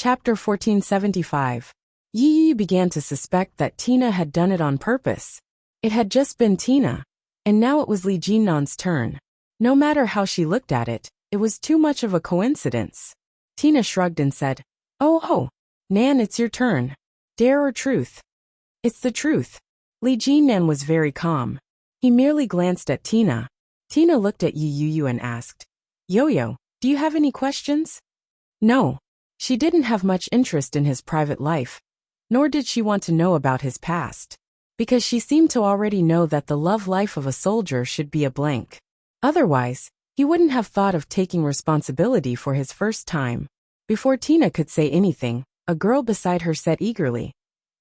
Chapter 1475. Yi began to suspect that Tina had done it on purpose. It had just been Tina, and now it was Li Jinnan's turn. No matter how she looked at it, it was too much of a coincidence. Tina shrugged and said, Oh, Nan, it's your turn. Dare or truth? It's the truth. Li Jinnan was very calm. He merely glanced at Tina. Tina looked at Yu and asked, Yo-Yo, do you have any questions? No. She didn't have much interest in his private life, nor did she want to know about his past, because she seemed to already know that the love life of a soldier should be a blank. Otherwise, he wouldn't have thought of taking responsibility for his first time. Before Tina could say anything, a girl beside her said eagerly,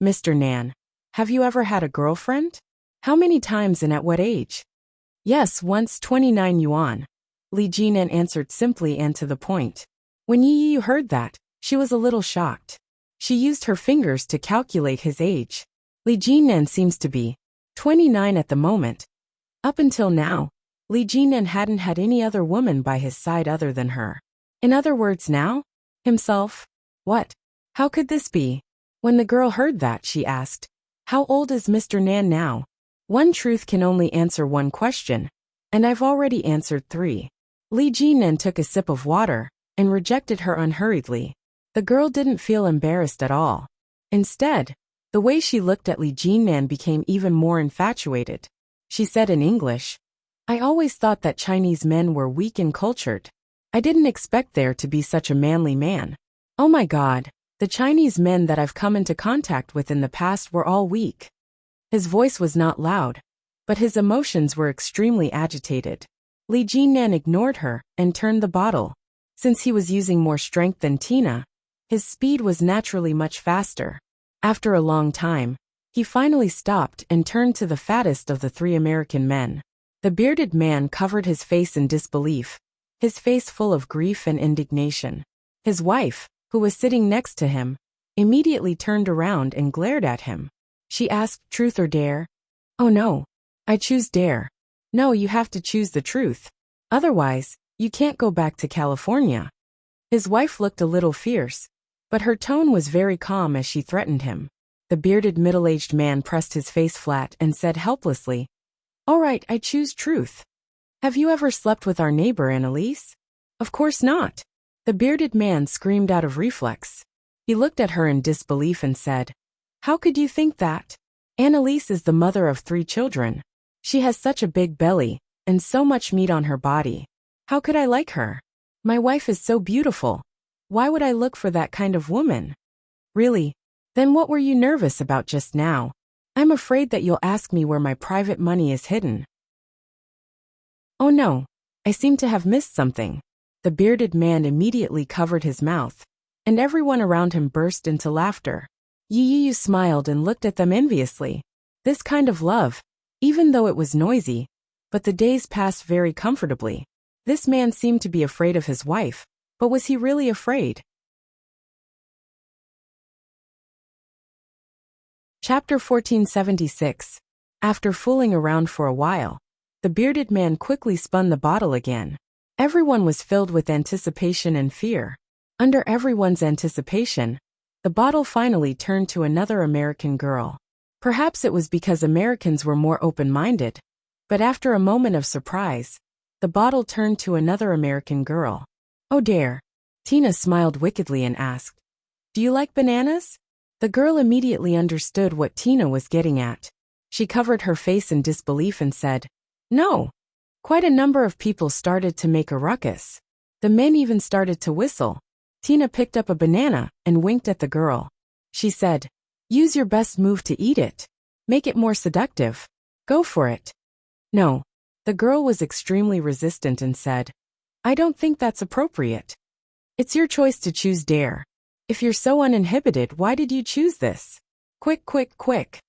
Mr. Nan, have you ever had a girlfriend? How many times and at what age? Yes, once 29 yuan. Li Jinnan answered simply and to the point. When Yu heard that, she was a little shocked. She used her fingers to calculate his age. Li Jinnan seems to be 29 at the moment. Up until now, Li Jinnan hadn't had any other woman by his side other than her. In other words now? Himself? What? How could this be? When the girl heard that, she asked, How old is Mr. Nan now? One truth can only answer one question, and I've already answered 3. Li Jinnan took a sip of water and rejected her unhurriedly. The girl didn't feel embarrassed at all. Instead, the way she looked at Li Jinnan became even more infatuated. She said in English, I always thought that Chinese men were weak and cultured. I didn't expect there to be such a manly man. Oh my God, the Chinese men that I've come into contact with in the past were all weak. His voice was not loud, but his emotions were extremely agitated. Li Jinnan ignored her and turned the bottle. Since he was using more strength than Tina, his speed was naturally much faster. After a long time, he finally stopped and turned to the fattest of the 3 American men. The bearded man covered his face in disbelief, his face full of grief and indignation. His wife, who was sitting next to him, immediately turned around and glared at him. She asked, Truth or dare? Oh no, I choose dare. No, you have to choose the truth. Otherwise, you can't go back to California. His wife looked a little fierce, but her tone was very calm as she threatened him. The bearded middle-aged man pressed his face flat and said helplessly, All right, I choose truth. Have you ever slept with our neighbor, Annalise? Of course not. The bearded man screamed out of reflex. He looked at her in disbelief and said, How could you think that? Annalise is the mother of 3 children. She has such a big belly, and so much meat on her body. How could I like her? My wife is so beautiful. Why would I look for that kind of woman? Really? Then what were you nervous about just now? I'm afraid that you'll ask me where my private money is hidden. Oh no, I seem to have missed something. The bearded man immediately covered his mouth, and everyone around him burst into laughter. Yu smiled and looked at them enviously. This kind of love, even though it was noisy, but the days passed very comfortably. This man seemed to be afraid of his wife, but was he really afraid? Chapter 1476. After fooling around for a while, the bearded man quickly spun the bottle again. Everyone was filled with anticipation and fear. Under everyone's anticipation, the bottle finally turned to another American girl. Perhaps it was because Americans were more open-minded, but after a moment of surprise, the bottle turned to another American girl. Oh dear. Tina smiled wickedly and asked, Do you like bananas? The girl immediately understood what Tina was getting at. She covered her face in disbelief and said, No. Quite a number of people started to make a ruckus. The men even started to whistle. Tina picked up a banana and winked at the girl. She said, Use your best move to eat it. Make it more seductive. Go for it. No. The girl was extremely resistant and said, I don't think that's appropriate. It's your choice to choose dare. If you're so uninhibited, why did you choose this? Quick, quick, quick.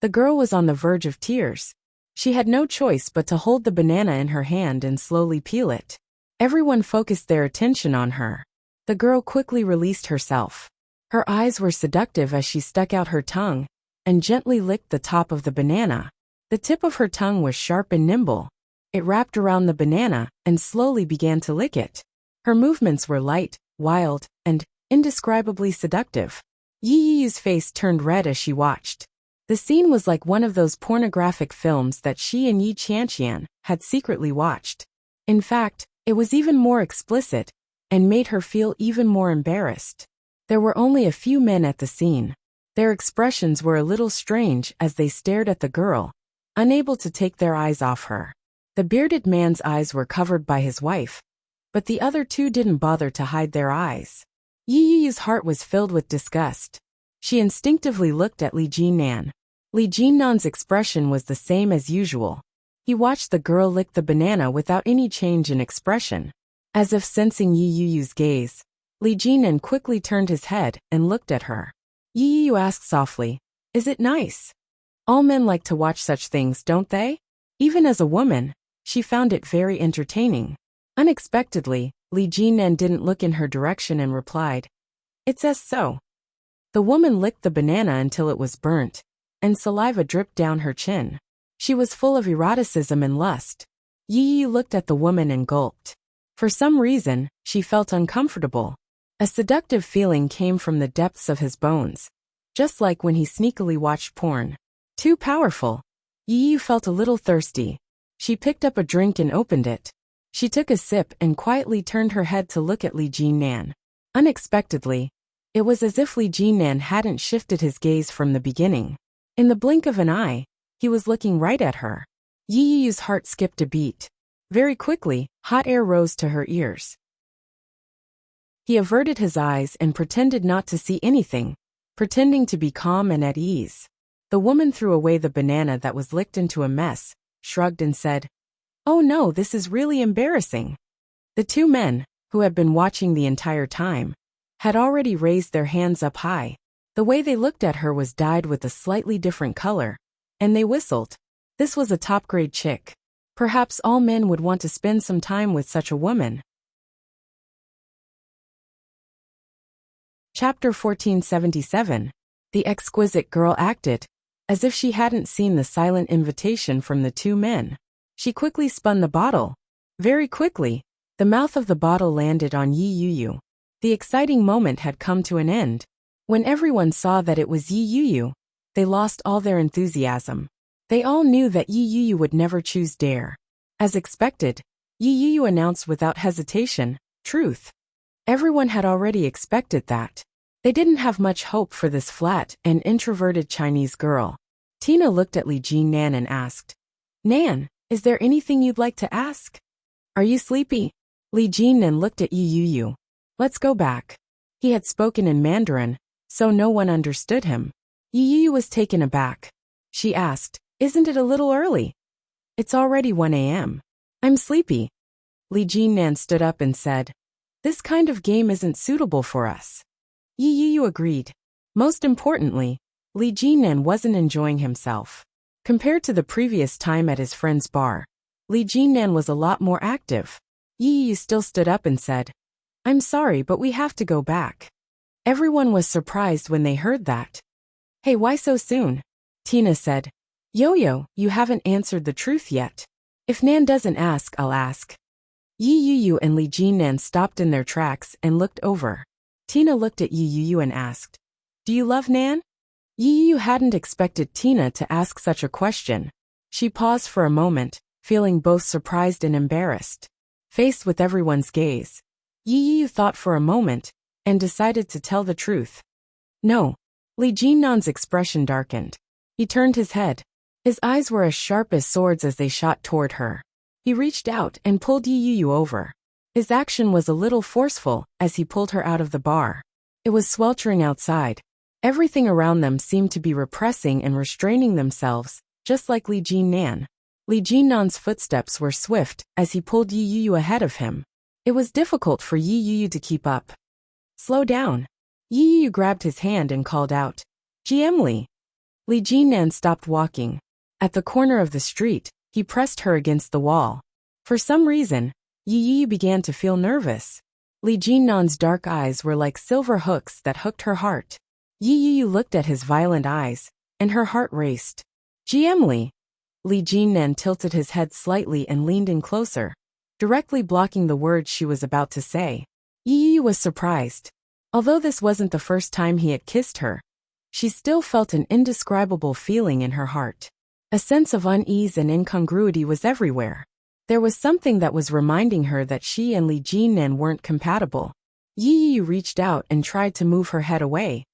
The girl was on the verge of tears. She had no choice but to hold the banana in her hand and slowly peel it. Everyone focused their attention on her. The girl quickly released herself. Her eyes were seductive as she stuck out her tongue and gently licked the top of the banana. The tip of her tongue was sharp and nimble. It wrapped around the banana and slowly began to lick it. Her movements were light, wild, and indescribably seductive. Yi Yu's face turned red as she watched. The scene was like one of those pornographic films that she and Yi Qianqian had secretly watched. In fact, it was even more explicit, and made her feel even more embarrassed. There were only a few men at the scene. Their expressions were a little strange as they stared at the girl, unable to take their eyes off her. The bearded man's eyes were covered by his wife, but the other two didn't bother to hide their eyes. Yi Yu's heart was filled with disgust. She instinctively looked at Li Jinnan. Li Jinnan's expression was the same as usual. He watched the girl lick the banana without any change in expression. As if sensing Yi Yu's gaze, Li Jinnan quickly turned his head and looked at her. Yi Yu asked softly, "Is it nice? All men like to watch such things, don't they?" Even as a woman, she found it very entertaining. Unexpectedly, Li Jinnan didn't look in her direction and replied, "It says so." The woman licked the banana until it was burnt, and saliva dripped down her chin. She was full of eroticism and lust. Yi Yu looked at the woman and gulped. For some reason, she felt uncomfortable. A seductive feeling came from the depths of his bones, just like when he sneakily watched porn. Too powerful. Yi Yu felt a little thirsty. She picked up a drink and opened it. She took a sip and quietly turned her head to look at Li Jinnan. Unexpectedly, it was as if Li Jinnan hadn't shifted his gaze from the beginning. In the blink of an eye, he was looking right at her. Yi Yu's heart skipped a beat. Very quickly, hot air rose to her ears. He averted his eyes and pretended not to see anything, pretending to be calm and at ease. The woman threw away the banana that was licked into a mess, shrugged and said, "Oh no, this is really embarrassing." The two men, who had been watching the entire time, had already raised their hands up high. The way they looked at her was dyed with a slightly different color, and they whistled. This was a top-grade chick. Perhaps all men would want to spend some time with such a woman. Chapter 1477. The exquisite girl acted as if she hadn't seen the silent invitation from the two men. She quickly spun the bottle. Very quickly, the mouth of the bottle landed on Yi Yu. The exciting moment had come to an end. When everyone saw that it was Yi Yu, they lost all their enthusiasm. They all knew that Yi Yu would never choose dare. As expected, Yi Yu announced without hesitation, "Truth." Everyone had already expected that. They didn't have much hope for this flat and introverted Chinese girl. Tina looked at Li Jinnan and asked, "Nan, is there anything you'd like to ask?" "Are you sleepy?" Li Jinnan looked at Yi Yu. "Let's go back." He had spoken in Mandarin, so no one understood him. Yi Yu was taken aback. She asked, "Isn't it a little early?" "It's already 1 a.m. I'm sleepy." Li Jinnan stood up and said, "This kind of game isn't suitable for us." Yi Yu agreed. Most importantly, Li Jinnan wasn't enjoying himself. Compared to the previous time at his friend's bar, Li Jinnan was a lot more active. Yi Yu still stood up and said, "I'm sorry, but we have to go back." Everyone was surprised when they heard that. "Hey, why so soon?" Tina said, "Yo-Yo, you haven't answered the truth yet. If Nan doesn't ask, I'll ask." Yi Yu and Li Jinnan stopped in their tracks and looked over. Tina looked at Yi Yu and asked, "Do you love Nan?" Yi Yu hadn't expected Tina to ask such a question. She paused for a moment, feeling both surprised and embarrassed. Faced with everyone's gaze, Yi Yu thought for a moment and decided to tell the truth. "No." Li Jinnan's expression darkened. He turned his head. His eyes were as sharp as swords as they shot toward her. He reached out and pulled Yi Yu over. His action was a little forceful as he pulled her out of the bar. It was sweltering outside. Everything around them seemed to be repressing and restraining themselves, just like Li Jinnan. Li Jinnan's footsteps were swift as he pulled Yi Yu ahead of him. It was difficult for Yi Yu to keep up. "Slow down." Yi Yu grabbed his hand and called out, "GM Li." Li Jinnan stopped walking. At the corner of the street, he pressed her against the wall. For some reason, Yi Yu began to feel nervous. Li Jinnan's dark eyes were like silver hooks that hooked her heart. Yi Yu looked at his violent eyes, and her heart raced. "GM Li." Li Jinnan tilted his head slightly and leaned in closer, directly blocking the words she was about to say. Yi Yu was surprised. Although this wasn't the first time he had kissed her, she still felt an indescribable feeling in her heart. A sense of unease and incongruity was everywhere. There was something that was reminding her that she and Li Jinnan weren't compatible. Yi Yu reached out and tried to move her head away,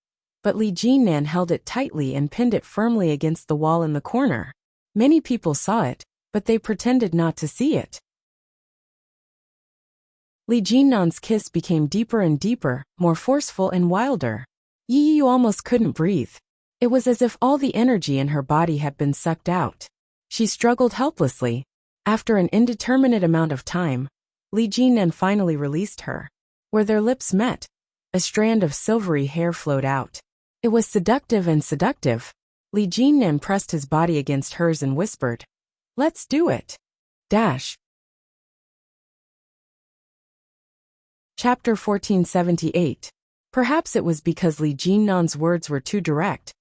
but Li Jinnan held it tightly and pinned it firmly against the wall in the corner. Many people saw it, but they pretended not to see it. Li Jinnan's kiss became deeper and deeper, more forceful and wilder. Yi Yu almost couldn't breathe. It was as if all the energy in her body had been sucked out. She struggled helplessly. After an indeterminate amount of time, Li Jinnan finally released her. Where their lips met, a strand of silvery hair flowed out. It was seductive and seductive. Li Jinnan pressed his body against hers and whispered, "Let's do it." Chapter 1478. Perhaps it was because Li Jinnan's words were too direct,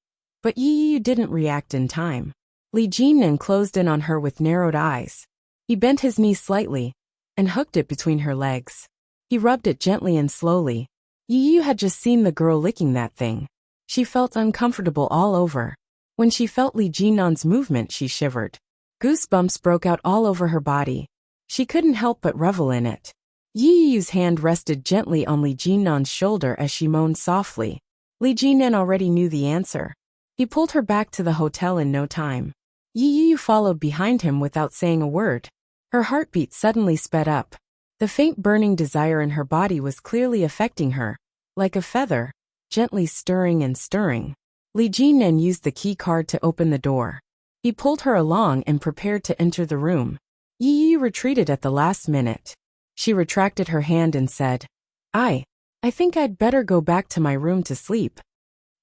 but Yi Yu didn't react in time. Li Jinnan closed in on her with narrowed eyes. He bent his knee slightly and hooked it between her legs. He rubbed it gently and slowly. Yi Yu had just seen the girl licking that thing. She felt uncomfortable all over. When she felt Li Jinnan's movement, she shivered. Goosebumps broke out all over her body. She couldn't help but revel in it. Yi Yu's hand rested gently on Li Jinnan's shoulder as she moaned softly. Li Jinnan already knew the answer. He pulled her back to the hotel in no time. Yi Yu followed behind him without saying a word. Her heartbeat suddenly sped up. The faint burning desire in her body was clearly affecting her, like a feather, gently stirring and stirring. Li Jinnan used the key card to open the door. He pulled her along and prepared to enter the room. Yi Yu retreated at the last minute. She retracted her hand and said, I think I'd better go back to my room to sleep."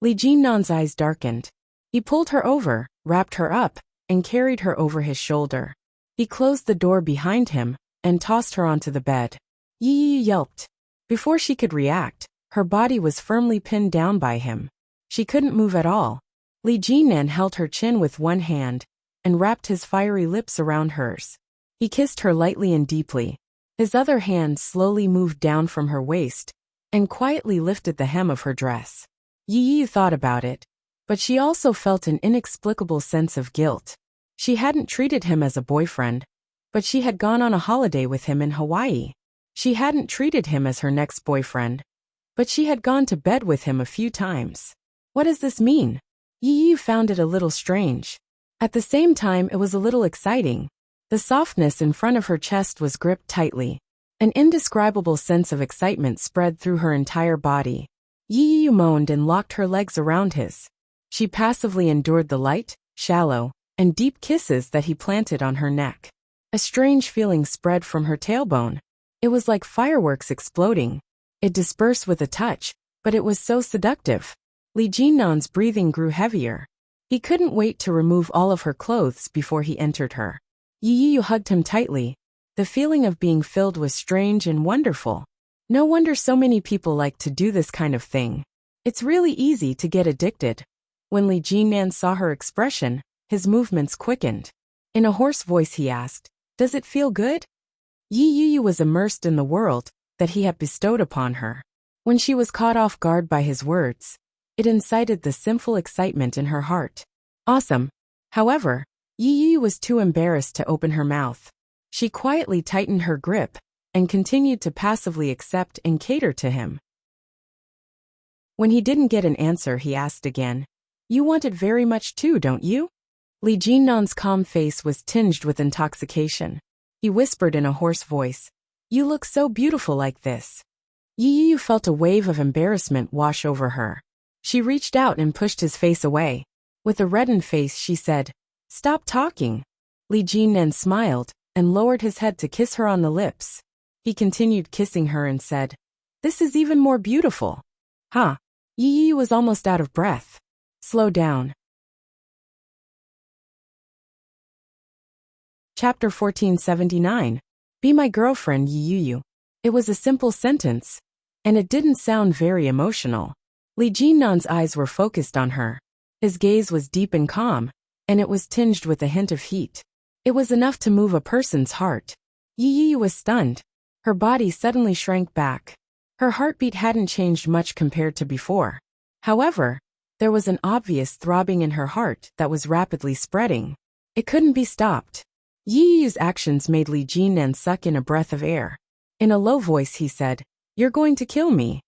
Li Jinnan's eyes darkened. He pulled her over, wrapped her up, and carried her over his shoulder. He closed the door behind him and tossed her onto the bed. Yi Yu yelped. Before she could react, her body was firmly pinned down by him. She couldn't move at all. Li Jinnan held her chin with one hand and wrapped his fiery lips around hers. He kissed her lightly and deeply. His other hand slowly moved down from her waist and quietly lifted the hem of her dress. Yi Yu thought about it, but she also felt an inexplicable sense of guilt. She hadn't treated him as a boyfriend, but she had gone on a holiday with him in Hawaii. She hadn't treated him as her next boyfriend, but she had gone to bed with him a few times. What does this mean? Yi Yu found it a little strange. At the same time, it was a little exciting. The softness in front of her chest was gripped tightly. An indescribable sense of excitement spread through her entire body. Yi Yu moaned and locked her legs around his. She passively endured the light, shallow, and deep kisses that he planted on her neck. A strange feeling spread from her tailbone. It was like fireworks exploding. It dispersed with a touch, but it was so seductive. Li Jinnan's breathing grew heavier. He couldn't wait to remove all of her clothes before he entered her. Yi Yu hugged him tightly. The feeling of being filled was strange and wonderful. No wonder so many people like to do this kind of thing. It's really easy to get addicted. When Li Jinnan saw her expression, his movements quickened. In a hoarse voice he asked, "Does it feel good?" Yi Yu was immersed in the world that he had bestowed upon her. When she was caught off guard by his words, it incited the sinful excitement in her heart. Awesome. However, Yi Yu was too embarrassed to open her mouth. She quietly tightened her grip and continued to passively accept and cater to him. When he didn't get an answer, he asked again, "You want it very much too, don't you?" Li Jinnan's calm face was tinged with intoxication. He whispered in a hoarse voice, "You look so beautiful like this." Yi Yu felt a wave of embarrassment wash over her. She reached out and pushed his face away. With a reddened face, she said, "Stop talking." Li Jinnan smiled and lowered his head to kiss her on the lips. He continued kissing her and said, "This is even more beautiful." Huh? Yi Yu was almost out of breath. Slow down. Chapter 1479. Be my girlfriend, Yi Yu. It was a simple sentence, and it didn't sound very emotional. Li Jinnan's eyes were focused on her. His gaze was deep and calm, and it was tinged with a hint of heat. It was enough to move a person's heart. Yi Yu was stunned. Her body suddenly shrank back. Her heartbeat hadn't changed much compared to before. However, there was an obvious throbbing in her heart that was rapidly spreading. It couldn't be stopped. Yi Yu's actions made Li Jinnan suck in a breath of air. In a low voice he said, "You're going to kill me."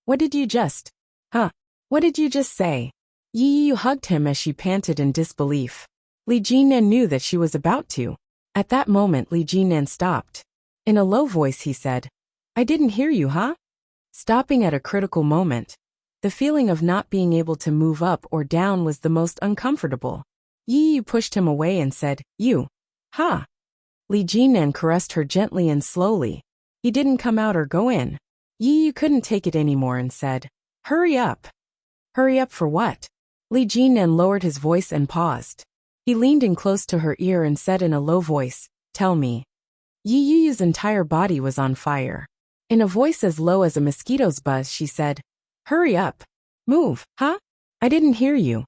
"What did you just... What did you just say?" Yi Yu hugged him as she panted in disbelief. Li Jinnan knew that she was about to. At that moment Li Jinnan stopped. In a low voice he said, "I didn't hear you, huh?" Stopping at a critical moment. The feeling of not being able to move up or down was the most uncomfortable. Yi Yu pushed him away and said, "You. Ha." Li Jinnan caressed her gently and slowly. He didn't come out or go in. Yi Yu couldn't take it anymore and said, "Hurry up." "Hurry up for what?" Li Jinnan lowered his voice and paused. He leaned in close to her ear and said in a low voice, "Tell me." Yi Yu's entire body was on fire. In a voice as low as a mosquito's buzz she said, "Hurry up. Move, huh? I didn't hear you."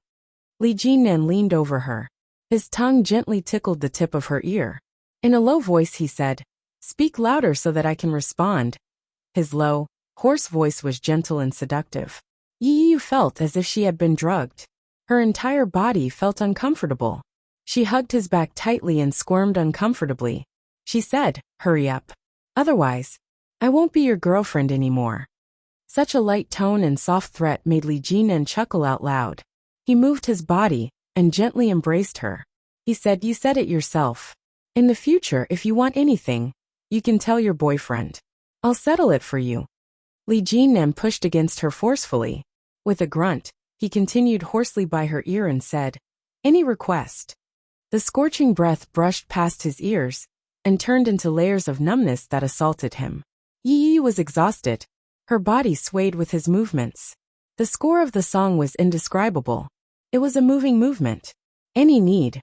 Li Jinnan leaned over her. His tongue gently tickled the tip of her ear. In a low voice he said, "Speak louder so that I can respond." His low, hoarse voice was gentle and seductive. Yi Yu felt as if she had been drugged. Her entire body felt uncomfortable. She hugged his back tightly and squirmed uncomfortably. She said, "Hurry up. Otherwise, I won't be your girlfriend anymore." Such a light tone and soft threat made Li Jinnan chuckle out loud. He moved his body and gently embraced her. He said, "You said it yourself. In the future, if you want anything, you can tell your boyfriend. I'll settle it for you." Li Jinnan pushed against her forcefully. With a grunt, he continued hoarsely by her ear and said, "Any request." The scorching breath brushed past his ears and turned into layers of numbness that assaulted him. Yi Yu was exhausted. Her body swayed with his movements. The score of the song was indescribable. It was a moving movement. Any need.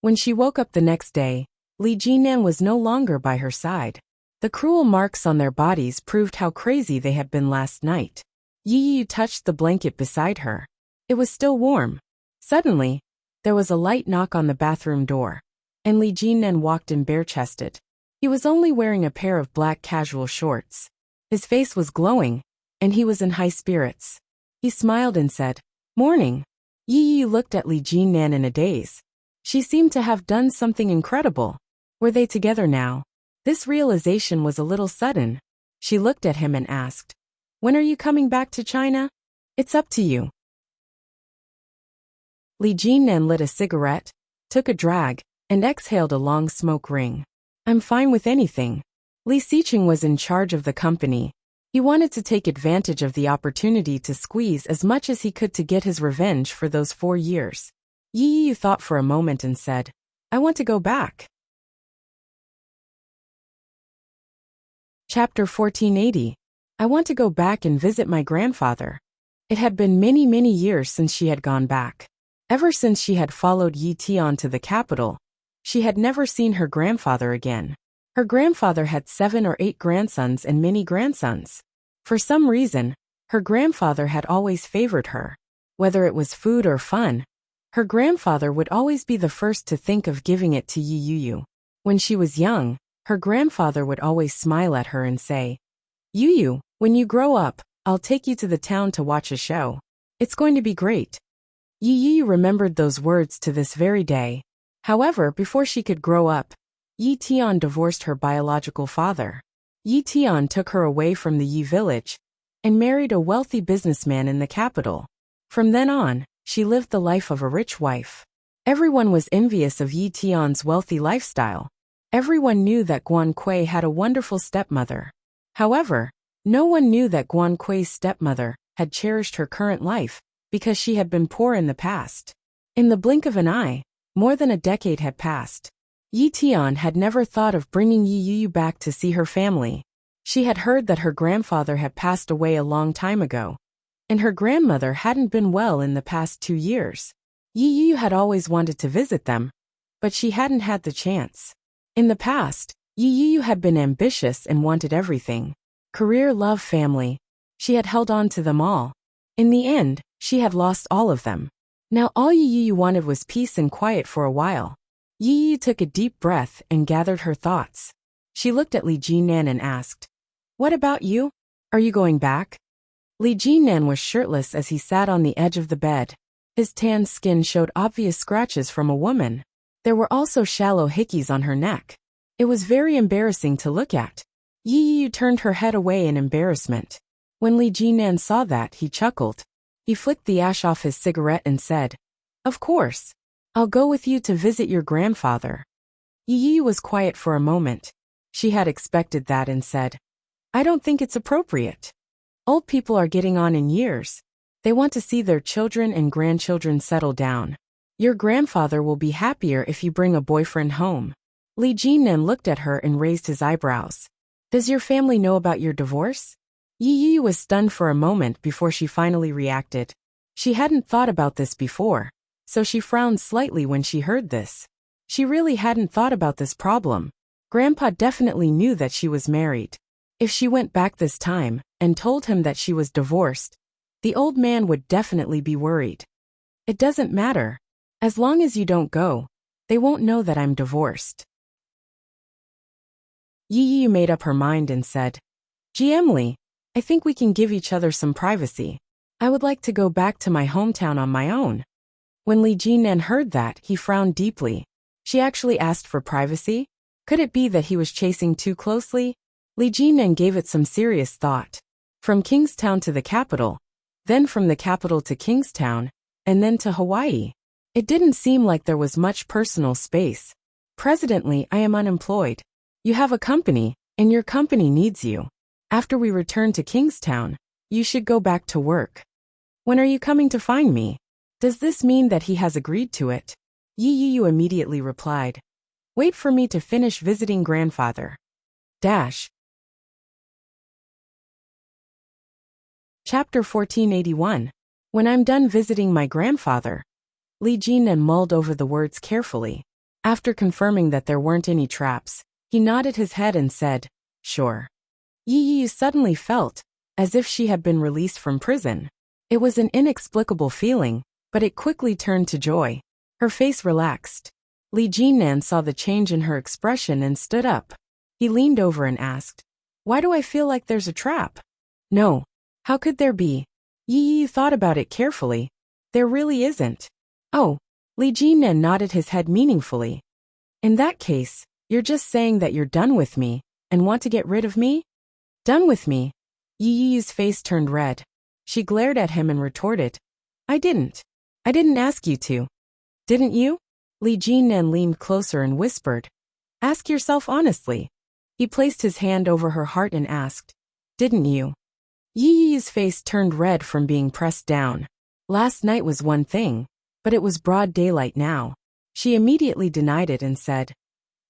When she woke up the next day, Li Jinnan was no longer by her side. The cruel marks on their bodies proved how crazy they had been last night. Yi Yu touched the blanket beside her. It was still warm. Suddenly, there was a light knock on the bathroom door, and Li Jinnan walked in bare-chested. He was only wearing a pair of black casual shorts. His face was glowing, and he was in high spirits. He smiled and said, "Morning." Yi Yu looked at Li Jinnan in a daze. She seemed to have done something incredible. Were they together now? This realization was a little sudden. She looked at him and asked, "When are you coming back to China?" "It's up to you." Li Jinnan lit a cigarette, took a drag, and exhaled a long smoke ring. "I'm fine with anything." Li Xiqing was in charge of the company. He wanted to take advantage of the opportunity to squeeze as much as he could to get his revenge for those 4 years. Yi Yu thought for a moment and said, "I want to go back." Chapter 1480. I want to go back and visit my grandfather. It had been many, many years since she had gone back. Ever since she had followed Yi Tian to the capital, she had never seen her grandfather again. Her grandfather had 7 or 8 grandsons and many grandsons. For some reason, her grandfather had always favored her. Whether it was food or fun, her grandfather would always be the first to think of giving it to Yi Yu. When she was young, her grandfather would always smile at her and say, Yu, when you grow up, I'll take you to the town to watch a show. It's going to be great." Yi remembered those words to this very day. However, before she could grow up, Yi Tian divorced her biological father. Yi Tian took her away from the Yi village and married a wealthy businessman in the capital. From then on, she lived the life of a rich wife. Everyone was envious of Yi Tian's wealthy lifestyle. Everyone knew that Guan Kui had a wonderful stepmother. However, no one knew that Guan Kui's stepmother had cherished her current life because she had been poor in the past. In the blink of an eye, more than a decade had passed. Yi Tian had never thought of bringing Yi Yu back to see her family. She had heard that her grandfather had passed away a long time ago, and her grandmother hadn't been well in the past 2 years. Yi Yu had always wanted to visit them, but she hadn't had the chance. In the past, Yi Yu had been ambitious and wanted everything. Career, love, family. She had held on to them all. In the end, she had lost all of them. Now all Yi Yu wanted was peace and quiet for a while. Yi Yu took a deep breath and gathered her thoughts. She looked at Li Jinnan and asked, "What about you? Are you going back? Li Jinan was shirtless as he sat on the edge of the bed. His tan skin showed obvious scratches from a woman. There were also shallow hickeys on her neck. It was very embarrassing to look at. Yi Yu turned her head away in embarrassment. When Li Jinan saw that, he chuckled. He flicked the ash off his cigarette and said, "Of course. I'll go with you to visit your grandfather." Yi Yu was quiet for a moment. She had expected that and said, "I don't think it's appropriate. Old people are getting on in years. They want to see their children and grandchildren settle down. Your grandfather will be happier if you bring a boyfriend home." Li Jinan looked at her and raised his eyebrows. "Does your family know about your divorce?" Yi Yu was stunned for a moment before she finally reacted. She hadn't thought about this before, so she frowned slightly when she heard this. She really hadn't thought about this problem. Grandpa definitely knew that she was married. If she went back this time and told him that she was divorced, the old man would definitely be worried. "It doesn't matter. As long as you don't go, they won't know that I'm divorced." Yi Yu made up her mind and said, "GM Lee, I think we can give each other some privacy. I would like to go back to my hometown on my own." When Li Jinan heard that, he frowned deeply. She actually asked for privacy? Could it be that he was chasing too closely? Li Jinan gave it some serious thought. From Kingstown to the capital, then from the capital to Kingstown, and then to Hawaii. It didn't seem like there was much personal space. "Presently, I am unemployed. You have a company, and your company needs you. After we return to Kingstown, you should go back to work. When are you coming to find me?" Does this mean that he has agreed to it? Yi Yu immediately replied, "Wait for me to finish visiting grandfather." Chapter 1481. When I'm done visiting my grandfather. Li Jinan mulled over the words carefully. After confirming that there weren't any traps, he nodded his head and said, "Sure." Yi Yu suddenly felt as if she had been released from prison. It was an inexplicable feeling, but it quickly turned to joy. Her face relaxed. Li Jinan saw the change in her expression and stood up. He leaned over and asked, "Why do I feel like there's a trap?" "No. How could there be?" Yi Yu thought about it carefully. "There really isn't." "Oh." Li Jinan nodded his head meaningfully. "In that case, you're just saying that you're done with me and want to get rid of me?" "Done with me?" Yi Yu's face turned red. She glared at him and retorted, I didn't ask you to." "Didn't you?" Li Jinan leaned closer and whispered, "Ask yourself honestly." He placed his hand over her heart and asked, "Didn't you?" Yi Yu's face turned red from being pressed down. Last night was one thing, but it was broad daylight now. She immediately denied it and said,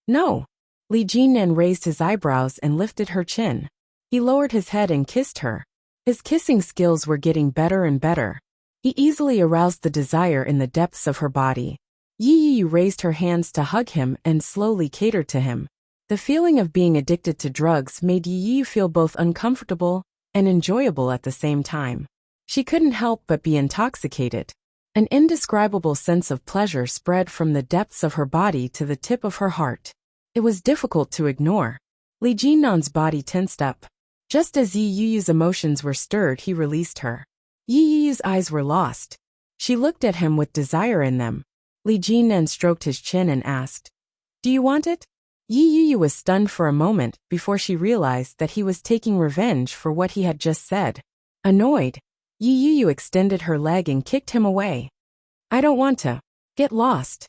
"No." Li Jinan raised his eyebrows and lifted her chin. He lowered his head and kissed her. His kissing skills were getting better and better. He easily aroused the desire in the depths of her body. Yi Yu raised her hands to hug him and slowly catered to him. The feeling of being addicted to drugs made Yi Yu feel both uncomfortable and enjoyable at the same time. She couldn't help but be intoxicated. An indescribable sense of pleasure spread from the depths of her body to the tip of her heart. It was difficult to ignore. Li Jinan's body tensed up. Just as Yi Yu's emotions were stirred, he released her. Yi Yu's eyes were lost. She looked at him with desire in them. Li Jinan stroked his chin and asked, "Do you want it?" Yi Yu was stunned for a moment before she realized that he was taking revenge for what he had just said. Annoyed, Yi Yu extended her leg and kicked him away. "I don't want to. Get lost."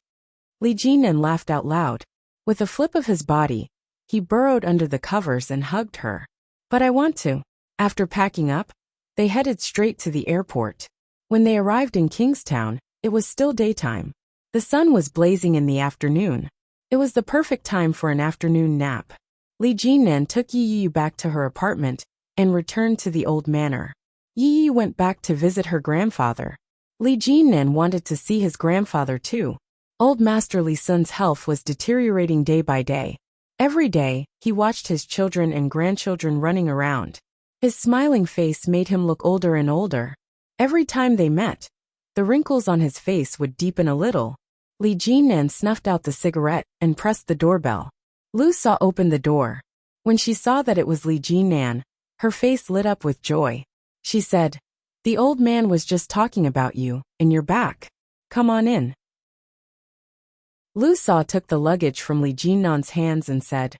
Li Jinan laughed out loud. With a flip of his body, he burrowed under the covers and hugged her. "But I want to." After packing up, they headed straight to the airport. When they arrived in Kingstown, it was still daytime. The sun was blazing in the afternoon. It was the perfect time for an afternoon nap. Li Jinan took Yi Yu back to her apartment and returned to the old manor. Yi Yu went back to visit her grandfather. Li Jinan wanted to see his grandfather too. Old Master Li Sun's health was deteriorating day by day. Every day, he watched his children and grandchildren running around. His smiling face made him look older and older. Every time they met, the wrinkles on his face would deepen a little. Li Jinan snuffed out the cigarette and pressed the doorbell. Lu Sa opened the door. When she saw that it was Li Jinan, Her face lit up with joy. She said, "The old man was just talking about you, and you're back. Come on in." Lu Sa took the luggage from Li Jinnan's hands and said,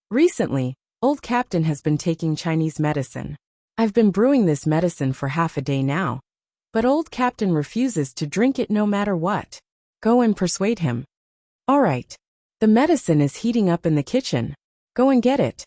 "Recently, old captain has been taking Chinese medicine. I've been brewing this medicine for half a day now. But old captain refuses to drink it no matter what. Go and persuade him." "All right. The medicine is heating up in the kitchen. Go and get it."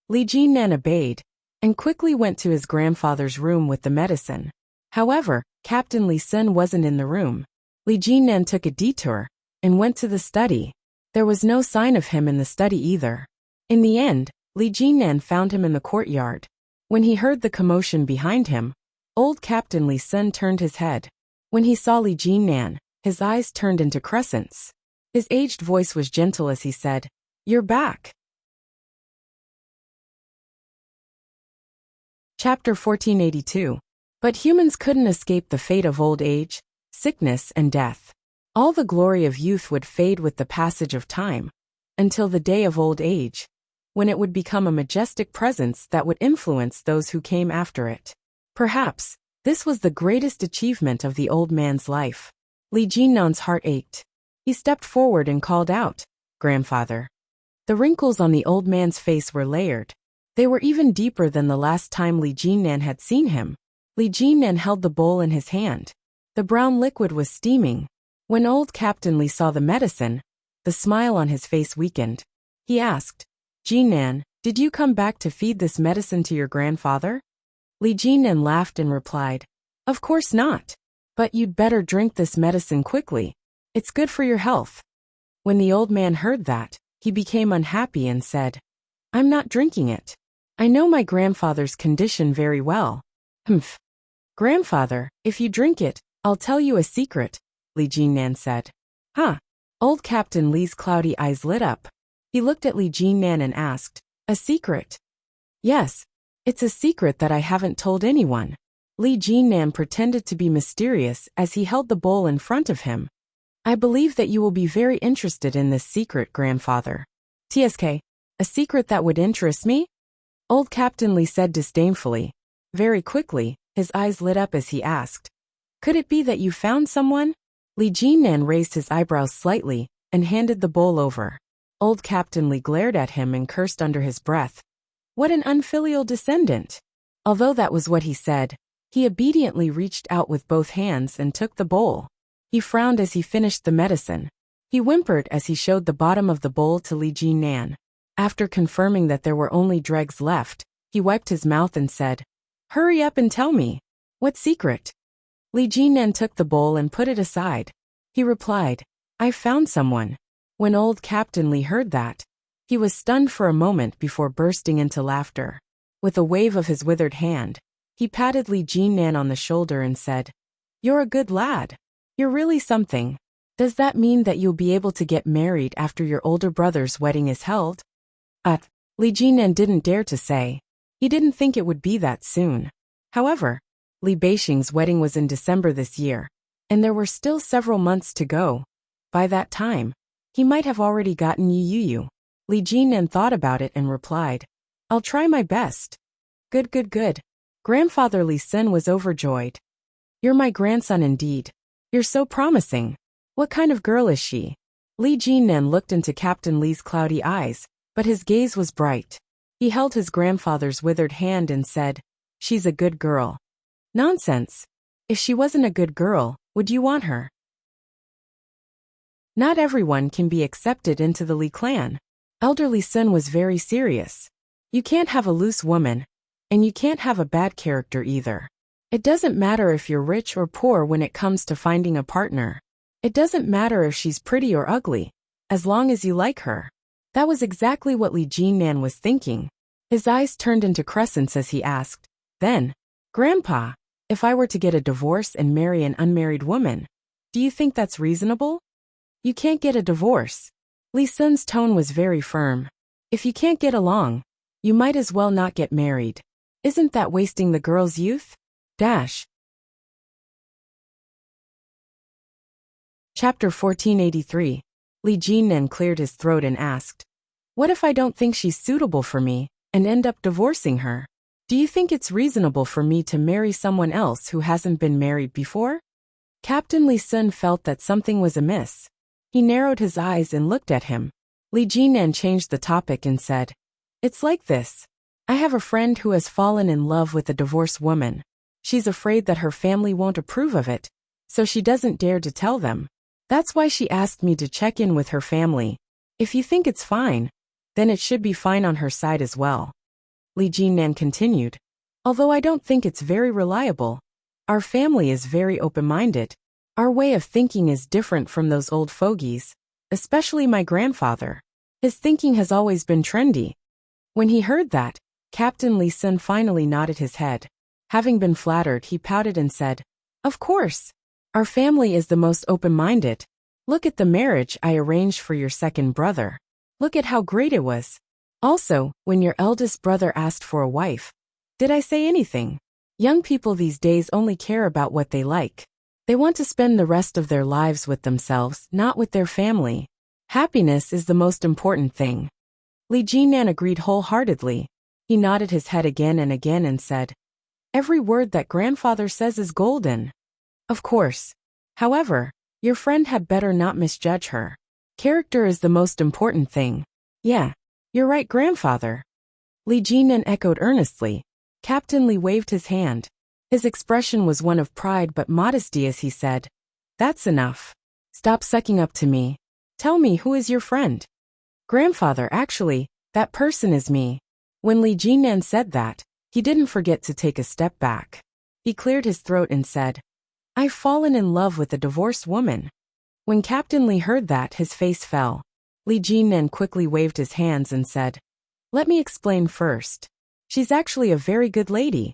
Li Jinnan obeyed, and quickly went to his grandfather's room with the medicine. However, Captain Li Sun wasn't in the room. Li Jinnan took a detour, and went to the study. There was no sign of him in the study either. In the end, Li Jinnan found him in the courtyard. When he heard the commotion behind him, old Captain Li Sun turned his head. When he saw Li Jinnan, his eyes turned into crescents. His aged voice was gentle as he said, "You're back." Chapter 1482. But humans couldn't escape the fate of old age, sickness, and death. All the glory of youth would fade with the passage of time, until the day of old age, when it would become a majestic presence that would influence those who came after it. Perhaps, this was the greatest achievement of the old man's life. Li Jinnan's heart ached. He stepped forward and called out, "Grandfather." The wrinkles on the old man's face were layered. They were even deeper than the last time Li Jinnan had seen him. Li Jinnan held the bowl in his hand. The brown liquid was steaming. When old Captain Li saw the medicine, the smile on his face weakened. He asked, "Jinnan, did you come back to feed this medicine to your grandfather?" Li Jinnan laughed and replied, "Of course not. But you'd better drink this medicine quickly. It's good for your health." When the old man heard that, he became unhappy and said, "I'm not drinking it. I know my grandfather's condition very well." "Humph. Grandfather, if you drink it, I'll tell you a secret," Li Jinnan said. "Huh?" Old Captain Li's cloudy eyes lit up. He looked at Li Jinnan and asked, "A secret?" "Yes. It's a secret that I haven't told anyone." Li Jinnan pretended to be mysterious as he held the bowl in front of him. "I believe that you will be very interested in this secret, grandfather." "TSK, a secret that would interest me?" Old Captain Li said disdainfully. Very quickly, his eyes lit up as he asked, "Could it be that you found someone?" Li Jinnan raised his eyebrows slightly and handed the bowl over. Old Captain Li glared at him and cursed under his breath. What an unfilial descendant! Although that was what he said, he obediently reached out with both hands and took the bowl. He frowned as he finished the medicine. He whimpered as he showed the bottom of the bowl to Li Jinnan. After confirming that there were only dregs left, he wiped his mouth and said, "Hurry up and tell me. What secret?" Li Jinnan took the bowl and put it aside. He replied, "I've found someone." When old Captain Li heard that, he was stunned for a moment before bursting into laughter. With a wave of his withered hand, he patted Li Jinnan on the shoulder and said, "You're a good lad. You're really something. Does that mean that you'll be able to get married after your older brother's wedding is held?" Li Jinnan didn't dare to say. He didn't think it would be that soon. However, Li Beixing's wedding was in December this year, and there were still several months to go. By that time, he might have already gotten Yu. Li Jinnan thought about it and replied, "I'll try my best." Good. Grandfather Li Sun was overjoyed. "You're my grandson indeed. You're so promising. What kind of girl is she?" Li Jinnan looked into Captain Li's cloudy eyes, but his gaze was bright. He held his grandfather's withered hand and said, "She's a good girl." "Nonsense. If she wasn't a good girl, would you want her?" Not everyone can be accepted into the Li clan. Elder Li Sun was very serious. You can't have a loose woman, and you can't have a bad character either. It doesn't matter if you're rich or poor when it comes to finding a partner. It doesn't matter if she's pretty or ugly, as long as you like her. That was exactly what Li Jinnan was thinking. His eyes turned into crescents as he asked, "Then, Grandpa, if I were to get a divorce and marry an unmarried woman, do you think that's reasonable?" "You can't get a divorce." Li Sun's tone was very firm. "If you can't get along, you might as well not get married. Isn't that wasting the girl's youth?" Chapter 1483. Li Jinnan cleared his throat and asked, "What if I don't think she's suitable for me, and end up divorcing her? Do you think it's reasonable for me to marry someone else who hasn't been married before? Captain Li Sun felt that something was amiss. He narrowed his eyes and looked at him. Li Jinan changed the topic and said, "It's like this. I have a friend who has fallen in love with a divorced woman. She's afraid that her family won't approve of it, so she doesn't dare to tell them. That's why she asked me to check in with her family. If you think it's fine, then it should be fine on her side as well." Li Jinan continued, "Although I don't think it's very reliable. Our family is very open-minded. Our way of thinking is different from those old fogies, especially my grandfather. His thinking has always been trendy." When he heard that, Captain Li Sun finally nodded his head. Having been flattered, he pouted and said, "Of course. Our family is the most open-minded. Look at the marriage I arranged for your second brother. Look at how great it was. Also, when your eldest brother asked for a wife, did I say anything? Young people these days only care about what they like. They want to spend the rest of their lives with themselves, not with their family. Happiness is the most important thing." Li Jinan agreed wholeheartedly. He nodded his head again and said, "Every word that grandfather says is golden." "Of course. However, your friend had better not misjudge her. Character is the most important thing." "Yeah, you're right, grandfather." Li Jinan echoed earnestly. Captain Li waved his hand. His expression was one of pride but modesty as he said, "That's enough. Stop sucking up to me. Tell me, who is your friend?" "Grandfather, actually, that person is me." When Li Jinan said that, he didn't forget to take a step back. He cleared his throat and said, "I've fallen in love with a divorced woman." When Captain Li heard that, his face fell. Li Jinan quickly waved his hands and said, "Let me explain first. She's actually a very good lady."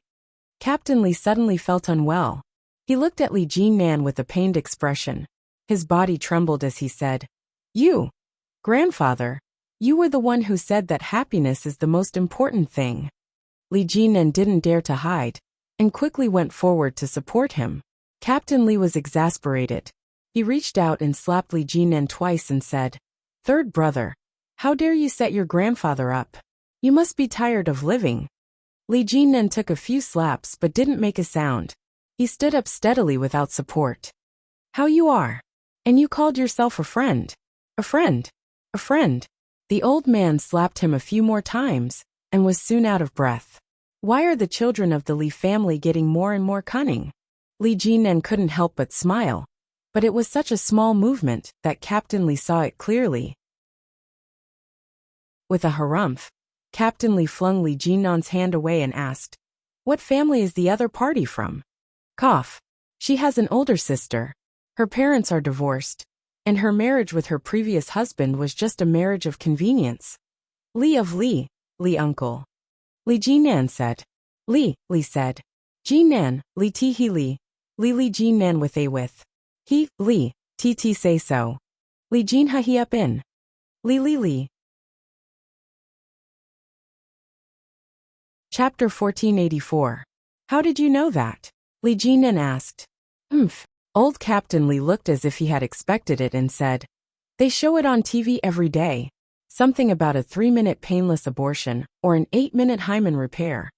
Captain Li suddenly felt unwell. He looked at Li Jinan with a pained expression. His body trembled as he said, "You, grandfather, you were the one who said that happiness is the most important thing." Li Jinan didn't dare to hide, and quickly went forward to support him. Captain Li was exasperated. He reached out and slapped Li Jinan twice and said, "Third brother, how dare you set your grandfather up? You must be tired of living." Li Jinan took a few slaps but didn't make a sound. He stood up steadily without support. "How you are? And you called yourself a friend? A friend? A friend?" The old man slapped him a few more times, and was soon out of breath. Why are the children of the Li family getting more and more cunning? Li Jinan couldn't help but smile. But it was such a small movement that Captain Li saw it clearly. With a harumph, Captain Li flung Li Jinan's hand away and asked, "What family is the other party from?" Cough. "She has an older sister. Her parents are divorced, and her marriage with her previous husband was just a marriage of convenience." "Li of Li, Li uncle." Li Jinan said. Li said. "Jinan, Li Tihi Li Jinan with a with. He, Li, Tt say so. Li Jinha he up in. Li. Chapter 1484. How did you know that? Li Jinan asked. Old Captain Li looked as if he had expected it and said, "They show it on TV every day. Something about a 3-minute painless abortion or an 8-minute hymen repair."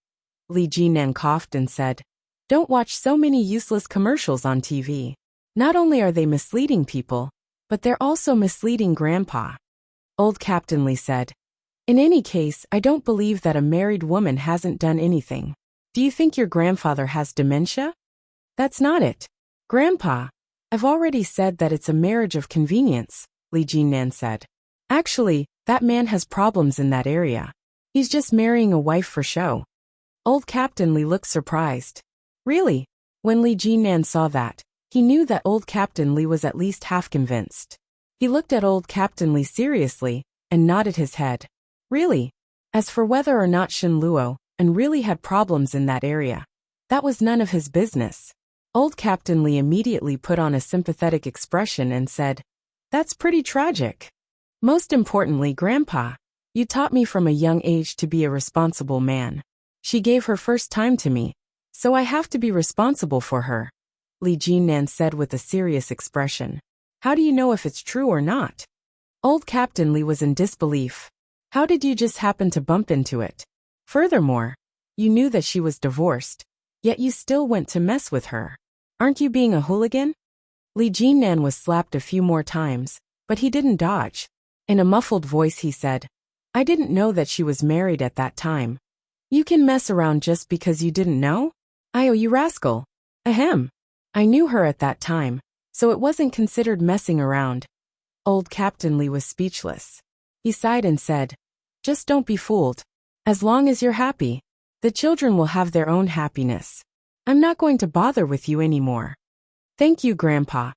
Li Jinan coughed and said, "Don't watch so many useless commercials on TV. Not only are they misleading people, but they're also misleading Grandpa." Old Captain Li said, "In any case, I don't believe that a married woman hasn't done anything. Do you think your grandfather has dementia?" "That's not it. Grandpa, I've already said that it's a marriage of convenience," Li Jinan said. "Actually, that man has problems in that area. He's just marrying a wife for show." Old Captain Li looked surprised. Really? When Li Jinan saw that, he knew that Old Captain Li was at least half convinced. He looked at Old Captain Li seriously and nodded his head. Really? As for whether or not Shin Luo and really had problems in that area, that was none of his business. Old Captain Li immediately put on a sympathetic expression and said, "That's pretty tragic. Most importantly, Grandpa, you taught me from a young age to be a responsible man. She gave her first time to me, so I have to be responsible for her," Li Jinan said with a serious expression. "How do you know if it's true or not?" Old Captain Li was in disbelief. "How did you just happen to bump into it? Furthermore, You knew that she was divorced, yet you still went to mess with her. Aren't you being a hooligan? Li Jinnan was slapped a few more times, but he didn't dodge. In a muffled voice he said, I didn't know that she was married at that time. You can mess around just because you didn't know? Oh, you rascal. Ahem. I knew her at that time, so it wasn't considered messing around. Old Captain Li was speechless. He sighed and said, just don't be fooled. As long as you're happy, the children will have their own happiness. I'm not going to bother with you anymore. Thank you, Grandpa.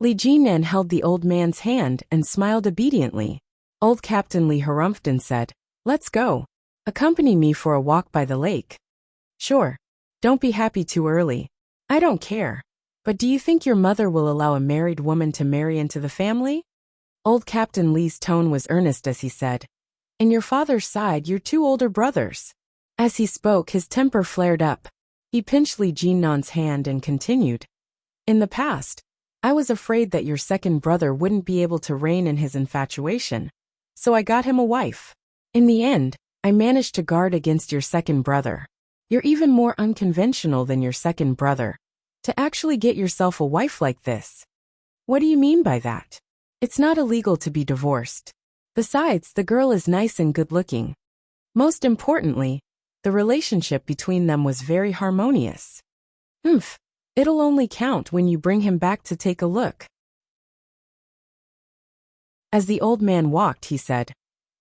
Li Jinnan held the old man's hand and smiled obediently. Old Captain Li harumphed and said, let's go. Accompany me for a walk by the lake. Sure. Don't be happy too early. I don't care. But do you think your mother will allow a married woman to marry into the family? Old Captain Li's tone was earnest as he said, in your father's side, you're two older brothers. As he spoke, his temper flared up. He pinched Li Jinnan's hand and continued, in the past, I was afraid that your second brother wouldn't be able to rein in his infatuation, so I got him a wife. In the end, I managed to guard against your second brother. You're even more unconventional than your second brother. To actually get yourself a wife like this. What do you mean by that? It's not illegal to be divorced. Besides, the girl is nice and good-looking. Most importantly, the relationship between them was very harmonious. It'll only count when you bring him back to take a look. As the old man walked, he said,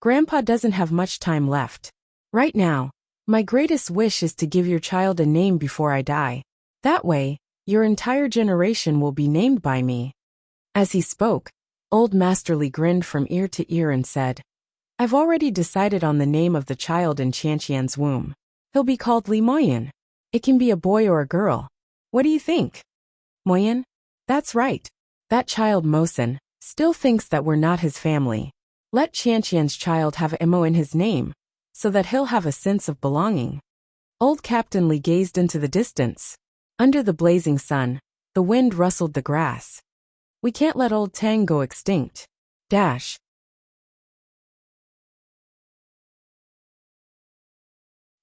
Grandpa doesn't have much time left. Right now, my greatest wish is to give your child a name before I die. That way, your entire generation will be named by me. As he spoke, Old Master Li grinned from ear to ear and said, I've already decided on the name of the child in Qianqian's womb. He'll be called Li Moyan. It can be a boy or a girl. What do you think? Moyan? That's right. That child Mosen still thinks that we're not his family. Let Qianqian's child have a Mo in his name, so that he'll have a sense of belonging. Old Captain Li gazed into the distance. Under the blazing sun, the wind rustled the grass. We can't let old Tang go extinct. Dash.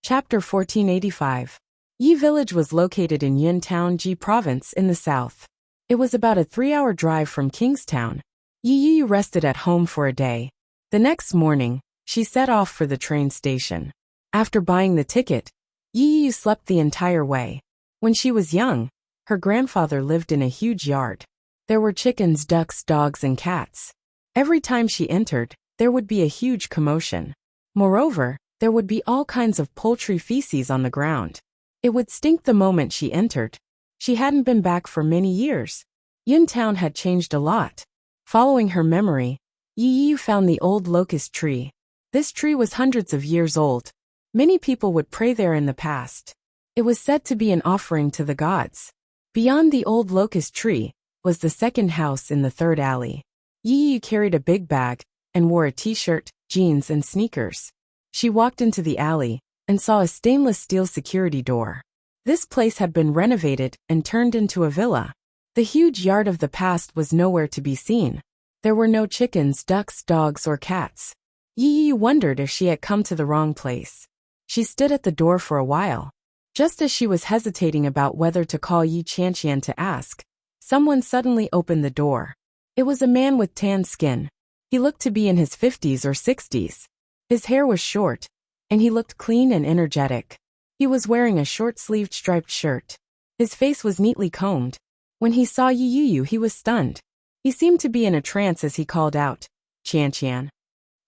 Chapter 1485. Yi village was located in Yuntown Ji province in the south. It was about a 3-hour drive from Kingstown. Yi rested at home for a day. The next morning, she set off for the train station. After buying the ticket, Yi slept the entire way. When she was young, her grandfather lived in a huge yard. There were chickens, ducks, dogs, and cats. Every time she entered, there would be a huge commotion. Moreover, there would be all kinds of poultry feces on the ground. It would stink the moment she entered. She hadn't been back for many years. Yuntown had changed a lot. Following her memory, Yi found the old locust tree. This tree was hundreds of years old. Many people would pray there in the past. It was said to be an offering to the gods. Beyond the old locust tree was the second house in the third alley. Yi carried a big bag and wore a t-shirt, jeans, and sneakers. She walked into the alley and saw a stainless steel security door. This place had been renovated and turned into a villa. The huge yard of the past was nowhere to be seen. There were no chickens, ducks, dogs, or cats. Yi wondered if she had come to the wrong place. She stood at the door for a while. Just as she was hesitating about whether to call Yi Qianqian to ask, someone suddenly opened the door. It was a man with tan skin. He looked to be in his 50s or 60s. His hair was short, and he looked clean and energetic. He was wearing a short-sleeved striped shirt. His face was neatly combed. When he saw Yi, he was stunned. He seemed to be in a trance as he called out, Qianqian.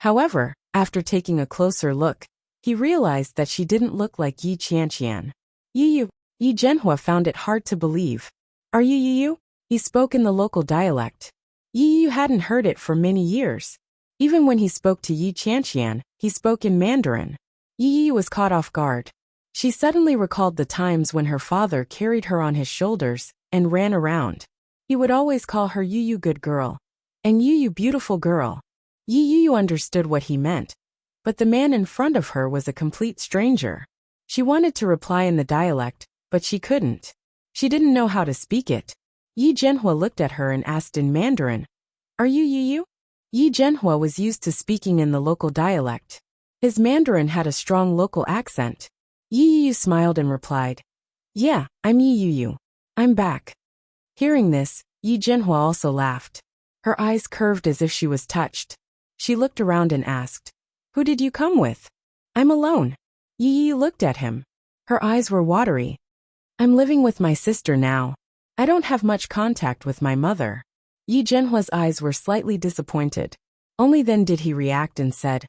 However, after taking a closer look, he realized that she didn't look like Yi Qianqian. Yi Zhenhua found it hard to believe. Are you Yi? He spoke in the local dialect. Yi hadn't heard it for many years. Even when he spoke to Yi Qianqian, he spoke in Mandarin. Yi was caught off guard. She suddenly recalled the times when her father carried her on his shoulders and ran around. He would always call her Yu good girl, and Yu beautiful girl. Yu understood what he meant, but the man in front of her was a complete stranger. She wanted to reply in the dialect, but she couldn't. She didn't know how to speak it. Yi Zhenhua looked at her and asked in Mandarin, Are you Yu? Yi Zhenhua was used to speaking in the local dialect. His Mandarin had a strong local accent. Yi Yu smiled and replied, "Yeah, I'm Yi Yu. I'm back." Hearing this, Yi Jinhua also laughed. Her eyes curved as if she was touched. She looked around and asked, "Who did you come with?" "I'm alone." Yi Yu looked at him. Her eyes were watery. "I'm living with my sister now. I don't have much contact with my mother." Yi Jinhua's eyes were slightly disappointed. Only then did he react and said,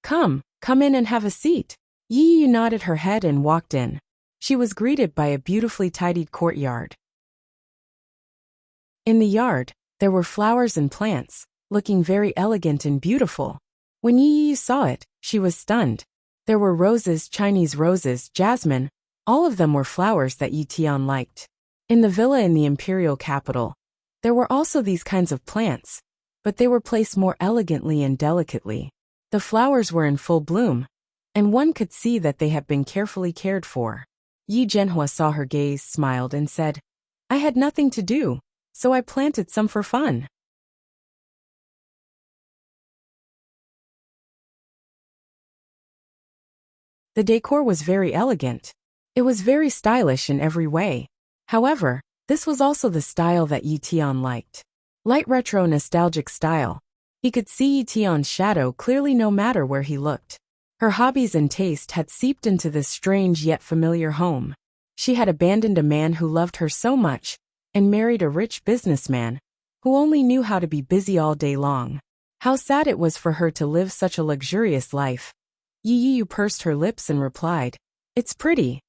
Come in and have a seat." Yi Yu nodded her head and walked in. She was greeted by a beautifully tidied courtyard. In the yard, there were flowers and plants, looking very elegant and beautiful. When Yi Yu saw it, she was stunned. There were roses, Chinese roses, jasmine. All of them were flowers that Yi Tian liked. In the villa in the imperial capital, there were also these kinds of plants, but they were placed more elegantly and delicately. The flowers were in full bloom, and one could see that they had been carefully cared for. Yi Jinhua saw her gaze, smiled, and said, "I had nothing to do, so I planted some for fun." The decor was very elegant. It was very stylish in every way. However, this was also the style that Yi Tian liked. Light retro nostalgic style. He could see Yi Tian's shadow clearly no matter where he looked. Her hobbies and taste had seeped into this strange yet familiar home. She had abandoned a man who loved her so much, and married a rich businessman, who only knew how to be busy all day long. How sad it was for her to live such a luxurious life. Yi Yu pursed her lips and replied, "It's pretty."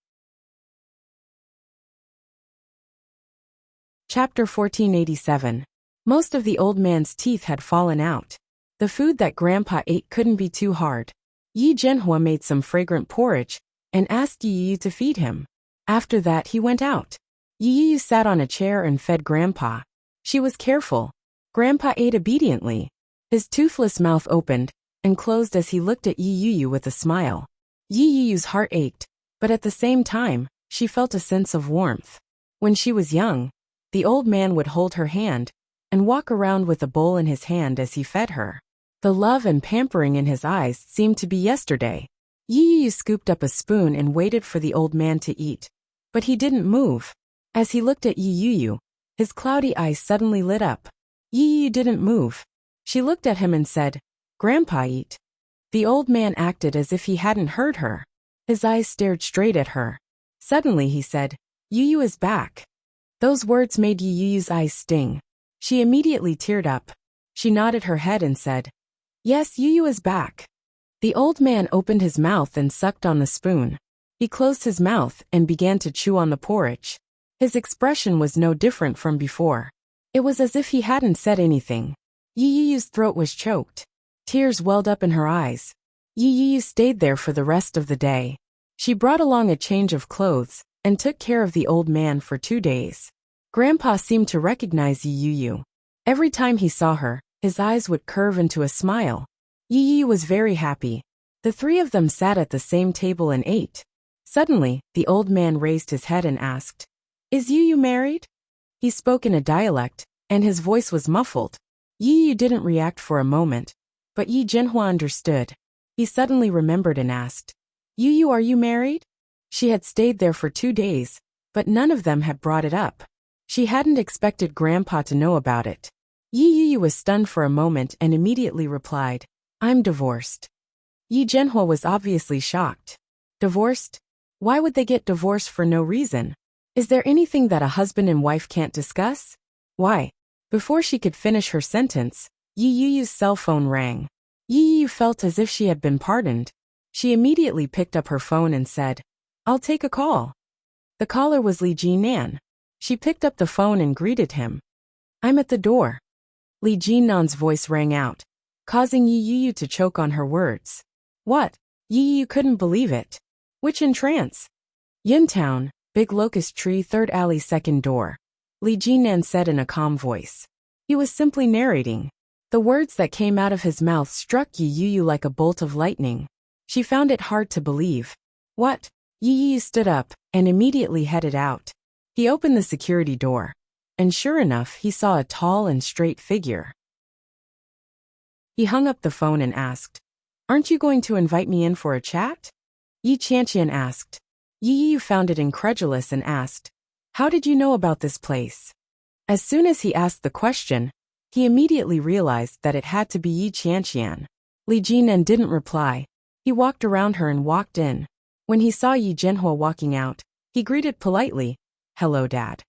Chapter 1487. Most of the old man's teeth had fallen out. The food that Grandpa ate couldn't be too hard. Yi Jinhua made some fragrant porridge, and asked Yi Yu to feed him. After that he went out. Yi Yu sat on a chair and fed Grandpa. She was careful. Grandpa ate obediently. His toothless mouth opened and closed as he looked at Yi Yu with a smile. Yi Yu's heart ached, but at the same time, she felt a sense of warmth. When she was young, the old man would hold her hand and walk around with a bowl in his hand as he fed her. The love and pampering in his eyes seemed to be yesterday. Yi Yu scooped up a spoon and waited for the old man to eat. But he didn't move. As he looked at Yi Yu, his cloudy eyes suddenly lit up. Yi Yu didn't move. She looked at him and said, "Grandpa, eat." The old man acted as if he hadn't heard her. His eyes stared straight at her. Suddenly he said, "Yi Yu is back." Those words made Yi Yu's eyes sting. She immediately teared up. She nodded her head and said, "Yes, Yi Yu is back." The old man opened his mouth and sucked on the spoon. He closed his mouth and began to chew on the porridge. His expression was no different from before. It was as if he hadn't said anything. Yi Yu's throat was choked. Tears welled up in her eyes. Yi Yu stayed there for the rest of the day. She brought along a change of clothes and took care of the old man for 2 days. Grandpa seemed to recognize Yi Yu. Every time he saw her, his eyes would curve into a smile. Yi Yu was very happy. The three of them sat at the same table and ate. Suddenly, the old man raised his head and asked, "Is Yi Yu married?" He spoke in a dialect, and his voice was muffled. Yi Yu didn't react for a moment, but Yi Jinhua understood. He suddenly remembered and asked, "Yi Yu, are you married?" She had stayed there for 2 days, but none of them had brought it up. She hadn't expected Grandpa to know about it. Yi Yu was stunned for a moment and immediately replied, "I'm divorced." Yi Jinhua was obviously shocked. Divorced? Why would they get divorced for no reason? Is there anything that a husband and wife can't discuss? Why? Before she could finish her sentence, Yi Yu's cell phone rang. Yi Yu felt as if she had been pardoned. She immediately picked up her phone and said, "I'll take a call." The caller was Li Jinan. She picked up the phone and greeted him. "I'm at the door." Li Jinan's voice rang out, causing Yi Yu to choke on her words. "What?" Yi Yu couldn't believe it. "Which entrance?" "Yintown, Big Locust Tree, 3rd Alley, 2nd door," Li Jinan said in a calm voice. He was simply narrating. The words that came out of his mouth struck Yi Yu like a bolt of lightning. She found it hard to believe. "What?" Yi Yu stood up and immediately headed out. He opened the security door, and sure enough, he saw a tall and straight figure. He hung up the phone and asked, "Aren't you going to invite me in for a chat?" Yi Qianqian asked. Yi Yu found it incredulous and asked, "How did you know about this place?" As soon as he asked the question, he immediately realized that it had to be Yi Qianqian. Li Jinan didn't reply. He walked around her and walked in. When he saw Yi Zhenhua walking out, he greeted politely, "Hello, Dad."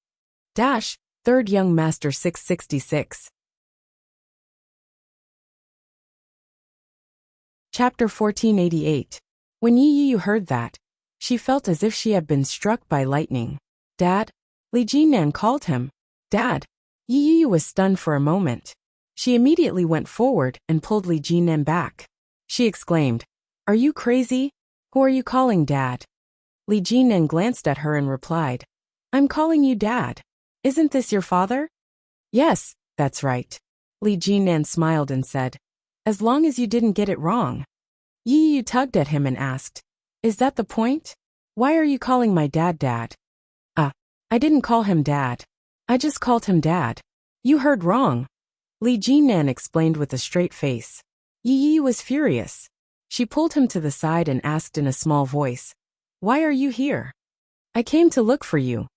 Dash, 3rd Young Master 666. Chapter 1488. When Yi Yu heard that, she felt as if she had been struck by lightning. "Dad?" Li Jinan called him. "Dad?" Yi Yu was stunned for a moment. She immediately went forward and pulled Li Jinan back. She exclaimed, "Are you crazy? Who are you calling Dad?" Li Jinan glanced at her and replied, "I'm calling you Dad. Isn't this your father?" "Yes, that's right." Li Jinan smiled and said, "As long as you didn't get it wrong." Yi Yu tugged at him and asked, "Is that the point? Why are you calling my dad Dad?" I didn't call him Dad. I just called him Dad." "You heard wrong," Li Jinan explained with a straight face. Yi Yu was furious. She pulled him to the side and asked in a small voice, "Why are you here?" "I came to look for you,"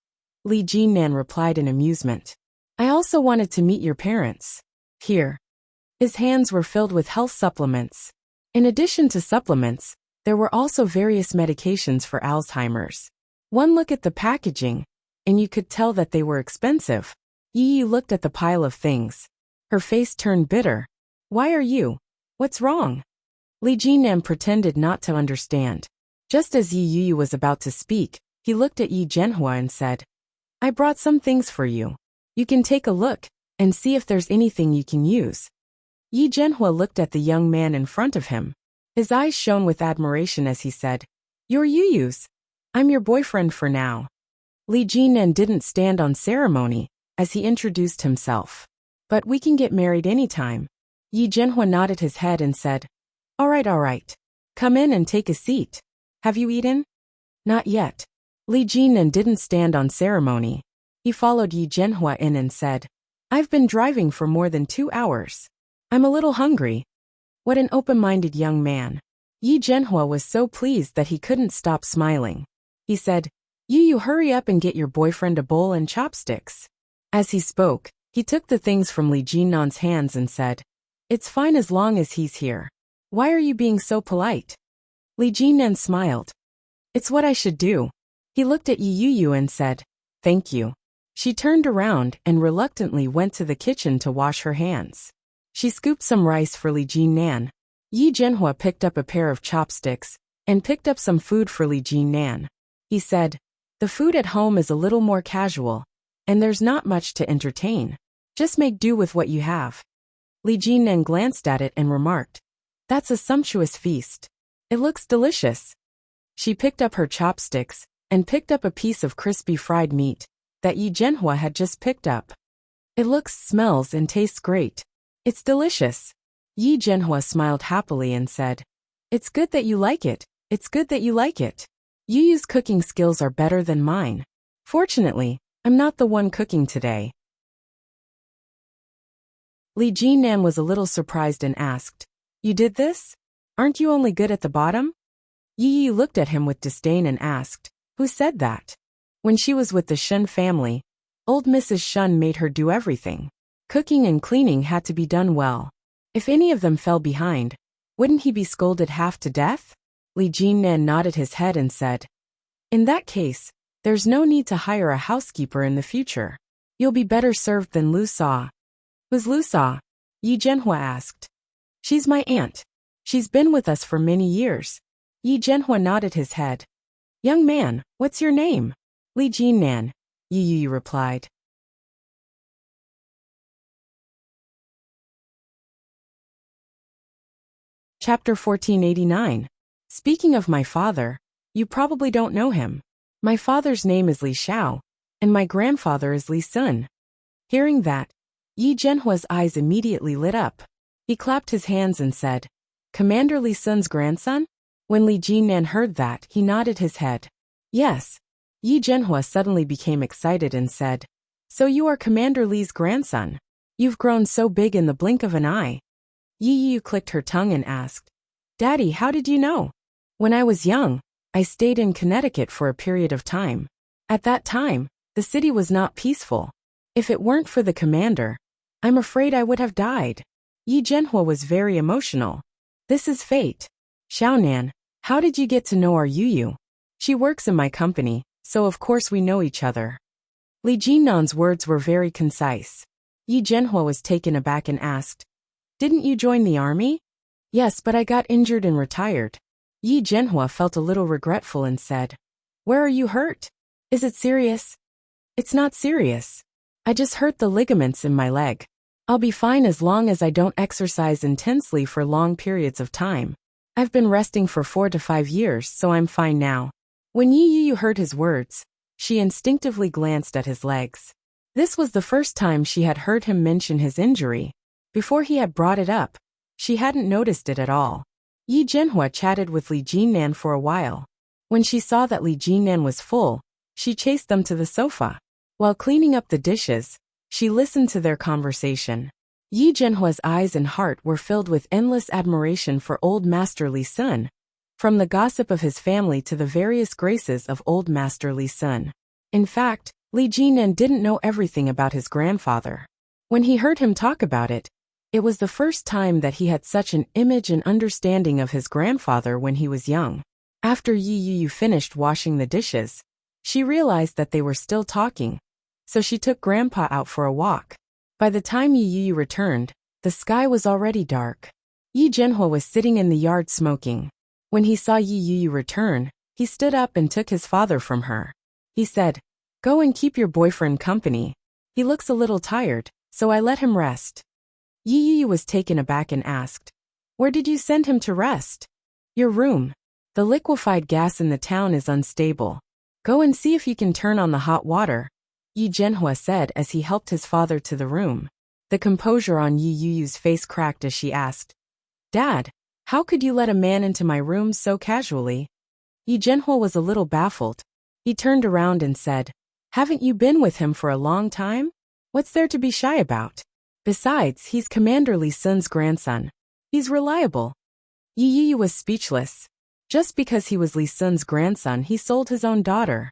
Li Jinan replied in amusement. "I also wanted to meet your parents." Here. His hands were filled with health supplements. In addition to supplements, there were also various medications for Alzheimer's. One look at the packaging, and you could tell that they were expensive. Yi Yu looked at the pile of things. Her face turned bitter. "Why are you? What's wrong?" Li Jinan pretended not to understand. Just as Yi Yu was about to speak, he looked at Yi Zhenhua and said, "I brought some things for you. You can take a look and see if there's anything you can use." Yi Zhenhua looked at the young man in front of him. His eyes shone with admiration as he said, "You're Yu Yu's. I'm your boyfriend for now." Li Jinan didn't stand on ceremony as he introduced himself. "But we can get married anytime." Yi Zhenhua nodded his head and said, All right. Come in and take a seat. Have you eaten?" "Not yet." Li Jinan didn't stand on ceremony. He followed Yi Zhenhua in and said, "I've been driving for more than 2 hours. I'm a little hungry." What an open-minded young man. Yi Zhenhua was so pleased that he couldn't stop smiling. He said, You hurry up and get your boyfriend a bowl and chopsticks." As he spoke, he took the things from Li Jinan's hands and said, "It's fine as long as he's here. Why are you being so polite?" Li Jinan smiled. "It's what I should do." He looked at Yi Yu and said, "Thank you." She turned around and reluctantly went to the kitchen to wash her hands. She scooped some rice for Li Jinan. Yi Zhenhua picked up a pair of chopsticks and picked up some food for Li Jinan. He said, "The food at home is a little more casual, and there's not much to entertain. Just make do with what you have." Li Jinan glanced at it and remarked, "That's a sumptuous feast. It looks delicious." She picked up her chopsticks and picked up a piece of crispy fried meat that Yi Zhenhua had just picked up. "It looks, smells, and tastes great. It's delicious." Yi Zhenhua smiled happily and said, "It's good that you like it. It's good that you like it. Yu Yu's cooking skills are better than mine. Fortunately, I'm not the one cooking today." Li Jinan was a little surprised and asked, "You did this? Aren't you only good at the bottom?" Yi Yu looked at him with disdain and asked, "Who said that?" When she was with the Shun family, old Mrs. Shun made her do everything. Cooking and cleaning had to be done well. If any of them fell behind, wouldn't he be scolded half to death? Li Jinan nodded his head and said, "In that case, there's no need to hire a housekeeper in the future. You'll be better served than Lu Sa." "Who's Lu Sa?" Yi Zhenhua asked. "She's my aunt. She's been with us for many years." Yi Zhenhua nodded his head. "Young man, what's your name?" "Li Jinan," Yi Yu replied. Chapter 1489. Speaking of my father, you probably don't know him. My father's name is Li Xiao, and my grandfather is Li Sun." Hearing that, Yi Zhenhua's eyes immediately lit up. He clapped his hands and said, "Commander Li Sun's grandson?" When Li Jinan heard that, he nodded his head. "Yes." Yi Zhenhua suddenly became excited and said, "So you are Commander Li's grandson? You've grown so big in the blink of an eye." Yi Yu clicked her tongue and asked, "Daddy, how did you know?" "When I was young, I stayed in Connecticut for a period of time. At that time, the city was not peaceful. If it weren't for the commander, I'm afraid I would have died. Yi Zhenhua was very emotional. This is fate. Xiaonan, how did you get to know our Yu? She works in my company, so of course we know each other. Li Jinnan's words were very concise. Yi Zhenhua was taken aback and asked, "Didn't you join the army?" "Yes, but I got injured and retired." Yi Zhenhua felt a little regretful and said, "Where are you hurt? Is it serious?" "It's not serious. I just hurt the ligaments in my leg. I'll be fine as long as I don't exercise intensely for long periods of time. I've been resting for 4 to 5 years, so I'm fine now." When Yi Yu heard his words, she instinctively glanced at his legs. This was the first time she had heard him mention his injury. Before he had brought it up, she hadn't noticed it at all. Yi Zhenhua chatted with Li Jinnan for a while. When she saw that Li Jinnan was full, she chased them to the sofa. While cleaning up the dishes, she listened to their conversation. Yi Zhenhua's eyes and heart were filled with endless admiration for old Master Li Sun, from the gossip of his family to the various graces of old Master Li Sun. In fact, Li Jinnan didn't know everything about his grandfather. When he heard him talk about it, it was the first time that he had such an image and understanding of his grandfather when he was young. After Yi Yu finished washing the dishes, she realized that they were still talking, so she took Grandpa out for a walk. By the time Yi Yu returned, the sky was already dark. Yi Zhenhua was sitting in the yard smoking. When he saw Yi Yu return, he stood up and took his father from her. He said, "Go and keep your boyfriend company. He looks a little tired, so I let him rest." Yi Yu was taken aback and asked, "Where did you send him to rest?" "Your room. The liquefied gas in the town is unstable. Go and see if you can turn on the hot water," Yi Zhenhua said as he helped his father to the room. The composure on Yi Yu's face cracked as she asked, "Dad, how could you let a man into my room so casually?" Yi Zhenhua was a little baffled. He turned around and said, "Haven't you been with him for a long time? What's there to be shy about? Besides, he's Commander Li Sun's grandson. He's reliable." Yi Yu was speechless. Just because he was Li Sun's grandson, he sold his own daughter.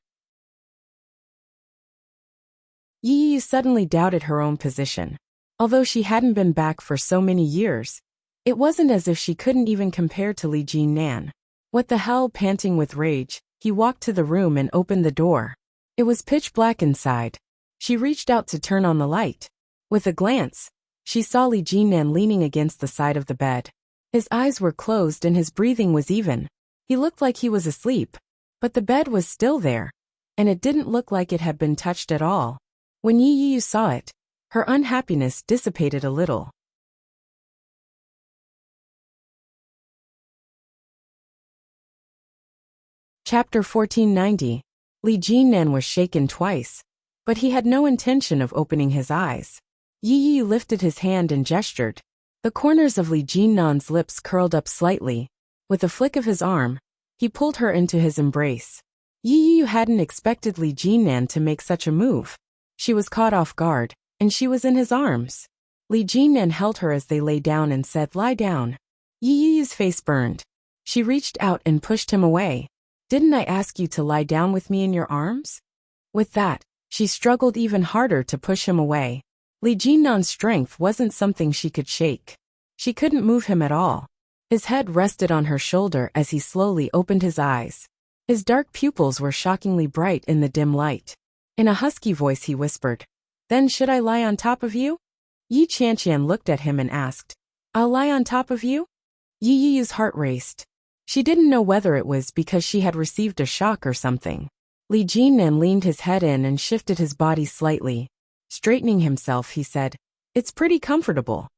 Yi Yu suddenly doubted her own position. Although she hadn't been back for so many years, it wasn't as if she couldn't even compare to Li Jinnan. What the hell? Panting with rage, he walked to the room and opened the door. It was pitch black inside. She reached out to turn on the light. With a glance, she saw Li Jinnan leaning against the side of the bed. His eyes were closed and his breathing was even. He looked like he was asleep, but the bed was still there, and it didn't look like it had been touched at all. When Yi Yu saw it, her unhappiness dissipated a little. Chapter 1490. Li Jinnan was shaken twice, but he had no intention of opening his eyes. Yi Yu lifted his hand and gestured. The corners of Li Jinnan's lips curled up slightly. With a flick of his arm, he pulled her into his embrace. Yi Yu hadn't expected Li Jinnan to make such a move. She was caught off guard, and she was in his arms. Li Jinnan held her as they lay down and said, "Lie down." Yi Yu's face burned. She reached out and pushed him away. "Didn't I ask you to lie down with me in your arms?" With that, she struggled even harder to push him away. Li Jinnan's strength wasn't something she could shake. She couldn't move him at all. His head rested on her shoulder as he slowly opened his eyes. His dark pupils were shockingly bright in the dim light. In a husky voice he whispered, "Then should I lie on top of you?" Yi Qianqian looked at him and asked, "I'll lie on top of you?" Yi Yu's heart raced. She didn't know whether it was because she had received a shock or something. Li Jinnan leaned his head in and shifted his body slightly. Straightening himself, he said, "It's pretty comfortable."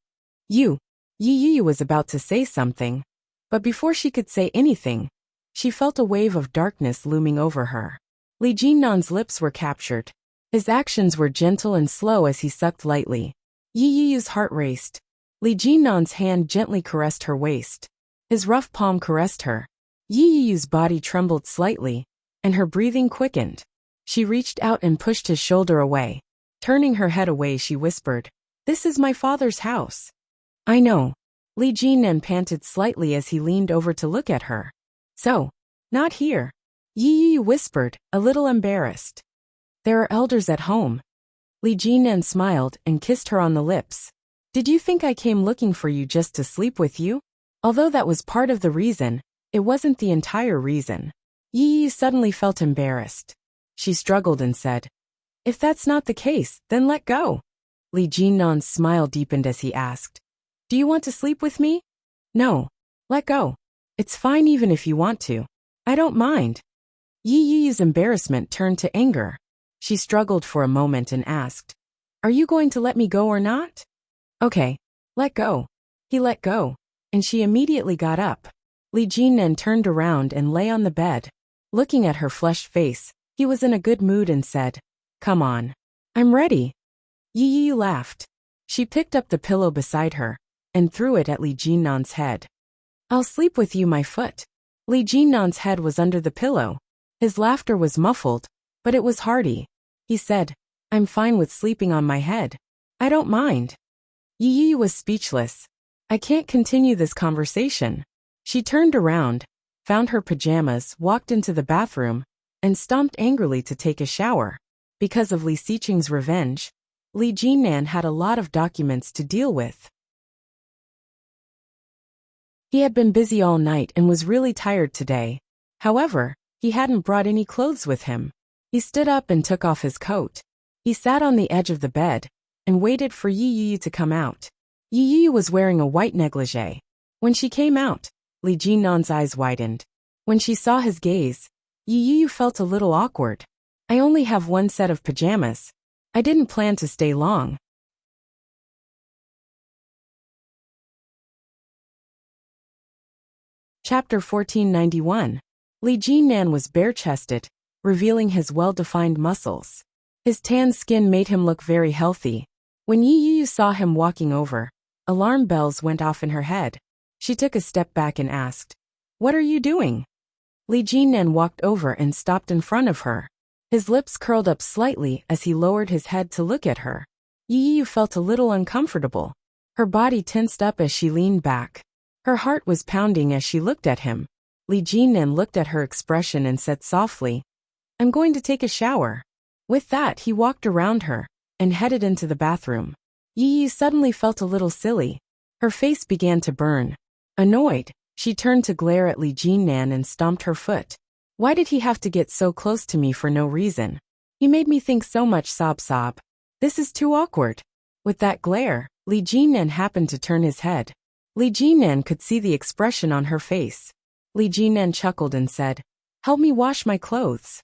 Yi Yu was about to say something, but before she could say anything, she felt a wave of darkness looming over her. Li Jinnan's lips were captured. His actions were gentle and slow as he sucked lightly. Yi Yu's heart raced. Li Jinnan's hand gently caressed her waist. His rough palm caressed her. Yi Yu's body trembled slightly, and her breathing quickened. She reached out and pushed his shoulder away. Turning her head away, she whispered, "This is my father's house." "I know." Li Jinnan panted slightly as he leaned over to look at her. "So, Not here. Yi Yu whispered, a little embarrassed. There are elders at home. Li Jinan smiled and kissed her on the lips. Did you think I came looking for you just to sleep with you? Although that was part of the reason, it wasn't the entire reason. Yi Yu suddenly felt embarrassed. She struggled and said, if that's not the case, then let go. Li Jinnan's smile deepened as he asked, do you want to sleep with me? No. Let go. It's fine even if you want to. I don't mind. Yi Yu's embarrassment turned to anger. She struggled for a moment and asked, are you going to let me go or not? Okay. Let go. He let go, and she immediately got up. Li Jinnan turned around and lay on the bed. Looking at her flushed face, he was in a good mood and said, come on. I'm ready. Yi Yu laughed. She picked up the pillow beside her and threw it at Li Jinnan's head. I'll sleep with you, my foot. Li Jinnan's head was under the pillow. His laughter was muffled, but it was hearty. He said, I'm fine with sleeping on my head. I don't mind. Yi Yu was speechless. I can't continue this conversation. She turned around, found her pajamas, walked into the bathroom, and stomped angrily to take a shower. Because of Li Xiqing's revenge, Li Jinnan had a lot of documents to deal with. He had been busy all night and was really tired today. However, he hadn't brought any clothes with him. He stood up and took off his coat. He sat on the edge of the bed and waited for Yi Yu to come out. Yi Yu was wearing a white negligee. When she came out, Li Jinnan's eyes widened. When she saw his gaze, Yi Yu felt a little awkward. I only have one set of pajamas. I didn't plan to stay long. Chapter 1491. Li Jinnan was bare-chested, revealing his well-defined muscles. His tan skin made him look very healthy. When Yi Yu saw him walking over, alarm bells went off in her head. She took a step back and asked, what are you doing? Li Jinnan walked over and stopped in front of her. His lips curled up slightly as he lowered his head to look at her. Yi Yu felt a little uncomfortable. Her body tensed up as she leaned back. Her heart was pounding as she looked at him. Li Jinnan looked at her expression and said softly, I'm going to take a shower. With that, he walked around her and headed into the bathroom. Yi Yu suddenly felt a little silly. Her face began to burn. Annoyed, she turned to glare at Li Jinnan and stomped her foot. Why did he have to get so close to me for no reason? He made me think so much. Sob. This is too awkward. With that glare, Li Jinnan happened to turn his head. Li Jinnan could see the expression on her face. Li Jinnan chuckled and said, help me wash my clothes.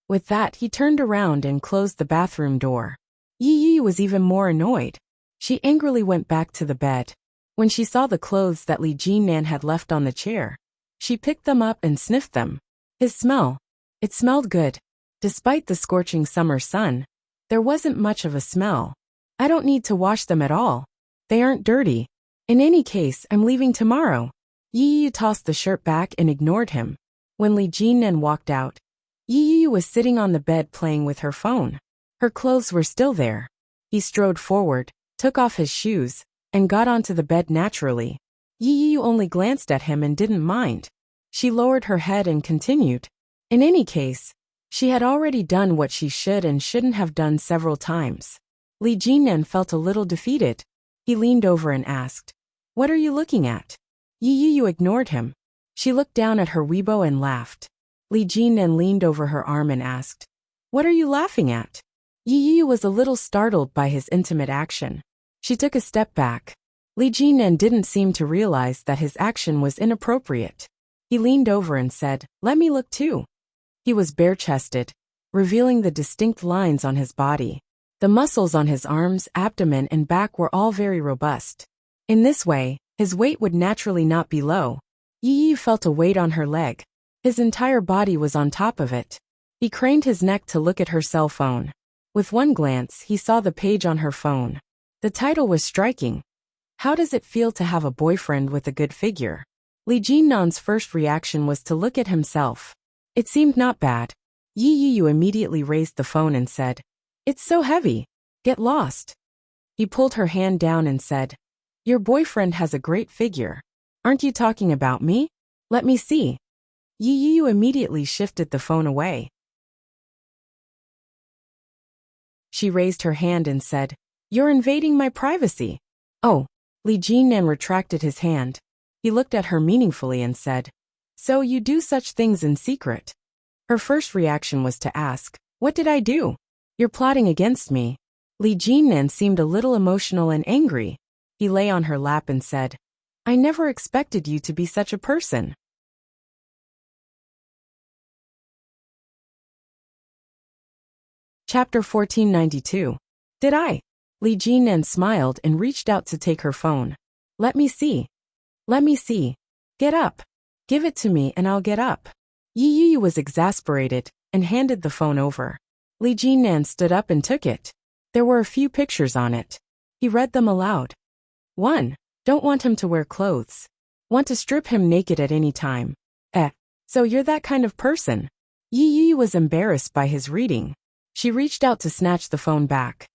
With that, he turned around and closed the bathroom door. Yi Yu was even more annoyed. She angrily went back to the bed. When she saw the clothes that Li Jinnan had left on the chair, she picked them up and sniffed them. His smell. It smelled good. Despite the scorching summer sun, there wasn't much of a smell. I don't need to wash them at all. They aren't dirty. In any case, I'm leaving tomorrow. Yi Yu tossed the shirt back and ignored him. When Li Jinnan walked out, Yi Yu was sitting on the bed playing with her phone. Her clothes were still there. He strode forward, took off his shoes, and got onto the bed naturally. Yi Yu only glanced at him and didn't mind. She lowered her head and continued. In any case, she had already done what she should and shouldn't have done several times. Li Jinnan felt a little defeated. He leaned over and asked, what are you looking at? Yi Yu ignored him. She looked down at her Weibo and laughed. Li Jinnan leaned over her arm and asked, what are you laughing at? Yi Yu was a little startled by his intimate action. She took a step back. Li Jinnan didn't seem to realize that his action was inappropriate. He leaned over and said, let me look too. He was bare-chested, revealing the distinct lines on his body. The muscles on his arms, abdomen, and back were all very robust. In this way, his weight would naturally not be low. Yi Yu felt a weight on her leg. His entire body was on top of it. He craned his neck to look at her cell phone. With one glance, he saw the page on her phone. The title was striking. How does it feel to have a boyfriend with a good figure? Li Jinnan's first reaction was to look at himself. It seemed not bad. Yi Yu immediately raised the phone and said, it's so heavy. Get lost. He pulled her hand down and said, your boyfriend has a great figure. Aren't you talking about me? Let me see. Yi Yu immediately shifted the phone away. She raised her hand and said, "You're invading my privacy." "Oh." Li Jinnan retracted his hand. He looked at her meaningfully and said, "So you do such things in secret?" Her first reaction was to ask, "What did I do?" "You're plotting against me." Li Jinnan seemed a little emotional and angry. He lay on her lap and said, "I never expected you to be such a person." Chapter 1492. Did I? Li Jinnan smiled and reached out to take her phone. Let me see. Let me see. Get up. Give it to me and I'll get up. Yi Yu was exasperated and handed the phone over. Li Jinnan stood up and took it. There were a few pictures on it. He read them aloud. 1. Don't want him to wear clothes. Want to strip him naked at any time. So you're that kind of person. Yi Yu was embarrassed by his reading. She reached out to snatch the phone back.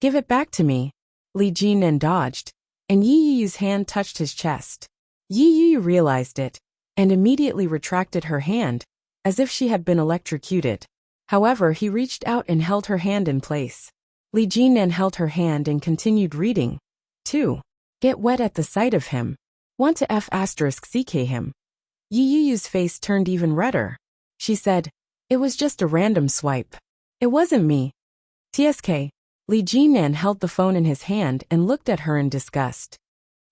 Give it back to me. Li Jinnan dodged, and Yi Yu's hand touched his chest. Yi Yu realized it, and immediately retracted her hand, as if she had been electrocuted. However, he reached out and held her hand in place. Li Jinnan held her hand and continued reading. 2. Get wet at the sight of him. Want to *CK him. Yi Yu's face turned even redder. She said, "It was just a random swipe. It wasn't me." TSK. Li Jinnan held the phone in his hand and looked at her in disgust.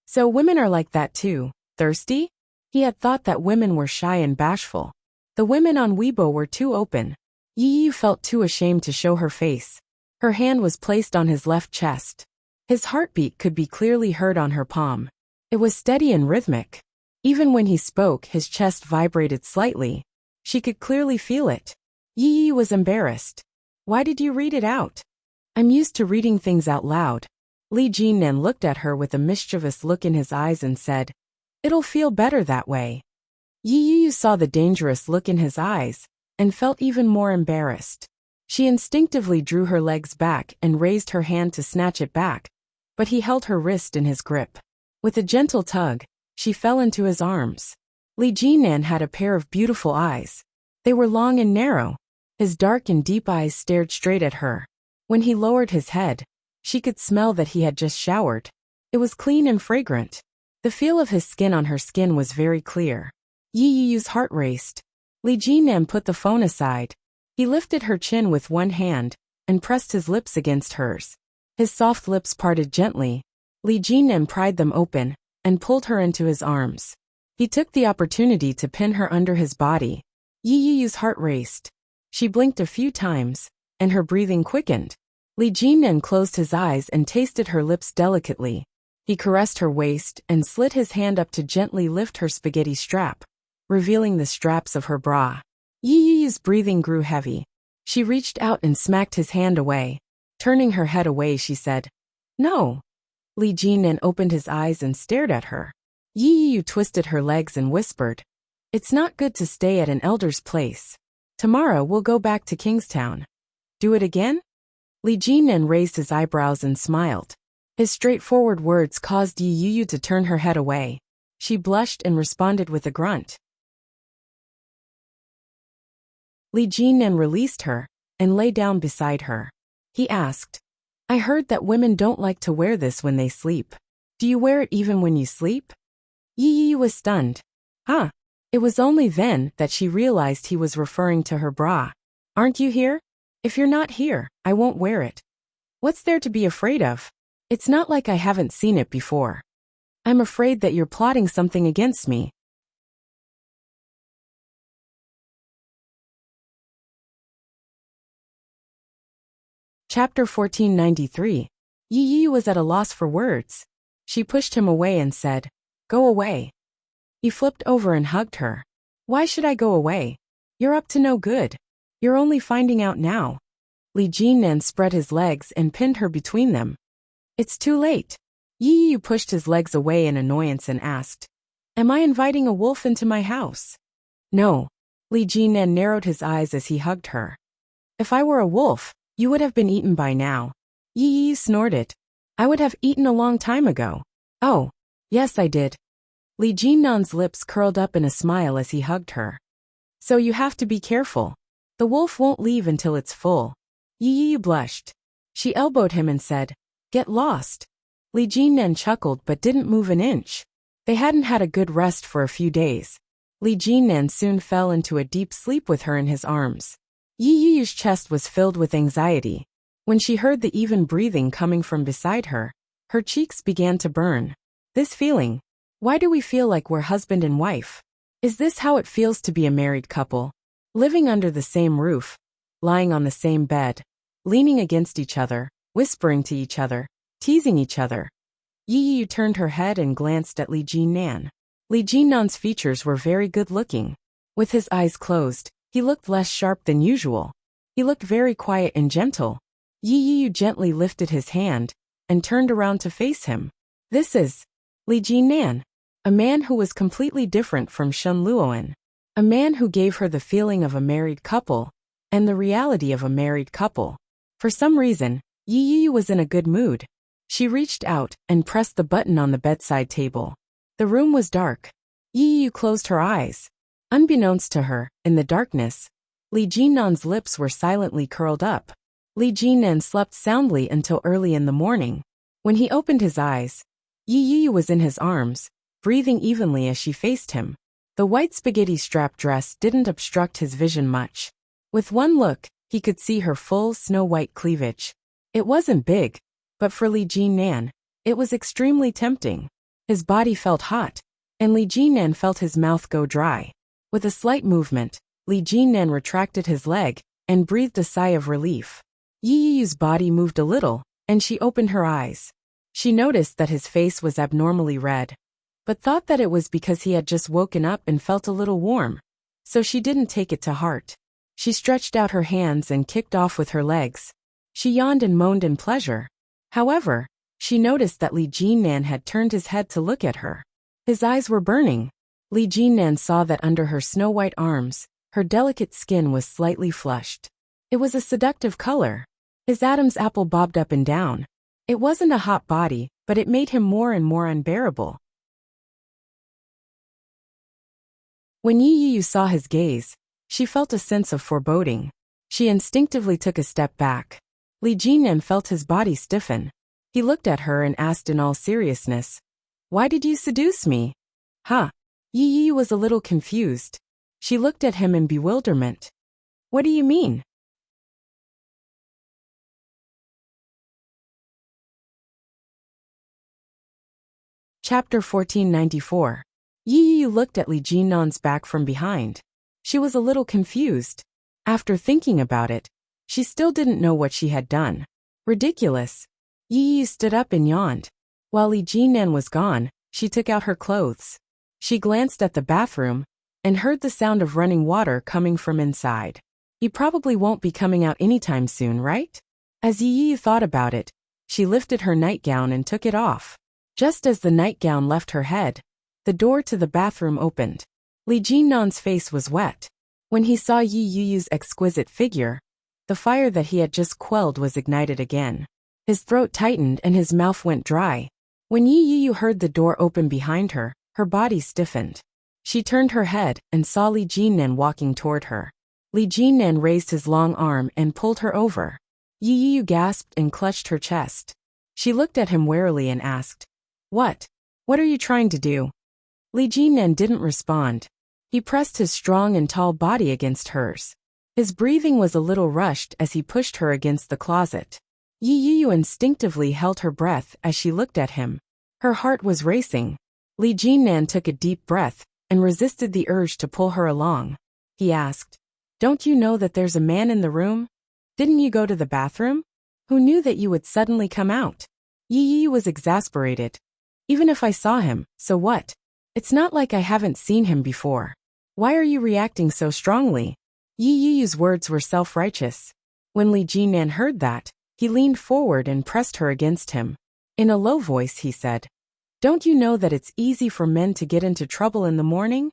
So women are like that too, thirsty? He had thought that women were shy and bashful. The women on Weibo were too open. Yi Yu felt too ashamed to show her face. Her hand was placed on his left chest. His heartbeat could be clearly heard on her palm. It was steady and rhythmic. Even when he spoke, his chest vibrated slightly. She could clearly feel it. Yi Yu was embarrassed. Why did you read it out? I'm used to reading things out loud. Li Jinnan looked at her with a mischievous look in his eyes and said, It'll feel better that way. Yi Yu saw the dangerous look in his eyes, and felt even more embarrassed. She instinctively drew her legs back and raised her hand to snatch it back, but he held her wrist in his grip. With a gentle tug, she fell into his arms. Li Jinnan had a pair of beautiful eyes. They were long and narrow. His dark and deep eyes stared straight at her. When he lowered his head, she could smell that he had just showered. It was clean and fragrant. The feel of his skin on her skin was very clear. Yi Yu's heart raced. Li Jinnan put the phone aside. He lifted her chin with one hand and pressed his lips against hers. His soft lips parted gently. Li Jinnan pried them open and pulled her into his arms. He took the opportunity to pin her under his body. Yi Yu's heart raced. She blinked a few times, and her breathing quickened. Li Jinnan closed his eyes and tasted her lips delicately. He caressed her waist and slid his hand up to gently lift her spaghetti strap, revealing the straps of her bra. Yi Yu's breathing grew heavy. She reached out and smacked his hand away. Turning her head away, she said, No. Li Jinnan opened his eyes and stared at her. Yi Yu twisted her legs and whispered, It's not good to stay at an elder's place. Tomorrow we'll go back to Kingstown. Do it again? Li Jinnan raised his eyebrows and smiled. His straightforward words caused Yi Yu to turn her head away. She blushed and responded with a grunt. Li Jinnan released her and lay down beside her. He asked, I heard that women don't like to wear this when they sleep. Do you wear it even when you sleep? Yi Yu was stunned. Huh? It was only then that she realized he was referring to her bra. Aren't you here? If you're not here, I won't wear it. What's there to be afraid of? It's not like I haven't seen it before. I'm afraid that you're plotting something against me. Chapter 1493. Yi Yu was at a loss for words. She pushed him away and said, Go away. He flipped over and hugged her. Why should I go away? You're up to no good. You're only finding out now. Li Jinnan spread his legs and pinned her between them. It's too late. Yi Yu pushed his legs away in annoyance and asked, Am I inviting a wolf into my house? No. Li Jinnan narrowed his eyes as he hugged her. If I were a wolf, you would have been eaten by now. Yi Yu snorted. I would have eaten a long time ago. Oh, yes I did. Li Jinnan's lips curled up in a smile as he hugged her. So you have to be careful. The wolf won't leave until it's full. Yi Yu blushed. She elbowed him and said, "Get lost." Li Jinnan chuckled but didn't move an inch. They hadn't had a good rest for a few days. Li Jinnan soon fell into a deep sleep with her in his arms. Yi Yu's chest was filled with anxiety. When she heard the even breathing coming from beside her, her cheeks began to burn. This feeling. Why do we feel like we're husband and wife? Is this how it feels to be a married couple? Living under the same roof, lying on the same bed, leaning against each other, whispering to each other, teasing each other. Yi Yu turned her head and glanced at Li Jinnan. Li Jinnan's features were very good-looking. With his eyes closed, he looked less sharp than usual. He looked very quiet and gentle. Yi Yu gently lifted his hand and turned around to face him. This is Li Jinnan, a man who was completely different from Shen Luoan, a man who gave her the feeling of a married couple and the reality of a married couple. For some reason, Yi Yu was in a good mood. She reached out and pressed the button on the bedside table. The room was dark. Yi Yu closed her eyes. Unbeknownst to her, in the darkness, Li Jinnan's lips were silently curled up. Li Jinnan slept soundly until early in the morning. When he opened his eyes, Yi Yu was in his arms, breathing evenly as she faced him. The white spaghetti strap dress didn't obstruct his vision much. With one look, he could see her full snow-white cleavage. It wasn't big, but for Li Jinnan, it was extremely tempting. His body felt hot, and Li Jinnan felt his mouth go dry. With a slight movement, Li Jinnan retracted his leg and breathed a sigh of relief. Yi Yu's body moved a little, and she opened her eyes. She noticed that his face was abnormally red, but thought that it was because he had just woken up and felt a little warm, so she didn't take it to heart. She stretched out her hands and kicked off with her legs. She yawned and moaned in pleasure. However, she noticed that Li Jinnan had turned his head to look at her. His eyes were burning. Li Jinnan saw that under her snow-white arms, her delicate skin was slightly flushed. It was a seductive color. His Adam's apple bobbed up and down. It wasn't a hot body, but it made him more and more unbearable. When Yi Yu saw his gaze, she felt a sense of foreboding. She instinctively took a step back. Li Jinnan felt his body stiffen. He looked at her and asked in all seriousness, "Why did you seduce me?" Huh? Yi Yu was a little confused. She looked at him in bewilderment. "What do you mean?" Chapter 1494. Yi Yu looked at Li Jinnan's back from behind. She was a little confused. After thinking about it, she still didn't know what she had done. Ridiculous. Yi Yu stood up and yawned. While Li Jinnan was gone, she took out her clothes. She glanced at the bathroom and heard the sound of running water coming from inside. He probably won't be coming out anytime soon, right? As Yi Yu thought about it, she lifted her nightgown and took it off. Just as the nightgown left her head, the door to the bathroom opened. Li Jinnan's face was wet. When he saw Yi Yu's exquisite figure, the fire that he had just quelled was ignited again. His throat tightened and his mouth went dry. When Yi Yu heard the door open behind her, her body stiffened. She turned her head and saw Li Jinnan walking toward her. Li Jinnan raised his long arm and pulled her over. Yi Yu gasped and clutched her chest. She looked at him warily and asked, "What? What are you trying to do?" Li Jinnan didn't respond. He pressed his strong and tall body against hers. His breathing was a little rushed as he pushed her against the closet. Yi Yu instinctively held her breath as she looked at him. Her heart was racing. Li Jinnan took a deep breath and resisted the urge to pull her along. He asked, "Don't you know that there's a man in the room? Didn't you go to the bathroom? Who knew that you would suddenly come out?" Yi Yu was exasperated. "Even if I saw him, so what? It's not like I haven't seen him before. Why are you reacting so strongly?" Yi Yu's words were self-righteous. When Li Jinnan heard that, he leaned forward and pressed her against him. In a low voice he said, "Don't you know that it's easy for men to get into trouble in the morning?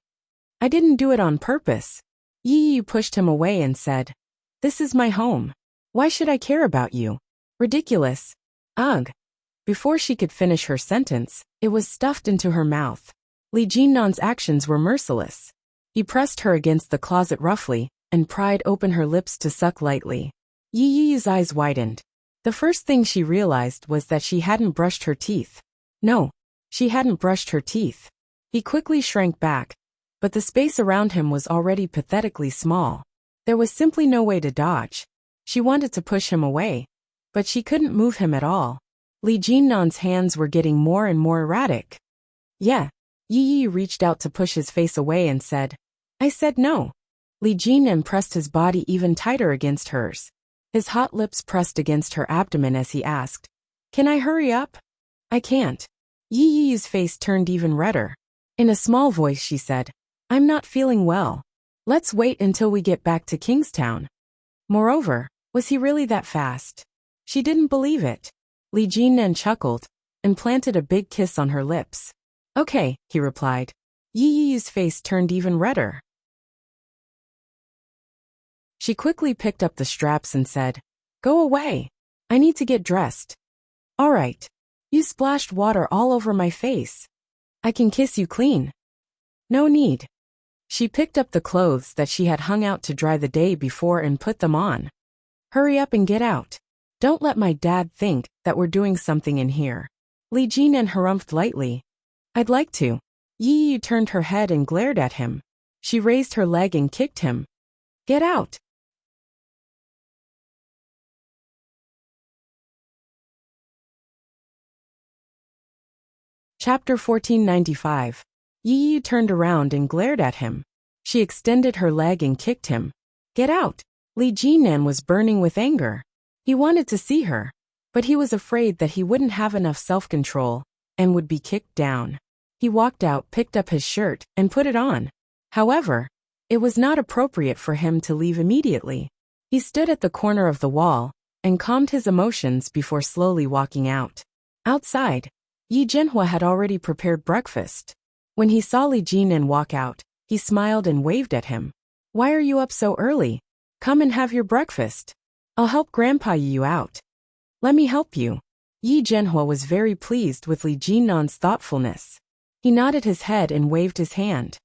I didn't do it on purpose." Yi Yu pushed him away and said, "This is my home. Why should I care about you? Ridiculous. Ugh." Before she could finish her sentence, it was stuffed into her mouth. Li Jinnan's actions were merciless. He pressed her against the closet roughly, and pried open her lips to suck lightly. Yi Yi's eyes widened. The first thing she realized was that she hadn't brushed her teeth. No, she hadn't brushed her teeth. He quickly shrank back, but the space around him was already pathetically small. There was simply no way to dodge. She wanted to push him away, but she couldn't move him at all. Li Jinnan's hands were getting more and more erratic. Yeah. Yi Yi reached out to push his face away and said, I said no. Li Jinnan pressed his body even tighter against hers. His hot lips pressed against her abdomen as he asked, Can I hurry up? I can't. Yi Yi's face turned even redder. In a small voice she said, I'm not feeling well. Let's wait until we get back to Kingstown. Moreover, was he really that fast? She didn't believe it. Li Jinnan chuckled and planted a big kiss on her lips. Okay, he replied. Yi Yi's face turned even redder. She quickly picked up the straps and said, Go away. I need to get dressed. All right. You splashed water all over my face. I can kiss you clean. No need. She picked up the clothes that she had hung out to dry the day before and put them on. Hurry up and get out. Don't let my dad think that we're doing something in here. Li Jinnan harumphed lightly. I'd like to. Yi Yi turned her head and glared at him. She raised her leg and kicked him. Get out. Chapter 1495. Yi Yi turned around and glared at him. She extended her leg and kicked him. Get out. Li Jinnan was burning with anger. He wanted to see her, but he was afraid that he wouldn't have enough self-control and would be kicked down. He walked out, picked up his shirt, and put it on. However, it was not appropriate for him to leave immediately. He stood at the corner of the wall and calmed his emotions before slowly walking out. Outside, Yi Jianhua had already prepared breakfast. When he saw Li Jinnan walk out, he smiled and waved at him. Why are you up so early? Come and have your breakfast. I'll help Grandpa you out. Let me help you. Yi Jianhua was very pleased with Li Jinnan's thoughtfulness. He nodded his head and waved his hand.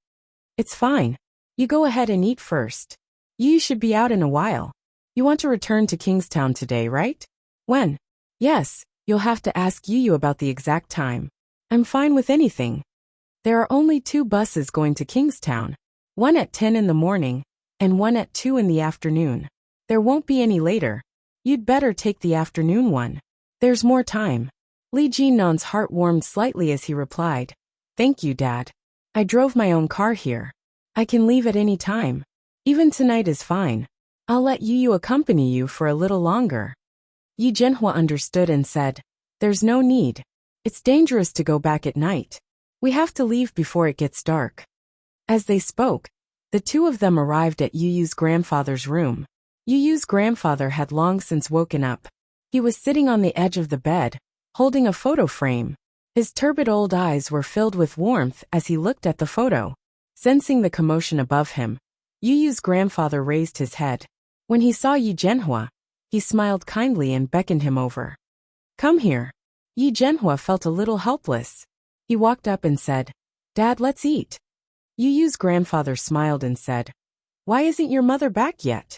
It's fine. You go ahead and eat first. You should be out in a while. You want to return to Kingstown today, right? When? Yes, you'll have to ask Yu about the exact time. I'm fine with anything. There are only 2 buses going to Kingstown. One at 10 in the morning, and one at 2 in the afternoon. There won't be any later. You'd better take the afternoon one. There's more time. Li Jinnan's heart warmed slightly as he replied, Thank you, Dad. I drove my own car here. I can leave at any time. Even tonight is fine. I'll let Yu accompany you for a little longer. Yi Jianhua understood and said, There's no need. It's dangerous to go back at night. We have to leave before it gets dark. As they spoke, the 2 of them arrived at Yu's grandfather's room. Yu's grandfather had long since woken up. He was sitting on the edge of the bed, holding a photo frame. His turbid old eyes were filled with warmth as he looked at the photo. Sensing the commotion above him, Yu's grandfather raised his head. When he saw Yi Jianhua, he smiled kindly and beckoned him over. Come here. Yi Jianhua felt a little helpless. He walked up and said, Dad, let's eat. Yu's grandfather smiled and said, Why isn't your mother back yet?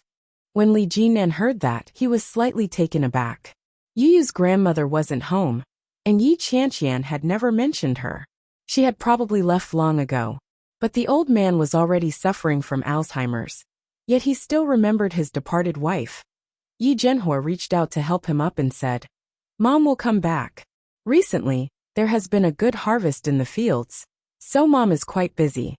When Li Jinnan heard that, he was slightly taken aback. Yu's grandmother wasn't home, and Yi Qianqian had never mentioned her. She had probably left long ago. But the old man was already suffering from Alzheimer's. Yet he still remembered his departed wife. Yi Jianhua reached out to help him up and said, Mom will come back. Recently, there has been a good harvest in the fields, so Mom is quite busy.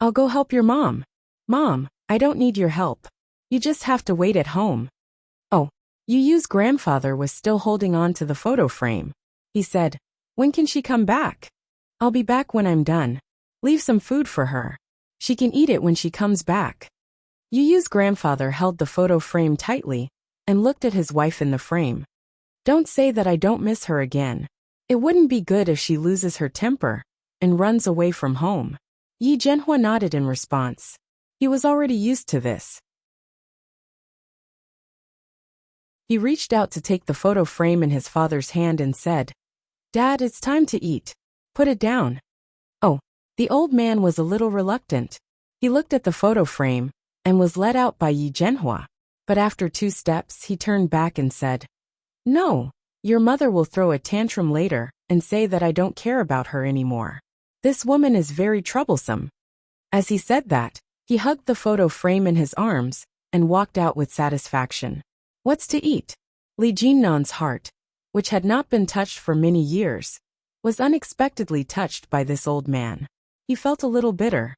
I'll go help your mom. Mom, I don't need your help. You just have to wait at home. Oh, Yu's grandfather was still holding on to the photo frame. He said, When can she come back? I'll be back when I'm done. Leave some food for her. She can eat it when she comes back. Yu's grandfather held the photo frame tightly and looked at his wife in the frame. Don't say that I don't miss her again. It wouldn't be good if she loses her temper and runs away from home. Yi Jianhua nodded in response. He was already used to this. He reached out to take the photo frame in his father's hand and said, Dad, it's time to eat. Put it down. Oh, the old man was a little reluctant. He looked at the photo frame and was let out by Yi Zhenhua. But after 2 steps, he turned back and said, "No, your mother will throw a tantrum later and say that I don't care about her anymore. This woman is very troublesome." As he said that, he hugged the photo frame in his arms and walked out with satisfaction. What's to eat? Li Jinnan's heart, which had not been touched for many years, was unexpectedly touched by this old man. He felt a little bitter.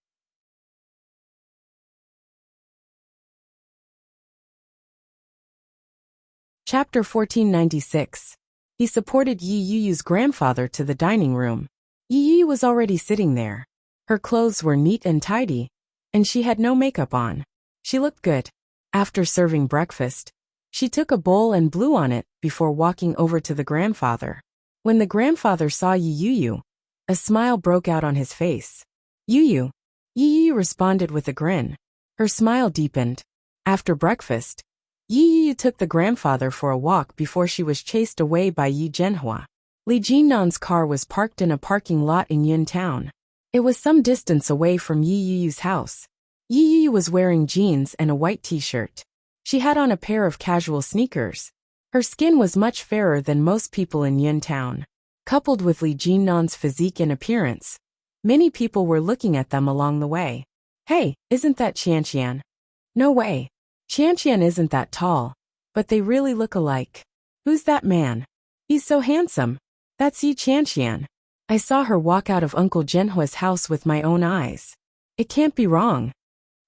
Chapter 1496. He supported Yi Yuyu's grandfather to the dining room. Yi Yuyu was already sitting there. Her clothes were neat and tidy, and she had no makeup on. She looked good. After serving breakfast, she took a bowl and blew on it before walking over to the grandfather. When the grandfather saw Yi Yuyu, a smile broke out on his face. "Yuyu." Yi Yuyu responded with a grin. Her smile deepened. After breakfast, Yi Yuyu took the grandfather for a walk before she was chased away by Yi Zhenhua. Li Jinnan's car was parked in a parking lot in Yun Town. It was some distance away from Yi Yuyu's house. Yi Yuyu was wearing jeans and a white t-shirt. She had on a pair of casual sneakers. Her skin was much fairer than most people in Yun Town. Coupled with Li Jinnan's physique and appearance, many people were looking at them along the way. "Hey, isn't that Qianqian?" "No way. Qianqian isn't that tall, but they really look alike." "Who's that man? He's so handsome." "That's Yi Qianqian. I saw her walk out of Uncle Zhenhua's house with my own eyes. It can't be wrong."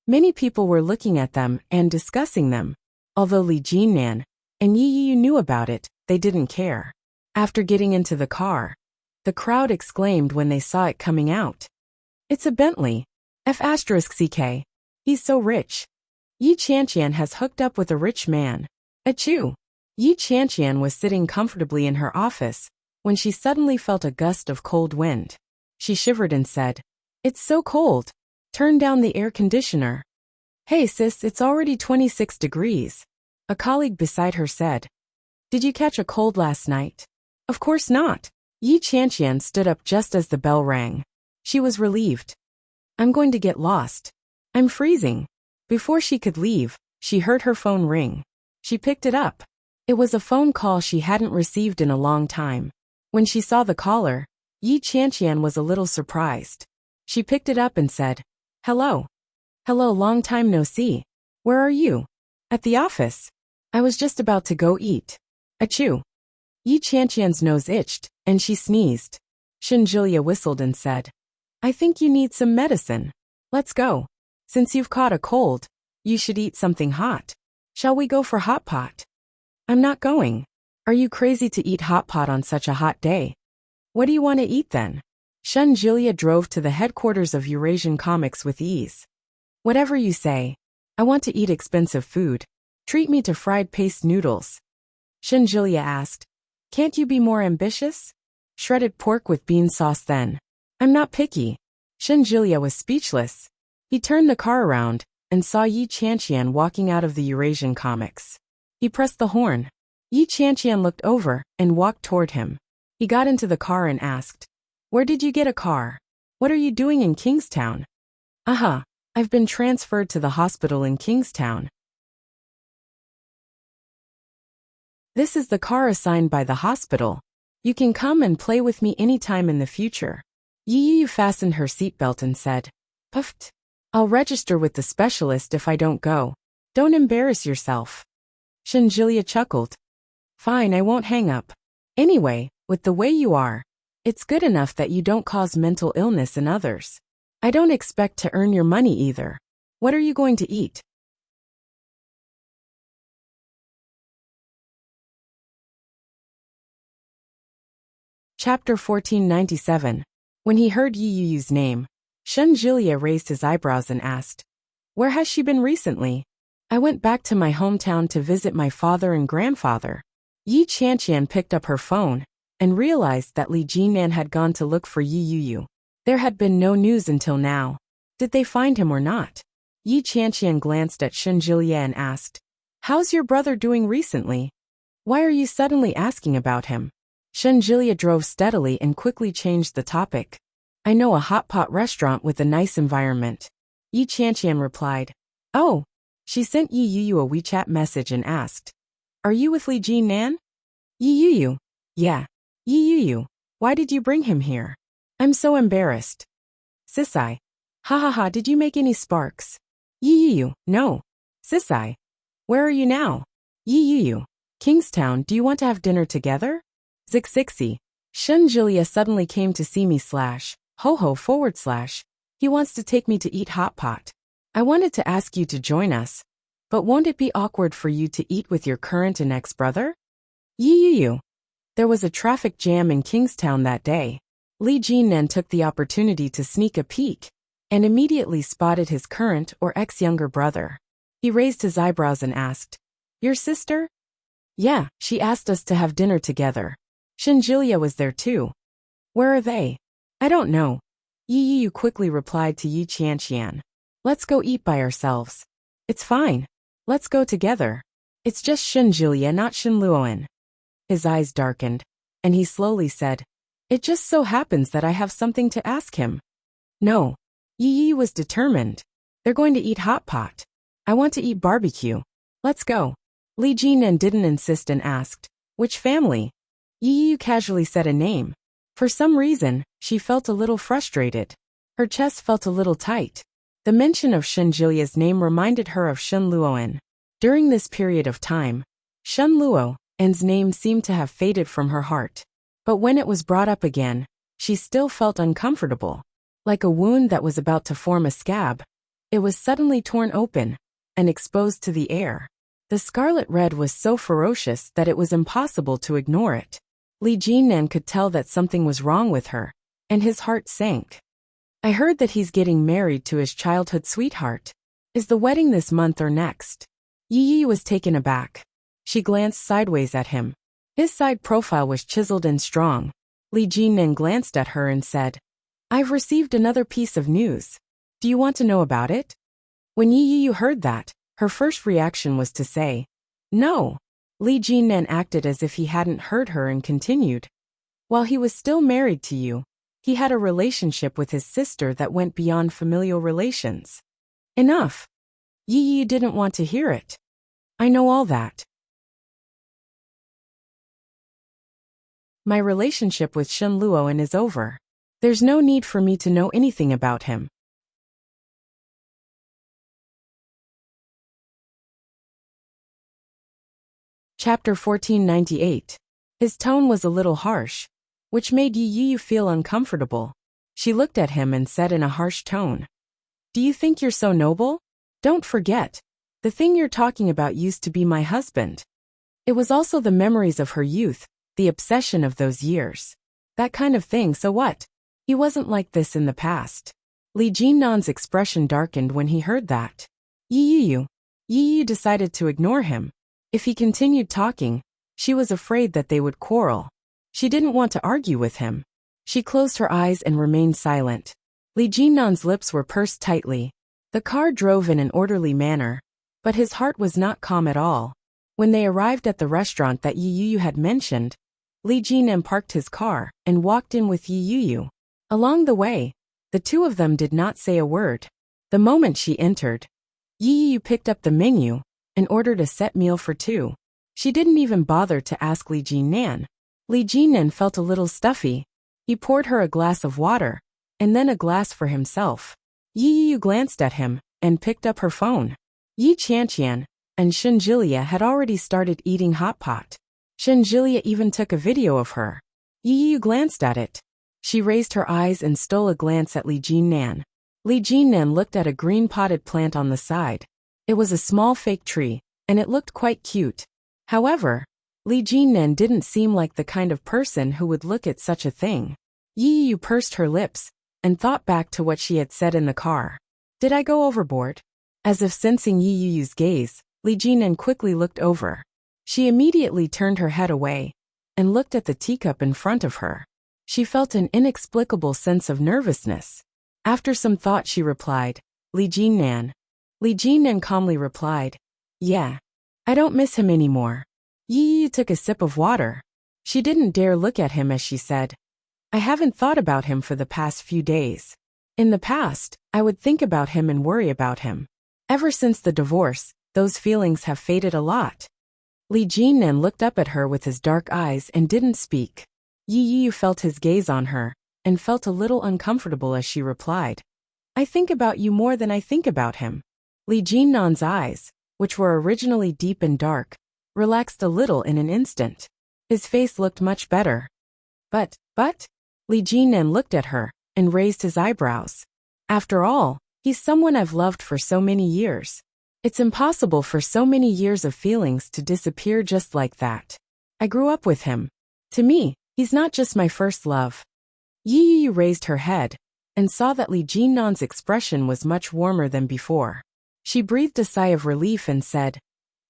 Many people were looking at them and discussing them. Although Li Jinnan and Yi Yuyu knew about it, they didn't care. After getting into the car, the crowd exclaimed when they saw it coming out. "It's a Bentley. F***ck. He's so rich. Yi Qianqian has hooked up with a rich man." Achoo! Yi Qianqian was sitting comfortably in her office when she suddenly felt a gust of cold wind. She shivered and said, "It's so cold. Turn down the air conditioner." "Hey sis, it's already 26 degrees. A colleague beside her said. "Did you catch a cold last night?" "Of course not." Yi Qianqian stood up just as the bell rang. She was relieved. "I'm going to get lost. I'm freezing." Before she could leave, she heard her phone ring. She picked it up. It was a phone call she hadn't received in a long time. When she saw the caller, Yi Qianqian was a little surprised. She picked it up and said, "Hello." "Hello, long time no see. Where are you?" "At the office. I was just about to go eat." Achoo! Yi Qianqian's nose itched, and she sneezed. Shinjilia whistled and said, "I think you need some medicine. Let's go. Since you've caught a cold, you should eat something hot. Shall we go for hot pot?" "I'm not going. Are you crazy to eat hot pot on such a hot day?" "What do you want to eat then?" Shinjilia drove to the headquarters of Eurasian Comics with ease. "Whatever you say. I want to eat expensive food. Treat me to fried paste noodles." Shinjilia asked, "Can't you be more ambitious? Shredded pork with bean sauce then." "I'm not picky." Shinjilia was speechless. He turned the car around and saw Yi Qianqian walking out of the Eurasian Comics. He pressed the horn. Yi Qianqian looked over and walked toward him. He got into the car and asked, "Where did you get a car? What are you doing in Kingstown?" "Aha, I've been transferred to the hospital in Kingstown. This is the car assigned by the hospital. You can come and play with me anytime in the future." Yi Yu fastened her seatbelt and said, "Puffed. I'll register with the specialist if I don't go. Don't embarrass yourself." Shinjilia chuckled. "Fine, I won't hang up. Anyway, with the way you are, it's good enough that you don't cause mental illness in others. I don't expect to earn your money either. What are you going to eat?" Chapter 1497. When he heard Yi Yuyu's name, Shinjilia raised his eyebrows and asked, "Where has she been recently?" "I went back to my hometown to visit my father and grandfather." Yi Qianqian picked up her phone and realized that Li Jinnan had gone to look for Yi Yuyu. There had been no news until now. Did they find him or not? Yi Qianqian glanced at Shinjilia and asked, "How's your brother doing recently? Why are you suddenly asking about him?" Shinjilia drove steadily and quickly changed the topic. "I know a hot pot restaurant with a nice environment. Yi Qianqian replied. Oh. She sent Yi Yuyu a WeChat message and asked, Are you with Li Jinnan? Yi Yuyu. Yeah. Yi Yuyu. Why did you bring him here? I'm so embarrassed. Sisai. Ha ha ha, did you make any sparks? Yi Yuyu. No. Sisai. Where are you now? Yi Yuyu. Kingstown, do you want to have dinner together? Zixixi. Shun Julia suddenly came to see me /ho/ho/. He wants to take me to eat hot pot. I wanted to ask you to join us, but won't it be awkward for you to eat with your current and ex-brother? Yi Yuyu. There was a traffic jam in Kingstown that day. Li Jinnan took the opportunity to sneak a peek and immediately spotted his current or ex-younger brother. He raised his eyebrows and asked, Your sister? Yeah, she asked us to have dinner together. Shinjulia was there too. Where are they? I don't know. Yi Yuyu quickly replied to Yi Qianqian. Let's go eat by ourselves. It's fine. Let's go together. It's just Shinjulia, not Shinluoan. His eyes darkened, and he slowly said, It just so happens that I have something to ask him. No. Yi Yuyu was determined. They're going to eat hot pot. I want to eat barbecue. Let's go. Li Jinnan didn't insist and asked, Which family? Yi Yuyu casually said a name. For some reason, she felt a little frustrated. Her chest felt a little tight. The mention of Shinjulia's name reminded her of Shun Luoan. During this period of time, Shun Luoan's name seemed to have faded from her heart. But when it was brought up again, she still felt uncomfortable. Like a wound that was about to form a scab, it was suddenly torn open and exposed to the air. The scarlet red was so ferocious that it was impossible to ignore it. Li Jinnan could tell that something was wrong with her, and his heart sank. I heard that he's getting married to his childhood sweetheart. Is the wedding this month or next? Yi Yuyu was taken aback. She glanced sideways at him. His side profile was chiseled and strong. Li Jinnan glanced at her and said, I've received another piece of news. Do you want to know about it? When Yi Yuyu heard that, her first reaction was to say, No. Li Jinnan acted as if he hadn't heard her and continued. While he was still married to you, he had a relationship with his sister that went beyond familial relations. Enough. Yi Yuyu didn't want to hear it. I know all that. My relationship with Shun Luoan is over. There's no need for me to know anything about him. Chapter 1498. His tone was a little harsh, which made Yi Yuyu feel uncomfortable. She looked at him and said in a harsh tone, Do you think you're so noble? Don't forget, the thing you're talking about used to be my husband. It was also the memories of her youth, the obsession of those years. That kind of thing, so what? He wasn't like this in the past. Li Jinnan's expression darkened when he heard that. Yi Yuyu decided to ignore him. If he continued talking, she was afraid that they would quarrel. She didn't want to argue with him. She closed her eyes and remained silent. Li Jinnan's lips were pursed tightly. The car drove in an orderly manner, but his heart was not calm at all. When they arrived at the restaurant that Yi Yuyu had mentioned, Li Jinnan parked his car and walked in with Yi Yuyu. Along the way, the two of them did not say a word. The moment she entered, Yi Yuyu picked up the menu and ordered a set meal for two. She didn't even bother to ask Li Jinnan. Li Jinnan felt a little stuffy. He poured her a glass of water, and then a glass for himself. Yi Yuyu glanced at him and picked up her phone. Yi Qianqian and Shinjulia had already started eating hot pot. Shinjulia even took a video of her. Yi Yuyu glanced at it. She raised her eyes and stole a glance at Li Jinnan. Li Jinnan looked at a green potted plant on the side. It was a small fake tree, and it looked quite cute. However, Li Jinnan didn't seem like the kind of person who would look at such a thing. Yi Yuyu pursed her lips and thought back to what she had said in the car. Did I go overboard? As if sensing Yi Yuyu's gaze, Li Jinnan quickly looked over. She immediately turned her head away and looked at the teacup in front of her. She felt an inexplicable sense of nervousness. After some thought she replied, Li Jinnan. Li Jinnan calmly replied, Yeah. I don't miss him anymore. Yi Yuyu took a sip of water. She didn't dare look at him as she said, I haven't thought about him for the past few days. In the past, I would think about him and worry about him. Ever since the divorce, those feelings have faded a lot. Li Jinnan looked up at her with his dark eyes and didn't speak. Yi Yu felt his gaze on her, and felt a little uncomfortable as she replied. I think about you more than I think about him. Li Jinnan's eyes, which were originally deep and dark, relaxed a little in an instant. His face looked much better. But, Li Jinnan looked at her, and raised his eyebrows. After all, he's someone I've loved for so many years. It's impossible for so many years of feelings to disappear just like that. I grew up with him. To me, he's not just my first love. Yi Yu raised her head, and saw that Li Jinnan's expression was much warmer than before. She breathed a sigh of relief and said,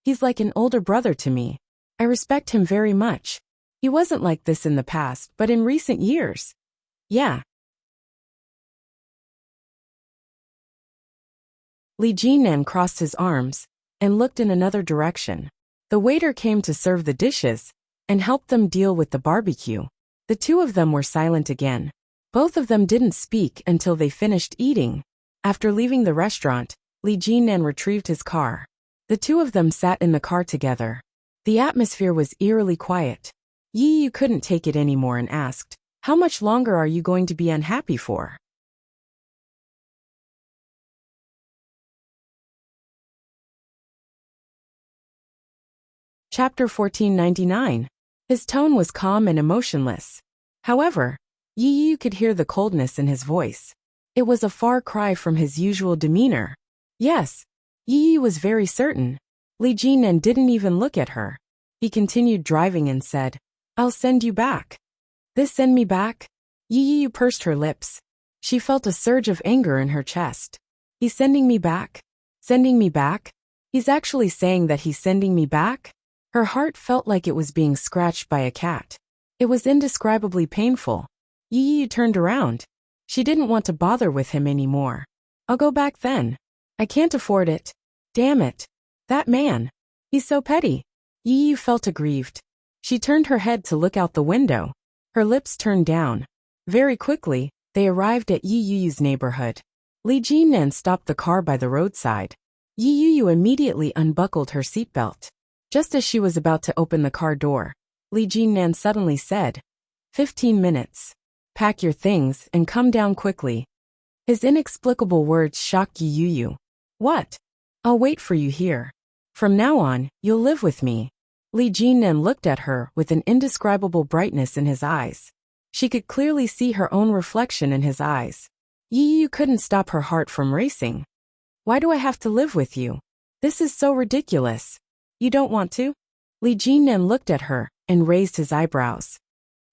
he's like an older brother to me. I respect him very much. He wasn't like this in the past, but in recent years. Yeah. Li Jinnan crossed his arms, and looked in another direction. The waiter came to serve the dishes, and helped them deal with the barbecue. The two of them were silent again. Both of them didn't speak until they finished eating. After leaving the restaurant, Li Jinnan retrieved his car. The two of them sat in the car together. The atmosphere was eerily quiet. Yi Yu couldn't take it anymore and asked, how much longer are you going to be unhappy for? Chapter 1499. His tone was calm and emotionless. However, Yi Yu could hear the coldness in his voice. It was a far cry from his usual demeanor. Yes, Yi Yu was very certain. Li Jinnan didn't even look at her. He continued driving and said, I'll send you back. This send me back? Yi Yu pursed her lips. She felt a surge of anger in her chest. He's sending me back? Sending me back? He's actually saying that he's sending me back? Her heart felt like it was being scratched by a cat. It was indescribably painful. Yi Yu turned around. She didn't want to bother with him anymore. I'll go back then. I can't afford it. Damn it. That man. He's so petty. Yi Yu felt aggrieved. She turned her head to look out the window. Her lips turned down. Very quickly, they arrived at Yi Yu's neighborhood. Li Jinnan stopped the car by the roadside. Yi Yu immediately unbuckled her seatbelt. Just as she was about to open the car door, Li Jinnan suddenly said, 15 minutes. Pack your things and come down quickly. His inexplicable words shocked Yi Yu. What? I'll wait for you here. From now on, you'll live with me. Li Jinnan looked at her with an indescribable brightness in his eyes. She could clearly see her own reflection in his eyes. Yi Yu couldn't stop her heart from racing. Why do I have to live with you? This is so ridiculous. You don't want to? Li Jinnan looked at her and raised his eyebrows.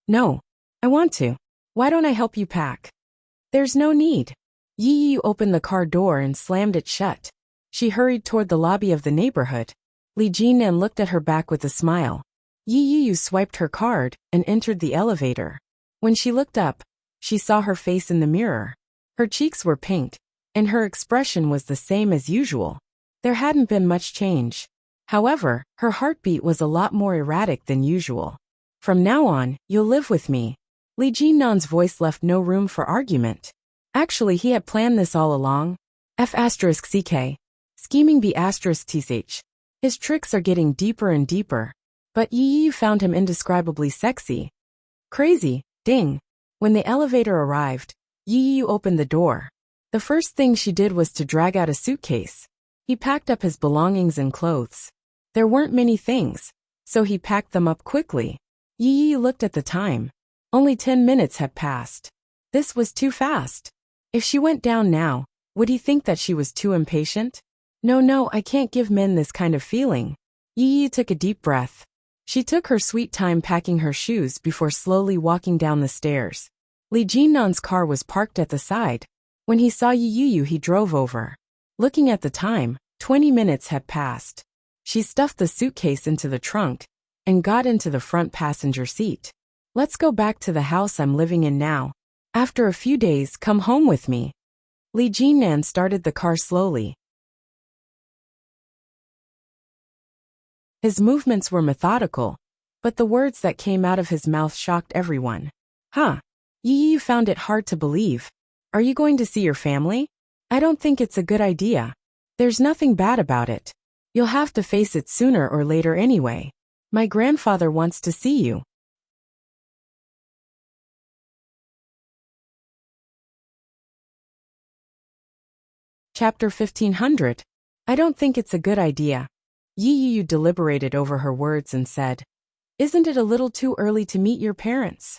No, I want to. Why don't I help you pack? There's no need. Yi Yu opened the car door and slammed it shut. She hurried toward the lobby of the neighborhood. Li Jinnan looked at her back with a smile. Yi Yu swiped her card and entered the elevator. When she looked up, she saw her face in the mirror. Her cheeks were pink, and her expression was the same as usual. There hadn't been much change. However, her heartbeat was a lot more erratic than usual. From now on, you'll live with me. Li Jinnan's voice left no room for argument. Actually, he had planned this all along. F***ck. Scheming B***th. His tricks are getting deeper and deeper. But Yi Yu found him indescribably sexy. Crazy, ding. When the elevator arrived, Yi Yu opened the door. The first thing she did was to drag out a suitcase. He packed up his belongings and clothes. There weren't many things, so he packed them up quickly. Yi Yu looked at the time. Only 10 minutes had passed. This was too fast. If she went down now, would he think that she was too impatient? No, I can't give men this kind of feeling. Yi Yu took a deep breath. She took her sweet time packing her shoes before slowly walking down the stairs. Li Jinnan's car was parked at the side. When he saw Yi Yu, he drove over. Looking at the time, 20 minutes had passed. She stuffed the suitcase into the trunk and got into the front passenger seat. Let's go back to the house I'm living in now. After a few days, come home with me. Li Jinnan started the car slowly. His movements were methodical, but the words that came out of his mouth shocked everyone. Yi Yu found it hard to believe. Are you going to see your family? I don't think it's a good idea. There's nothing bad about it. You'll have to face it sooner or later anyway. My grandfather wants to see you. Chapter 1500. I don't think it's a good idea. Yi Yu deliberated over her words and said, Isn't it a little too early to meet your parents?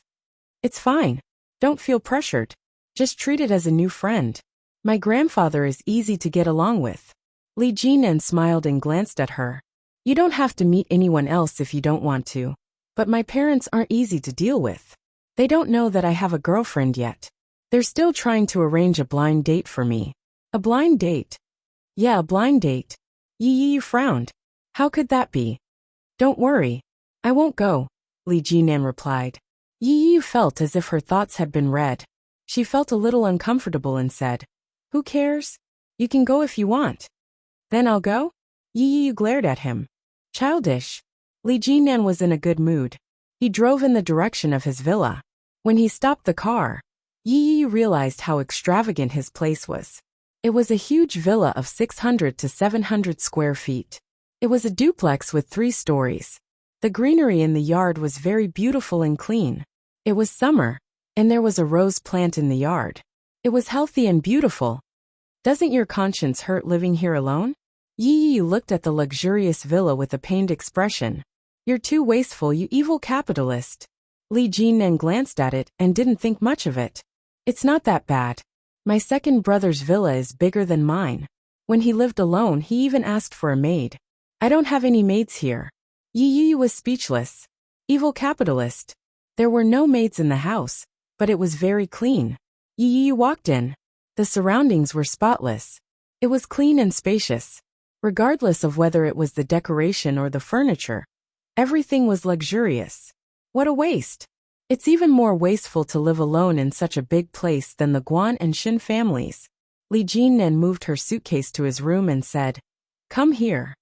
It's fine. Don't feel pressured. Just treat it as a new friend. My grandfather is easy to get along with. Li Jinan smiled and glanced at her. You don't have to meet anyone else if you don't want to. But my parents aren't easy to deal with. They don't know that I have a girlfriend yet. They're still trying to arrange a blind date for me. A blind date? Yeah, a blind date. Yi Yu frowned. How could that be? Don't worry. I won't go, Li Jinan replied. Yi Yu felt as if her thoughts had been read. She felt a little uncomfortable and said, Who cares? You can go if you want. Then I'll go? Yi Yu glared at him. Childish. Li Jinan was in a good mood. He drove in the direction of his villa. When he stopped the car, Yi Yu realized how extravagant his place was. It was a huge villa of 600 to 700 square feet. It was a duplex with 3 stories. The greenery in the yard was very beautiful and clean. It was summer, and there was a rose plant in the yard. It was healthy and beautiful. Doesn't your conscience hurt living here alone? Yi Yu looked at the luxurious villa with a pained expression. You're too wasteful, you evil capitalist. Li Jinan glanced at it and didn't think much of it. It's not that bad. My second brother's villa is bigger than mine. When he lived alone, he even asked for a maid. I don't have any maids here. Yi Yu was speechless. Evil capitalist. There were no maids in the house, but it was very clean. Yi Yu walked in. The surroundings were spotless. It was clean and spacious. Regardless of whether it was the decoration or the furniture, everything was luxurious. What a waste. It's even more wasteful to live alone in such a big place than the Guan and Xin families. Li Jinan moved her suitcase to his room and said, Come here.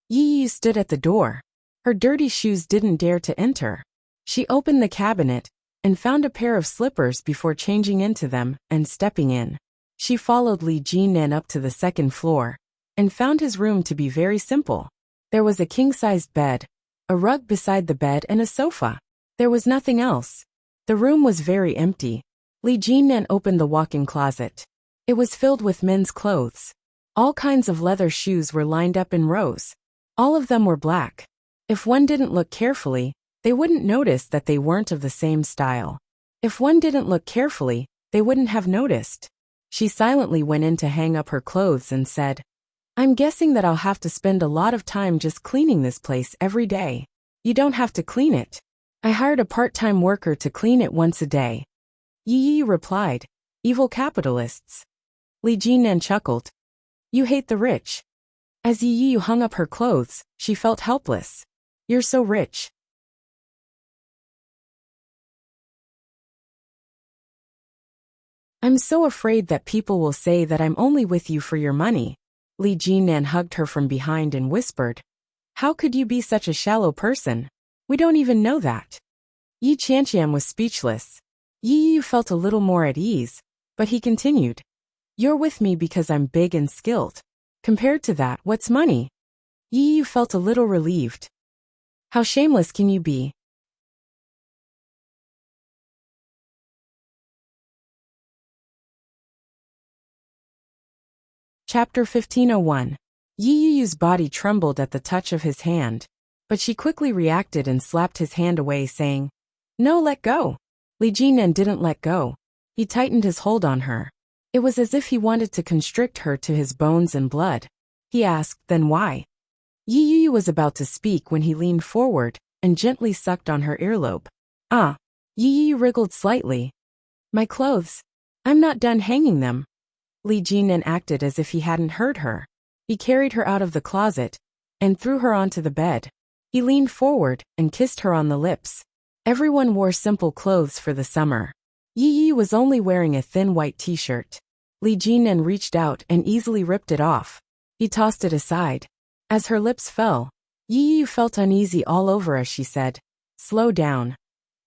Yi Yu stood at the door. Her dirty shoes didn't dare to enter. She opened the cabinet and found a pair of slippers before changing into them and stepping in. She followed Li Jinan up to the 2nd floor and found his room to be very simple. There was a king-sized bed, a rug beside the bed and a sofa. There was nothing else. The room was very empty. Li Jinan opened the walk-in closet. It was filled with men's clothes. All kinds of leather shoes were lined up in rows. All of them were black. If one didn't look carefully, they wouldn't notice that they weren't of the same style. If one didn't look carefully, they wouldn't have noticed. She silently went in to hang up her clothes and said, I'm guessing that I'll have to spend a lot of time just cleaning this place every day. You don't have to clean it. I hired a part-time worker to clean it once a day. Yi Yu replied, Evil capitalists. Li Jinan chuckled. You hate the rich. As Yi Yu hung up her clothes, she felt helpless. You're so rich. I'm so afraid that people will say that I'm only with you for your money. Li Jinan hugged her from behind and whispered, How could you be such a shallow person? We don't even know that. Yi Qianqian was speechless. Yi Yu felt a little more at ease, but he continued, You're with me because I'm big and skilled. Compared to that, what's money? Yi Yu felt a little relieved. How shameless can you be? Chapter 1501. Yi Yu's body trembled at the touch of his hand, but she quickly reacted and slapped his hand away, saying, No, let go. Li Jinan didn't let go. He tightened his hold on her. It was as if he wanted to constrict her to his bones and blood. He asked, Then why? Yi Yu was about to speak when he leaned forward and gently sucked on her earlobe. Ah. Yi Yu wriggled slightly. My clothes. I'm not done hanging them. Li Jinan acted as if he hadn't heard her. He carried her out of the closet and threw her onto the bed. He leaned forward and kissed her on the lips. Everyone wore simple clothes for the summer. Yi Yu was only wearing a thin white t-shirt. Li Jinan reached out and easily ripped it off. He tossed it aside. As her lips fell, Yi Yu felt uneasy all over as she said, Slow down.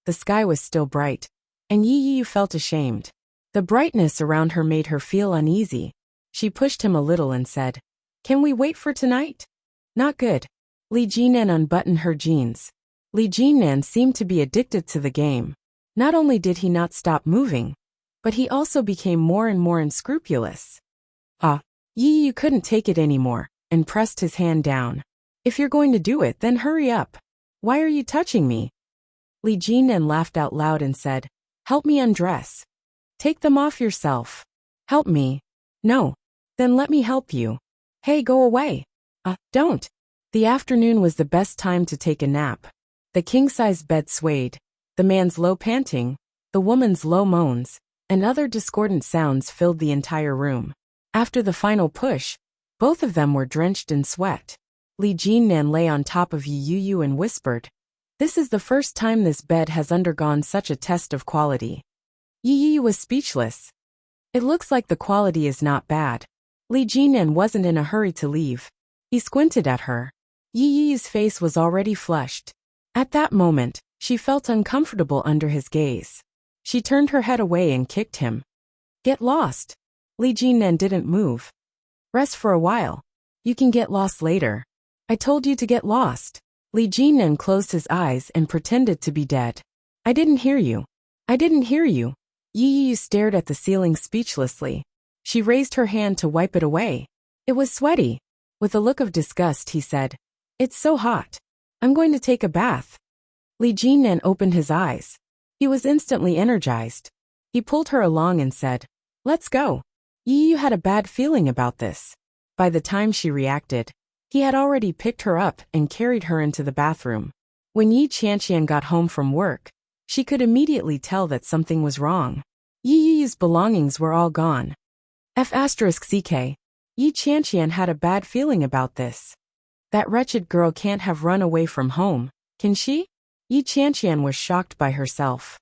The sky was still bright, and Yi Yu felt ashamed. The brightness around her made her feel uneasy. She pushed him a little and said, "Can we wait for tonight?" "Not good." Li Jinan unbuttoned her jeans. Li Jinan seemed to be addicted to the game. Not only did he not stop moving, but he also became more and more unscrupulous. Yi Yu couldn't take it anymore, and pressed his hand down. "If you're going to do it, then hurry up. Why are you touching me?" Li Jinan laughed out loud and said, "Help me undress." "Take them off yourself." "Help me." "No." "Then let me help you." "Hey, go away." Don't." The afternoon was the best time to take a nap. The king-size bed swayed. The man's low panting, the woman's low moans, and other discordant sounds filled the entire room. After the final push, both of them were drenched in sweat. Li Jinan lay on top of Yi Yu and whispered, "This is the first time this bed has undergone such a test of quality." Yi Yu was speechless. "It looks like the quality is not bad." Li Jinan wasn't in a hurry to leave. He squinted at her. Yi Yu's face was already flushed. At that moment, she felt uncomfortable under his gaze. She turned her head away and kicked him. "Get lost." Li Jinan didn't move. "Rest for a while. You can get lost later." "I told you to get lost." Li Jinan closed his eyes and pretended to be dead. "I didn't hear you." "I didn't hear you." Yi Yu stared at the ceiling speechlessly. She raised her hand to wipe it away. It was sweaty. With a look of disgust, he said, "It's so hot. I'm going to take a bath." Li Jinan opened his eyes. He was instantly energized. He pulled her along and said, "Let's go." Yi Yu had a bad feeling about this. By the time she reacted, he had already picked her up and carried her into the bathroom. When Yi Qianqian got home from work, she could immediately tell that something was wrong. Yi Yu's belongings were all gone. F***ck. Yi Qianqian had a bad feeling about this. That wretched girl can't have run away from home, can she? Yi Qianqian was shocked by herself.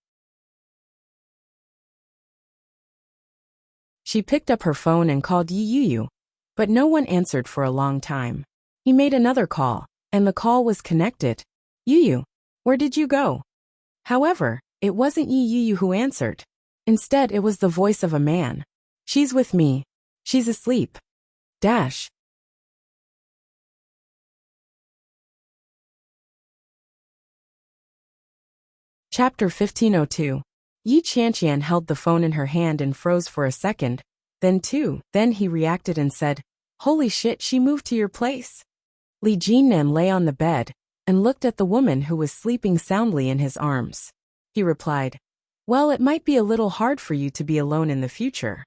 She picked up her phone and called Yi Yu, but no one answered for a long time. He made another call, and the call was connected. "Yu, where did you go?" However, it wasn't Yi Yu who answered. Instead, it was the voice of a man. "She's with me. She's asleep." Dash. Chapter 1502. Yi Qianqian held the phone in her hand and froze for a second, then he reacted and said, "Holy shit, she moved to your place." Li Jinan lay on the bed and looked at the woman who was sleeping soundly in his arms. He replied, "Well, it might be a little hard for you to be alone in the future."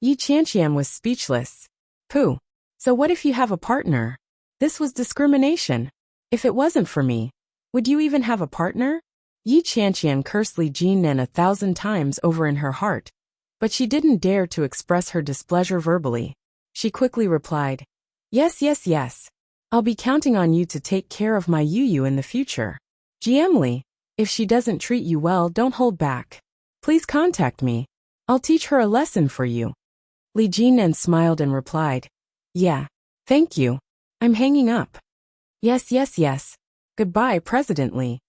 Yi Qianqian was speechless. "Pooh. So what if you have a partner?" This was discrimination. "If it wasn't for me, would you even have a partner?" Yi Qianqian cursed Li Jinan 1,000 times over in her heart, but she didn't dare to express her displeasure verbally. She quickly replied, Yes. I'll be counting on you to take care of my Yu in the future. GM Li, if she doesn't treat you well, don't hold back. Please contact me. I'll teach her a lesson for you." Li Jinan smiled and replied, "Yeah. Thank you. I'm hanging up." Yes. Goodbye, President Li."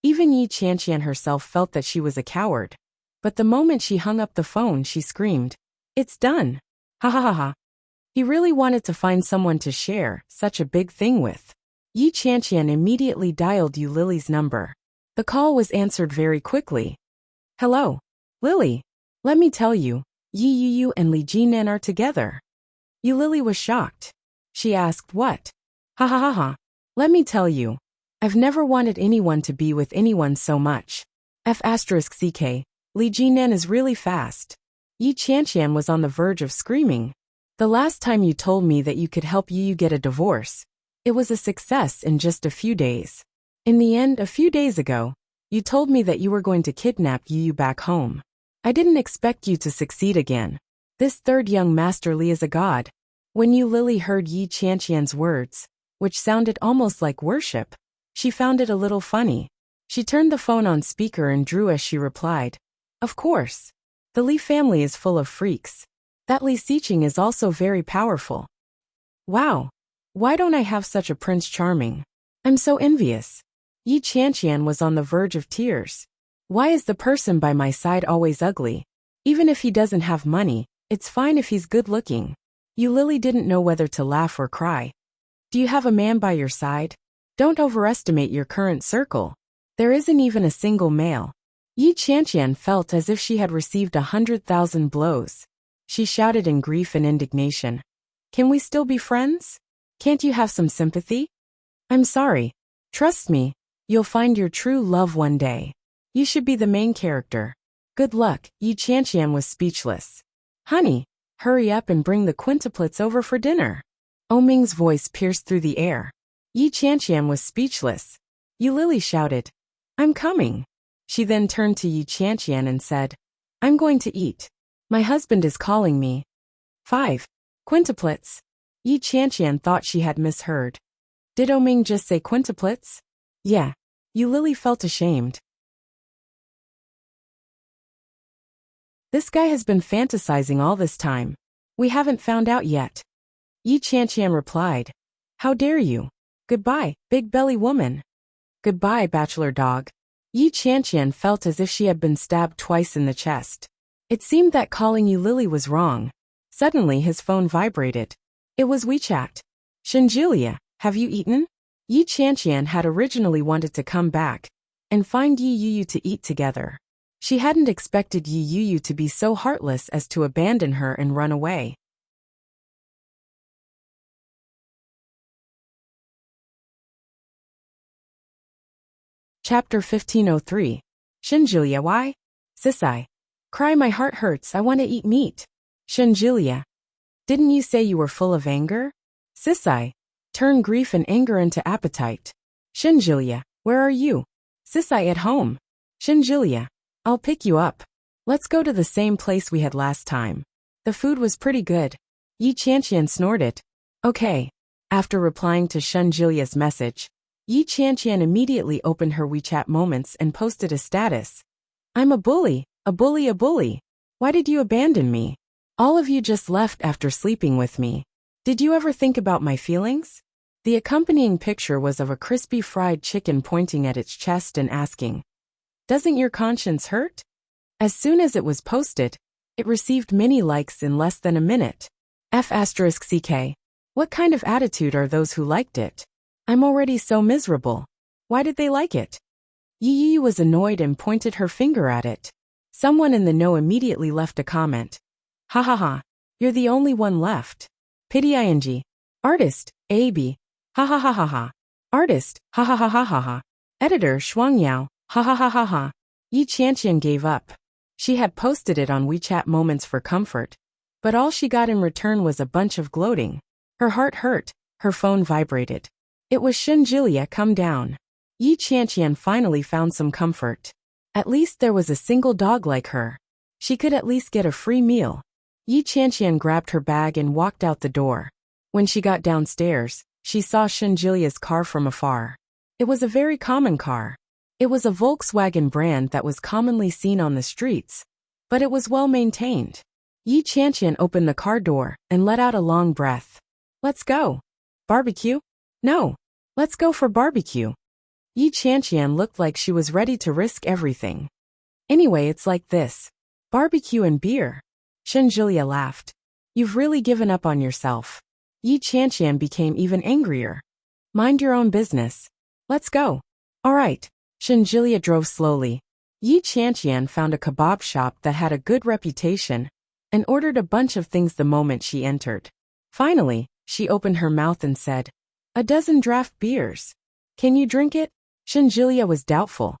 Even Yi Qianqian herself felt that she was a coward. But the moment she hung up the phone, she screamed, "It's done. Ha ha ha ha." He really wanted to find someone to share such a big thing with. Yi Qianqian immediately dialed Yu Lily's number. The call was answered very quickly. "Hello, Lily. Let me tell you, Yi Yu and Li Jinan are together." Yu Lily was shocked. She asked, "What?" "Ha ha ha ha. Let me tell you. I've never wanted anyone to be with anyone so much. F***ck. Li Jinan is really fast." Yi Qianqian was on the verge of screaming. "The last time you told me that you could help Yu get a divorce, it was a success in just a few days. In the end, a few days ago, you told me that you were going to kidnap Yu back home. I didn't expect you to succeed again. This third young Master Li is a god." When Yu Lily heard Yi Qianqian's words, which sounded almost like worship, she found it a little funny. She turned the phone on speaker and drew as she replied, "Of course. The Li family is full of freaks. That Li Xiqing is also very powerful. Wow. Why don't I have such a Prince Charming? I'm so envious." Yi Qianqian was on the verge of tears. "Why is the person by my side always ugly? Even if he doesn't have money, it's fine if he's good looking. Yu Lily didn't know whether to laugh or cry. Do you have a man by your side? Don't overestimate your current circle. There isn't even a single male. Yi Qianqian felt as if she had received 100,000 blows. She shouted in grief and indignation. Can we still be friends? Can't you have some sympathy? I'm sorry. Trust me, you'll find your true love one day. You should be the main character. Good luck. Yi Qianqian was speechless. Honey, hurry up and bring the quintuplets over for dinner. Oming's voice pierced through the air. Yi Qianqian was speechless. Yu Lily shouted, I'm coming. She then turned to Yi Qianqian and said, I'm going to eat. My husband is calling me. 5 quintuplets. Yi Qianqian thought she had misheard. Did Oming just say quintuplets? Yeah. Yu Lily felt ashamed. This guy has been fantasizing all this time. We haven't found out yet. Yi Qianqian replied. How dare you? Goodbye, big belly woman. Goodbye, bachelor dog. Yi Qianqian felt as if she had been stabbed twice in the chest. It seemed that calling Yu Lily was wrong. Suddenly his phone vibrated. It was WeChat. Shenjulia, have you eaten? Yi Qianqian had originally wanted to come back and find Yi Yuyu to eat together. She hadn't expected Yi Yuyu to be so heartless as to abandon her and run away. Chapter 1503. Shenjulia, why? Sisai. Cry, my heart hurts, I want to eat meat. Shenjulia. Didn't you say you were full of anger? Sisai. Turn grief and anger into appetite. Shenjulia, where are you? Sisai, at home. Shenjulia. I'll pick you up. Let's go to the same place we had last time. The food was pretty good. Yi Qianqian snorted. Okay. After replying to Shenjulia's message, Yi Qianqian immediately opened her WeChat moments and posted a status. I'm a bully, a bully, a bully. Why did you abandon me? All of you just left after sleeping with me. Did you ever think about my feelings? The accompanying picture was of a crispy fried chicken pointing at its chest and asking, doesn't your conscience hurt? As soon as it was posted, it received many likes in less than a minute. F***ck. What kind of attitude are those who liked it? I'm already so miserable. Why did they like it? Yi Yu was annoyed and pointed her finger at it. Someone in the know immediately left a comment. Ha ha ha. You're the only one left. Pity ing. Artist, AB. Ha ha ha ha ha. Artist, ha ha ha ha ha ha. Editor, Shuangyao. Ha ha ha ha ha. Yi Qianqian gave up. She had posted it on WeChat moments for comfort, but all she got in return was a bunch of gloating. Her heart hurt, her phone vibrated. It was Shenjulia, come down. Yi Qianqian finally found some comfort. At least there was a single dog like her. She could at least get a free meal. Yi Qianqian grabbed her bag and walked out the door. When she got downstairs, she saw Shenjulia's car from afar. It was a very common car. It was a Volkswagen brand that was commonly seen on the streets, but it was well maintained. Yi Qianqian opened the car door and let out a long breath. Let's go. Barbecue? No. Let's go for barbecue. Yi Qianqian looked like she was ready to risk everything. Anyway, it's like this. Barbecue and beer. Shenjulia laughed. You've really given up on yourself. Yi Qianqian became even angrier. Mind your own business. Let's go. All right. Shenjulia drove slowly. Yi Qianqian found a kebab shop that had a good reputation and ordered a bunch of things the moment she entered. Finally, she opened her mouth and said, a dozen draft beers. Can you drink it? Shenjulia was doubtful.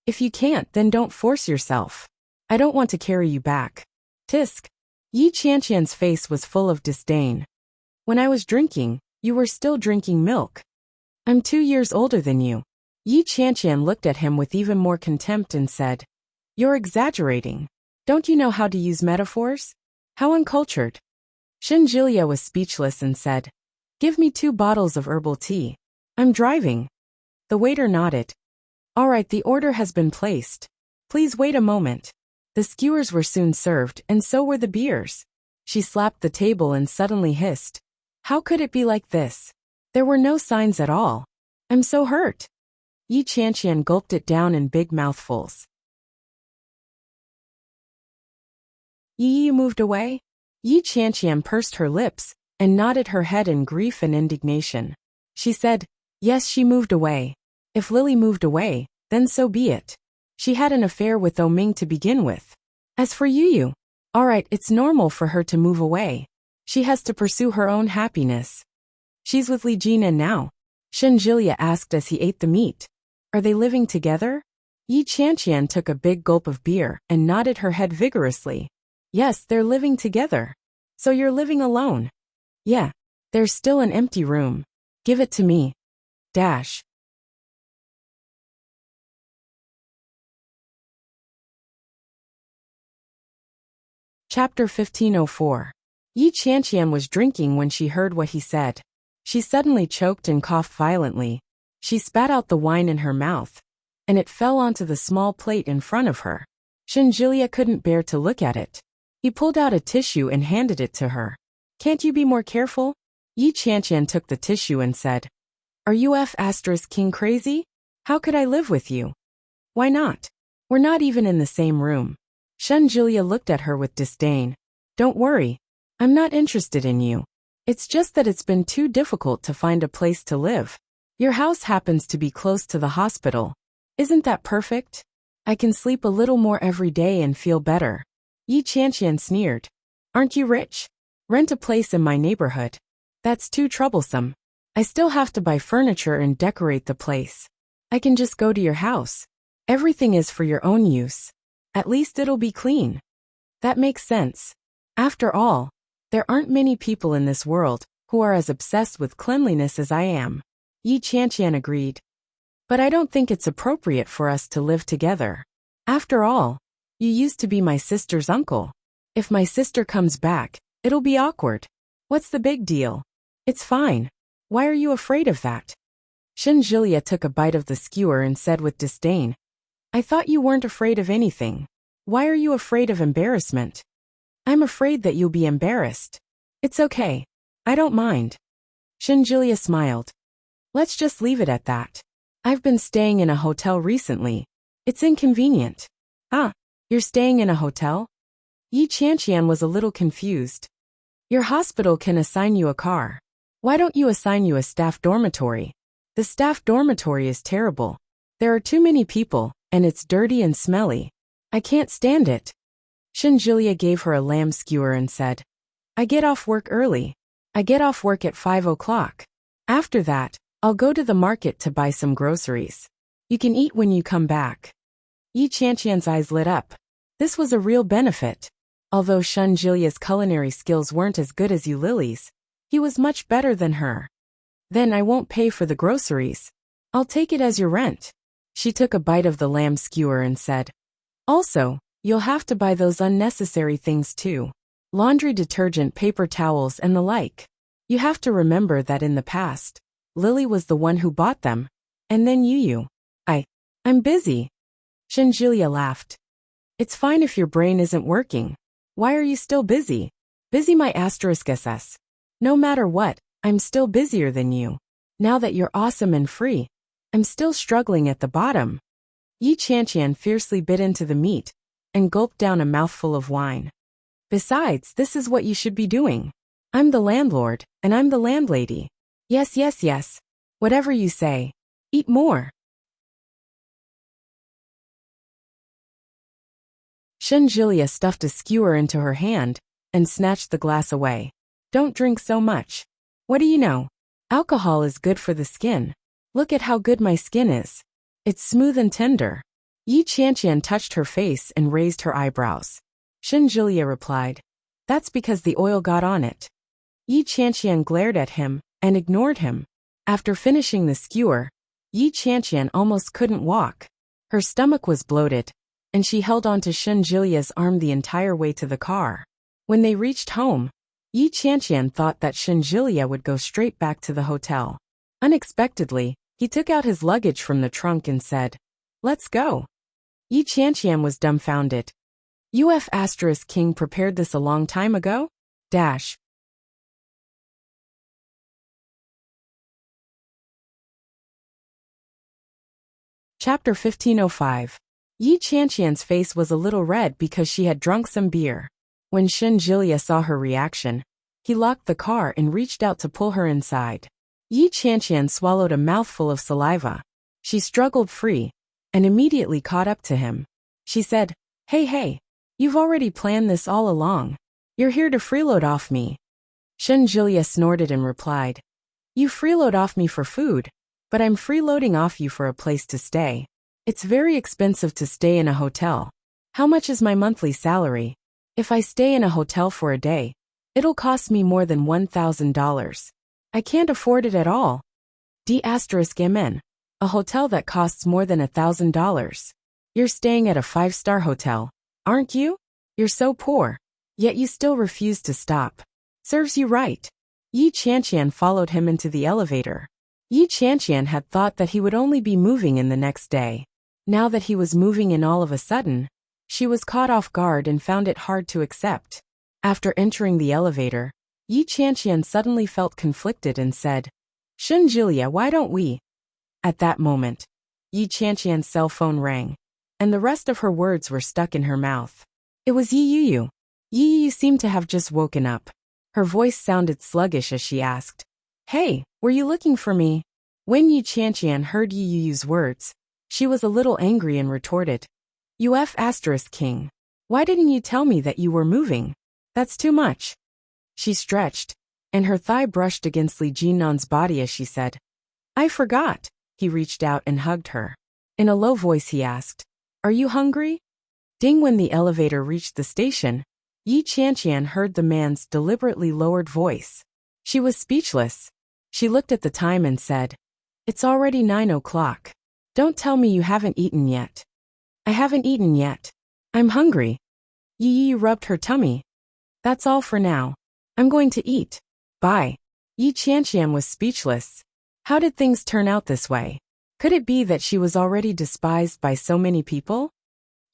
If you can't, then don't force yourself. I don't want to carry you back. Tisk. Yi Qianqian's face was full of disdain. When I was drinking, you were still drinking milk. I'm 2 years older than you. Yi Qianqian looked at him with even more contempt and said, you're exaggerating. Don't you know how to use metaphors? How uncultured. Shenjulia was speechless and said, give me 2 bottles of herbal tea. I'm driving. The waiter nodded. All right, the order has been placed. Please wait a moment. The skewers were soon served, and so were the beers. She slapped the table and suddenly hissed. How could it be like this? There were no signs at all. I'm so hurt. Yi Qianqian gulped it down in big mouthfuls. Yi moved away? Yi Qianqian pursed her lips and nodded her head in grief and indignation. She said, yes, she moved away. If Lily moved away, then so be it. She had an affair with Ming to begin with. As for Yu, alright, it's normal for her to move away. She has to pursue her own happiness. She's with Li Jinan now? Shen Jiliya asked as he ate the meat. Are they living together? Yi Qianqian took a big gulp of beer and nodded her head vigorously. Yes, they're living together. So you're living alone? Yeah. There's still an empty room. Give it to me. Dash. Chapter 1504. Yi Qianqian was drinking when she heard what he said. She suddenly choked and coughed violently. She spat out the wine in her mouth, and it fell onto the small plate in front of her. Shen Jiliya couldn't bear to look at it. He pulled out a tissue and handed it to her. Can't you be more careful? Yi Qianqian took the tissue and said, Are you King crazy? How could I live with you? Why not? We're not even in the same room. Shen Jiliya looked at her with disdain. Don't worry. I'm not interested in you. It's just that it's been too difficult to find a place to live. Your house happens to be close to the hospital. Isn't that perfect? I can sleep a little more every day and feel better. Yi Qianqian sneered. Aren't you rich? Rent a place in my neighborhood. That's too troublesome. I still have to buy furniture and decorate the place. I can just go to your house. Everything is for your own use. At least it'll be clean. That makes sense. After all, there aren't many people in this world who are as obsessed with cleanliness as I am. Yi Qianqian agreed. But I don't think it's appropriate for us to live together. After all, you used to be my sister's uncle. If my sister comes back, it'll be awkward. What's the big deal? It's fine. Why are you afraid of that? Shen Jiliya took a bite of the skewer and said with disdain, I thought you weren't afraid of anything. Why are you afraid of embarrassment? I'm afraid that you'll be embarrassed. It's okay. I don't mind. Shen Jiliya smiled. Let's just leave it at that. I've been staying in a hotel recently. It's inconvenient. Ah, you're staying in a hotel? Yi Qianqian was a little confused. Your hospital can assign you a car. Why don't you assign you a staff dormitory? The staff dormitory is terrible. There are too many people, and it's dirty and smelly. I can't stand it. Shen Jiliya gave her a lamb skewer and said, I get off work early. I get off work at 5 o'clock. After that, I'll go to the market to buy some groceries. You can eat when you come back. Yi Qianqian's eyes lit up. This was a real benefit. Although Shen Jiliya's culinary skills weren't as good as Yu Lily's, he was much better than her. Then I won't pay for the groceries. I'll take it as your rent. She took a bite of the lamb skewer and said, Also, you'll have to buy those unnecessary things too. Laundry detergent, paper towels, and the like. You have to remember that in the past, Lily was the one who bought them. And then you. I'm busy. Shen Jiliya laughed. It's fine if your brain isn't working. Why are you still busy? Busy my *SS. No matter what, I'm still busier than you. Now that you're awesome and free, I'm still struggling at the bottom. Yi Qianqian fiercely bit into the meat and gulped down a mouthful of wine. Besides, this is what you should be doing. I'm the landlord, and I'm the landlady. Yes. Whatever you say. Eat more. Shen Jiliya stuffed a skewer into her hand and snatched the glass away. Don't drink so much. What do you know? Alcohol is good for the skin. Look at how good my skin is. It's smooth and tender. Yi Qianqian touched her face and raised her eyebrows. Shen Jiliya replied, That's because the oil got on it. Yi Qianqian glared at him and ignored him. After finishing the skewer, Yi Qianqian almost couldn't walk. Her stomach was bloated, and she held on to Shen Jiliya's arm the entire way to the car. When they reached home, Yi Qianqian thought that Shen Jiliya would go straight back to the hotel. Unexpectedly, he took out his luggage from the trunk and said, Let's go. Yi Qianqian was dumbfounded. King prepared this a long time ago? Dash. Chapter 1505. Yi Qianqian's face was a little red because she had drunk some beer. When Shenjilia saw her reaction, he locked the car and reached out to pull her inside. Yi Qianqian swallowed a mouthful of saliva. She struggled free and immediately caught up to him. She said, Hey, you've already planned this all along. You're here to freeload off me. Shenjilia snorted and replied, You freeload off me for food, but I'm freeloading off you for a place to stay. It's very expensive to stay in a hotel. How much is my monthly salary? If I stay in a hotel for a day, it'll cost me more than $1,000. I can't afford it at all. D*MN. A hotel that costs more than $1,000. You're staying at a 5-star hotel, aren't you? You're so poor, yet you still refuse to stop. Serves you right. Yi Qianqian followed him into the elevator. Yi Qianqian had thought that he would only be moving in the next day. Now that he was moving in all of a sudden, she was caught off guard and found it hard to accept. After entering the elevator, Yi Qianqian suddenly felt conflicted and said, Shenjilia, why don't we? At that moment, Yi Qianqian's cell phone rang, and the rest of her words were stuck in her mouth. It was Yi Yuyu. Yi Yuyu seemed to have just woken up. Her voice sounded sluggish as she asked, Hey, were you looking for me? When Yi Qianqian heard Yi Yuyu's words, she was a little angry and retorted, You King. Why didn't you tell me that you were moving? That's too much. She stretched, and her thigh brushed against Li Jinnan's body as she said, I forgot. He reached out and hugged her. In a low voice he asked, Are you hungry? Ding. When the elevator reached the station, Yi Qianqian heard the man's deliberately lowered voice. She was speechless. She looked at the time and said, It's already 9 o'clock. Don't tell me you haven't eaten yet. I haven't eaten yet. I'm hungry. Yi rubbed her tummy. That's all for now. I'm going to eat. Bye. Yi Qianqian was speechless. How did things turn out this way? Could it be that she was already despised by so many people?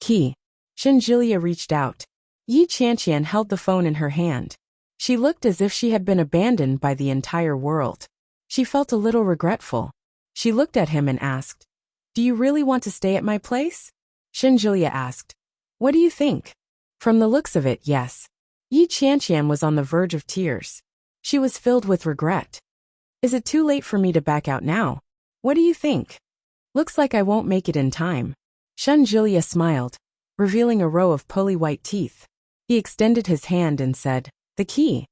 Key. Shenjilia reached out. Yi Qianqian held the phone in her hand. She looked as if she had been abandoned by the entire world. She felt a little regretful. She looked at him and asked, Do you really want to stay at my place? Shenjilia asked, What do you think? From the looks of it, yes. Yi Qianqian was on the verge of tears. She was filled with regret. Is it too late for me to back out now? What do you think? Looks like I won't make it in time. Shenjilia smiled, revealing a row of pearly white teeth. He extended his hand and said, The key.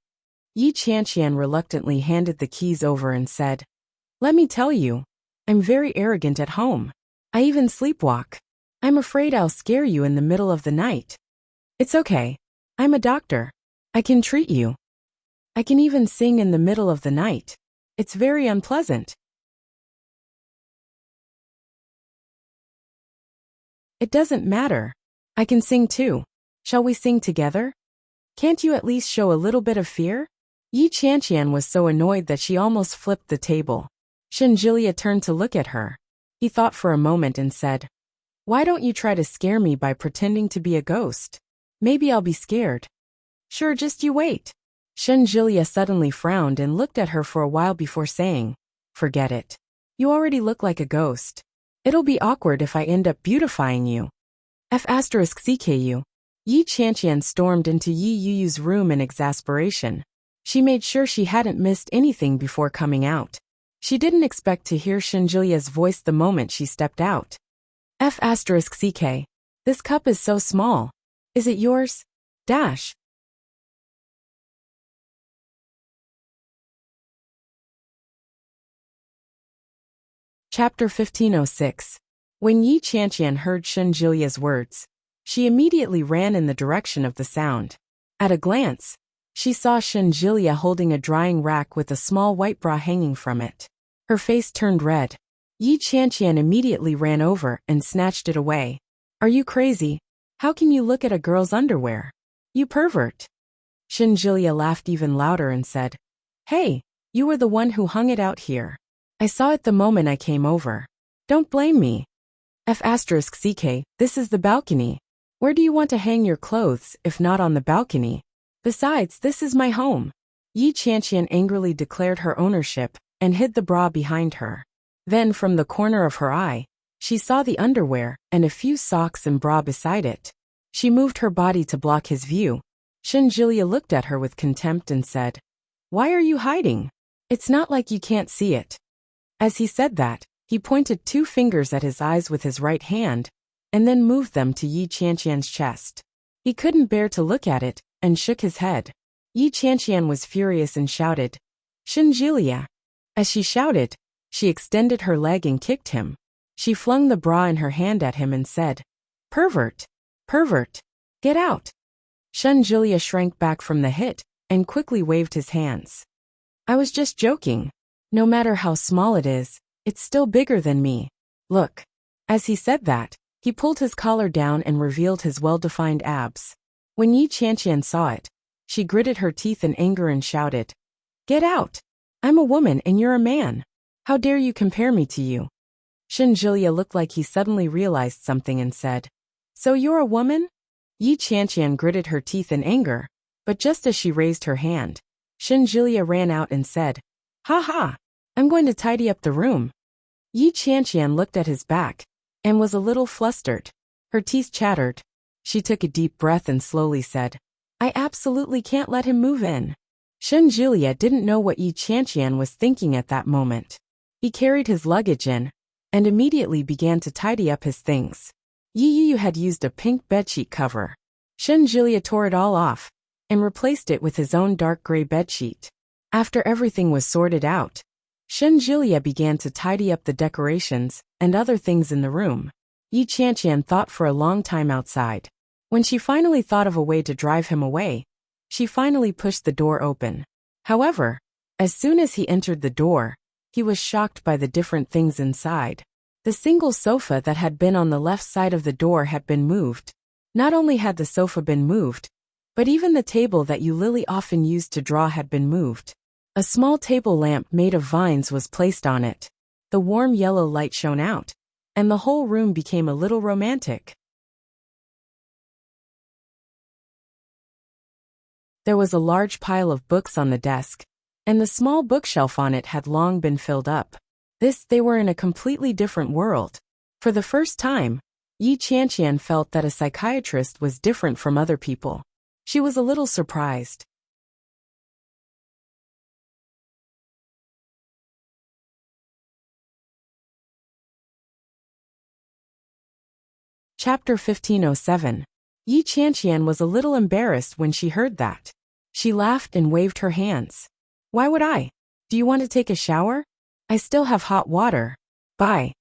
Yi Qianqian reluctantly handed the keys over and said, Let me tell you, I'm very arrogant at home. I even sleepwalk. I'm afraid I'll scare you in the middle of the night. It's okay. I'm a doctor. I can treat you. I can even sing in the middle of the night. It's very unpleasant. It doesn't matter. I can sing too. Shall we sing together? Can't you at least show a little bit of fear? Yi Qianqian was so annoyed that she almost flipped the table. Shenjilia turned to look at her. He thought for a moment and said, Why don't you try to scare me by pretending to be a ghost? Maybe I'll be scared. Sure, just you wait. Shenjilia suddenly frowned and looked at her for a while before saying, Forget it. You already look like a ghost. It'll be awkward if I end up beautifying you. F***CKU. Yi Qianqian stormed into Yi Yuyu's room in exasperation. She made sure she hadn't missed anything before coming out. She didn't expect to hear Shenjilia's voice the moment she stepped out. F***CK. This cup is so small. Is it yours? Dash. Chapter 1506. When Yi Qianqian heard Shenjilia's words, she immediately ran in the direction of the sound. At a glance, she saw Shenjilia holding a drying rack with a small white bra hanging from it. Her face turned red. Yi Qianqian immediately ran over and snatched it away. Are you crazy? How can you look at a girl's underwear? You pervert. Shenjilia laughed even louder and said, Hey, you were the one who hung it out here. I saw it the moment I came over. Don't blame me. F***CK, this is the balcony. Where do you want to hang your clothes if not on the balcony? Besides, this is my home. Yi Qianqian angrily declared her ownership and hid the bra behind her. Then from the corner of her eye, she saw the underwear and a few socks and bra beside it. She moved her body to block his view, Shinjilia looked at her with contempt and said, "Why are you hiding? It's not like you can't see it." As he said that, he pointed 2 fingers at his eyes with his right hand, and then moved them to Yi Qianqian's chest. He couldn't bear to look at it, and shook his head. Yi Qianqian was furious and shouted, "Shinjilia!" As she shouted, she extended her leg and kicked him. She flung the bra in her hand at him and said, "Pervert! Pervert! Get out!" Shinjilia shrank back from the hit, and quickly waved his hands. "I was just joking. No matter how small it is, it's still bigger than me. Look." As he said that, he pulled his collar down and revealed his well-defined abs. When Yi Qianqian saw it, she gritted her teeth in anger and shouted, "Get out! I'm a woman and you're a man. How dare you compare me to you?" Shinjilia looked like he suddenly realized something and said, "So you're a woman?" Yi Qianqian gritted her teeth in anger, but just as she raised her hand, Shinjilia ran out and said, "Ha ha! I'm going to tidy up the room." Yi Qianqian looked at his back, and was a little flustered. Her teeth chattered. She took a deep breath and slowly said, "I absolutely can't let him move in." Shinjilia didn't know what Yi Qianqian was thinking at that moment. He carried his luggage in, and immediately began to tidy up his things. Yi Yu had used a pink bedsheet cover. Shinjilia tore it all off, and replaced it with his own dark gray bedsheet. After everything was sorted out, Shinjilia began to tidy up the decorations and other things in the room. Yi Qianqian thought for a long time outside. When she finally thought of a way to drive him away, she finally pushed the door open. However, as soon as he entered the door, he was shocked by the different things inside. The single sofa that had been on the left side of the door had been moved. Not only had the sofa been moved, but even the table that Lily often used to draw had been moved. A small table lamp made of vines was placed on it. The warm yellow light shone out, and the whole room became a little romantic. There was a large pile of books on the desk, and the small bookshelf on it had long been filled up. They were in a completely different world. For the first time, Yi Qianqian felt that a psychiatrist was different from other people. She was a little surprised. Chapter 1507. Yi Qianqian was a little embarrassed when she heard that. She laughed and waved her hands. "Why would I? Do you want to take a shower? I still have hot water. Bye."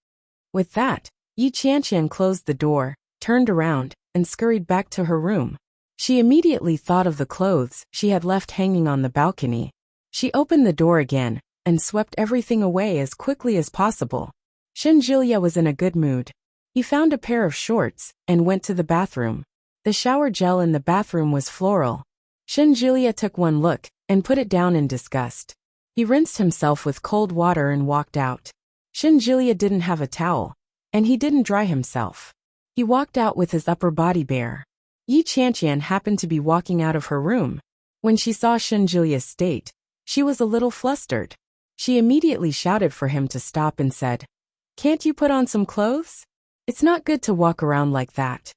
With that, Yi Qianqian closed the door, turned around, and scurried back to her room. She immediately thought of the clothes she had left hanging on the balcony. She opened the door again, and swept everything away as quickly as possible. Shinjilia was in a good mood. He found a pair of shorts, and went to the bathroom. The shower gel in the bathroom was floral. Shinjilia took one look, and put it down in disgust. He rinsed himself with cold water and walked out. Shinjilia didn't have a towel, and he didn't dry himself. He walked out with his upper body bare. Yi Qianqian happened to be walking out of her room. When she saw Shinjilia's state, she was a little flustered. She immediately shouted for him to stop and said, "Can't you put on some clothes? It's not good to walk around like that."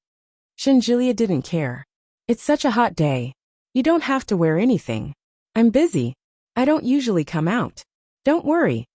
Shinjilia didn't care. "It's such a hot day. You don't have to wear anything. I'm busy. I don't usually come out. Don't worry."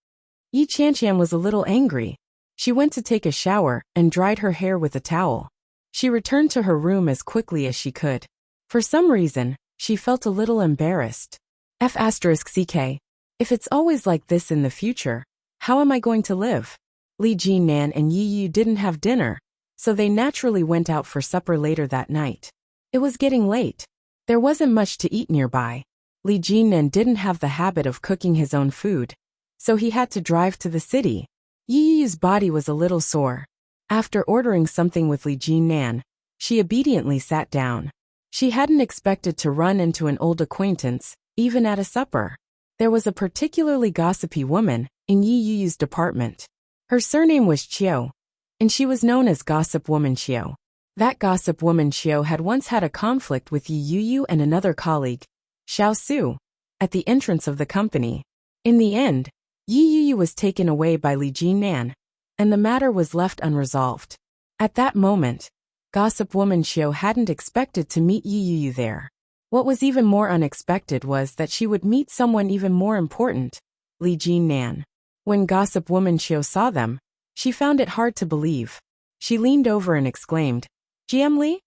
Yi Qianqian was a little angry. She went to take a shower and dried her hair with a towel. She returned to her room as quickly as she could. For some reason, she felt a little embarrassed. F***ck. If it's always like this in the future, how am I going to live? Li Jinnan and Yi Yu didn't have dinner, so they naturally went out for supper later that night. It was getting late. There wasn't much to eat nearby. Li Jinnan didn't have the habit of cooking his own food, so he had to drive to the city. Yi Yu's body was a little sore. After ordering something with Li Jinnan, she obediently sat down. She hadn't expected to run into an old acquaintance, even at a supper. There was a particularly gossipy woman in Yi Yu's department. Her surname was Qiu, and she was known as Gossip Woman Qiu. That Gossip Woman Qiu had once had a conflict with Yi Yu and another colleague, Xiao Su, at the entrance of the company. In the end, Yi Yu was taken away by Li Jinnan, and the matter was left unresolved. At that moment, Gossip Woman Xiu hadn't expected to meet Yi Yu there. What was even more unexpected was that she would meet someone even more important, Li Jinnan. When gossip woman Qiu saw them, she found it hard to believe. She leaned over and exclaimed, "GM Li?"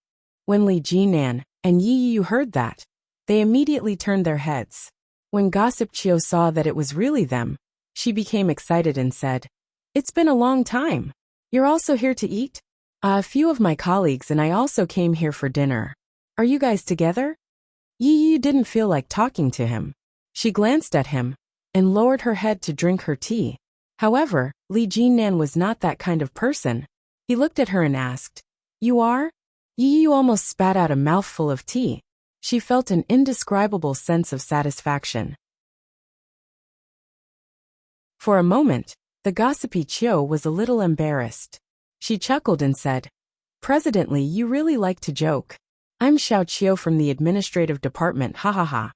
When Li Jinnan and Yi Yu heard that, they immediately turned their heads. When gossip Qiu saw that it was really them, she became excited and said, "It's been a long time. You're also here to eat?" A few of my colleagues and I also came here for dinner. Are you guys together?" Yi Yu didn't feel like talking to him. She glanced at him and lowered her head to drink her tea. However, Li Jinnan was not that kind of person. He looked at her and asked, "You are?" Yi Yu almost spat out a mouthful of tea. She felt an indescribable sense of satisfaction. For a moment, the gossipy Qiu was a little embarrassed. She chuckled and said, "President Li, you really like to joke. I'm Xiao Qiu from the administrative department, ha ha ha."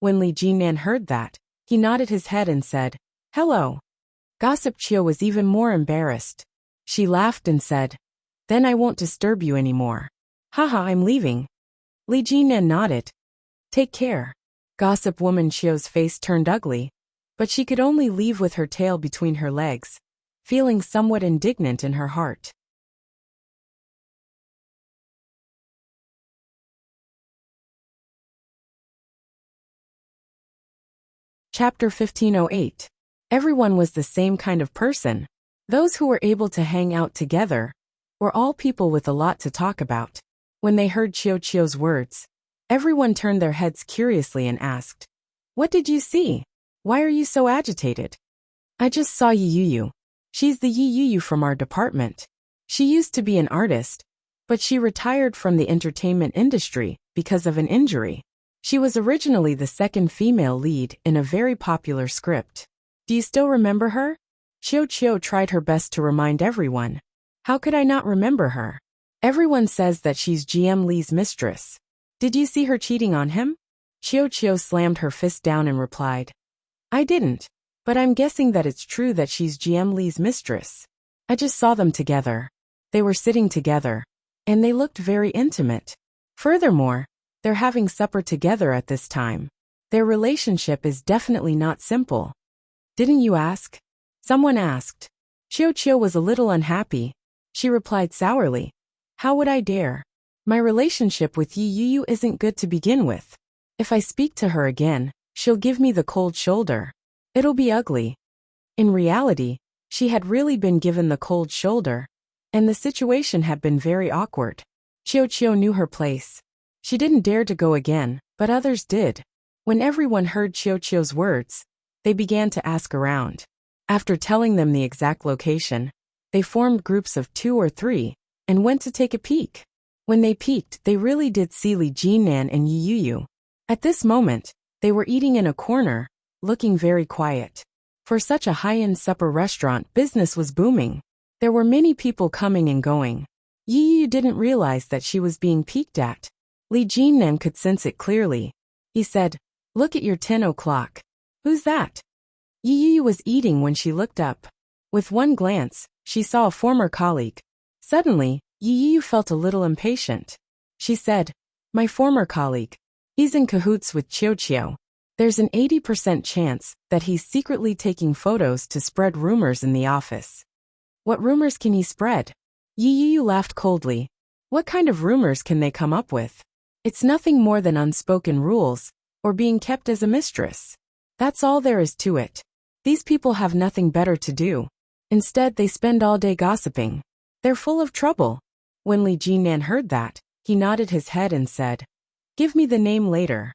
When Li Jinnan heard that, he nodded his head and said, "Hello." Gossip Qiu was even more embarrassed. She laughed and said, "Then I won't disturb you anymore. Haha, I'm leaving." Li Jinnan nodded. "Take care." Gossip woman Qiu's face turned ugly, but she could only leave with her tail between her legs, feeling somewhat indignant in her heart. Chapter 1508. Everyone was the same kind of person. Those who were able to hang out together were all people with a lot to talk about. When they heard Qiu's words, everyone turned their heads curiously and asked, "What did you see? Why are you so agitated?" "I just saw Yi Yu. She's the Yi Yu from our department. She used to be an artist, but she retired from the entertainment industry because of an injury. She was originally the second female lead in a very popular script. Do you still remember her?" Qiu tried her best to remind everyone. "How could I not remember her? Everyone says that she's GM Li's mistress. Did you see her cheating on him?" Qiu slammed her fist down and replied, "I didn't, but I'm guessing that it's true that she's GM Li's mistress. I just saw them together. They were sitting together, and they looked very intimate. Furthermore, they're having supper together at this time. Their relationship is definitely not simple." "Didn't you ask?" someone asked. Qiu was a little unhappy. She replied sourly, "How would I dare? My relationship with Yi Yu isn't good to begin with. If I speak to her again, she'll give me the cold shoulder. It'll be ugly." In reality, she had really been given the cold shoulder, and the situation had been very awkward. Qiu knew her place. She didn't dare to go again, but others did. When everyone heard Qiu's words, they began to ask around. After telling them the exact location, they formed groups of 2 or 3 and went to take a peek. When they peeked, they really did see Li Jinnan and Yi Yu. At this moment, they were eating in a corner, looking very quiet. For such a high-end supper restaurant, business was booming. There were many people coming and going. Yi Yu didn't realize that she was being peeked at. Li Jinnan could sense it clearly. He said, "Look at your 10 o'clock. Who's that?" Yi Yu was eating when she looked up. With one glance, she saw a former colleague. Suddenly, Yi Yu felt a little impatient. She said, "My former colleague. He's in cahoots with Qiu. There's an 80% chance that he's secretly taking photos to spread rumors in the office." "What rumors can he spread?" Yi Yu laughed coldly. "What kind of rumors can they come up with? It's nothing more than unspoken rules, or being kept as a mistress. That's all there is to it. These people have nothing better to do. Instead, they spend all day gossiping. They're full of trouble." When Li Jinnan heard that, he nodded his head and said, "Give me the name later."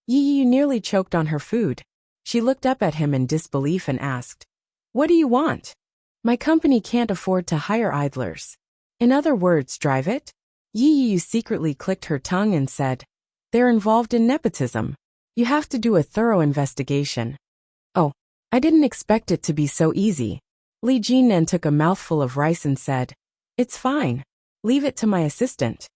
Yi Yu nearly choked on her food. She looked up at him in disbelief and asked, "What do you want?" "My company can't afford to hire idlers. In other words, drive it?" Yi Yu secretly clicked her tongue and said, "They're involved in nepotism. You have to do a thorough investigation." "Oh, I didn't expect it to be so easy." Li Jinnan took a mouthful of rice and said, "It's fine. Leave it to my assistant."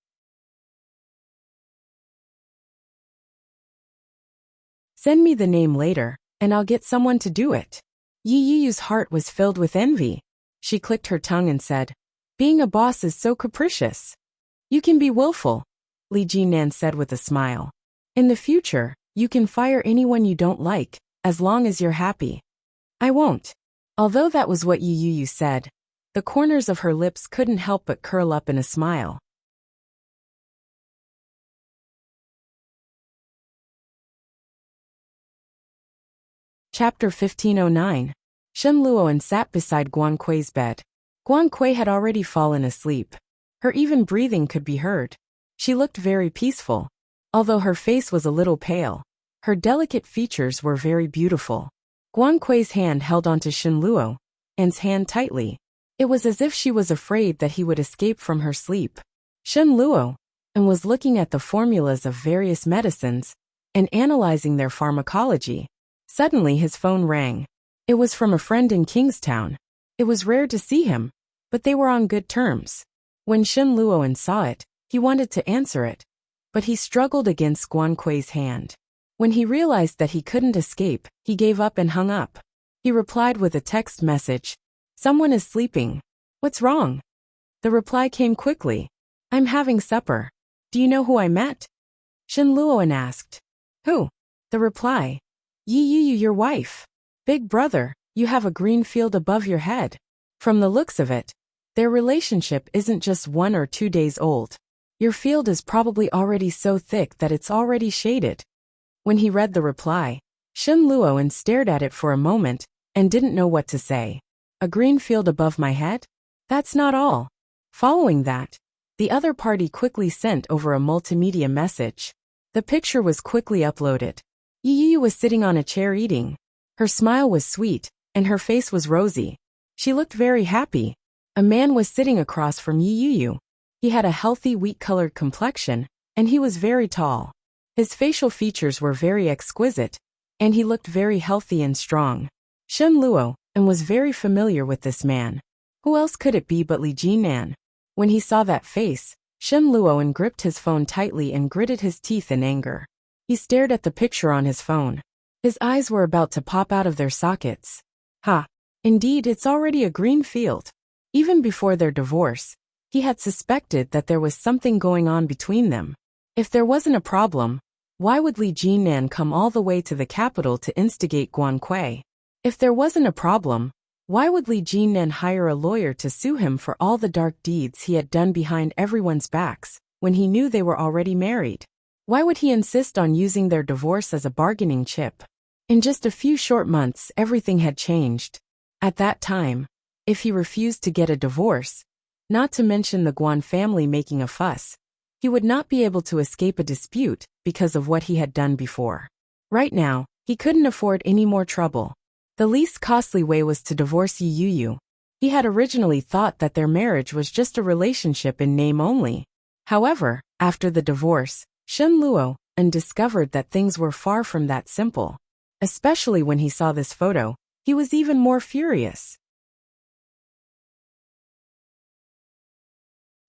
"Send me the name later, and I'll get someone to do it." Yi Yu's heart was filled with envy. She clicked her tongue and said, "Being a boss is so capricious." "You can be willful," Li Jinnan said with a smile. In the future, you can fire anyone you don't like, as long as you're happy. I won't. Although that was what Yu said, the corners of her lips couldn't help but curl up in a smile. Chapter 1509. Shen Luoan sat beside Guan Kui's bed. Guan Kui had already fallen asleep. Her even breathing could be heard. She looked very peaceful. Although her face was a little pale, her delicate features were very beautiful. Guan Kui's hand held onto Shen Luoan's hand tightly. It was as if she was afraid that he would escape from her sleep. Shen Luoan was looking at the formulas of various medicines and analyzing their pharmacology. Suddenly his phone rang. It was from a friend in Kingstown. It was rare to see him, but they were on good terms. When Shen Luoan saw it, he wanted to answer it, but he struggled against Guan Kui's hand. When he realized that he couldn't escape, he gave up and hung up. He replied with a text message. Someone is sleeping. What's wrong? The reply came quickly. I'm having supper. Do you know who I met? Shen Luoan asked. Who? The reply. Yu, your wife. Big brother, you have a green field above your head. From the looks of it, their relationship isn't just 1 or 2 days old. Your field is probably already so thick that it's already shaded. When he read the reply, Shen Luoan stared at it for a moment and didn't know what to say. A green field above my head? That's not all. Following that, the other party quickly sent over a multimedia message. The picture was quickly uploaded. Yu was sitting on a chair eating. Her smile was sweet, and her face was rosy. She looked very happy. A man was sitting across from Yu. He had a healthy wheat-colored complexion, and he was very tall. His facial features were very exquisite, and he looked very healthy and strong. Shen Luoan was very familiar with this man. Who else could it be but Li Jinan? When he saw that face, Shen Luoan gripped his phone tightly and gritted his teeth in anger. He stared at the picture on his phone. His eyes were about to pop out of their sockets. Ha! Indeed, it's already a green field. Even before their divorce, he had suspected that there was something going on between them. If there wasn't a problem, why would Li Jinan come all the way to the capital to instigate Guan Kui? If there wasn't a problem, why would Li Jinan hire a lawyer to sue him for all the dark deeds he had done behind everyone's backs, when he knew they were already married? Why would he insist on using their divorce as a bargaining chip? In just a few short months, everything had changed. At that time, if he refused to get a divorce, not to mention the Guan family making a fuss, he would not be able to escape a dispute because of what he had done before. Right now, he couldn't afford any more trouble. The least costly way was to divorce Yu. He had originally thought that their marriage was just a relationship in name only. However, after the divorce, Shen Luoan discovered that things were far from that simple. Especially when he saw this photo, he was even more furious.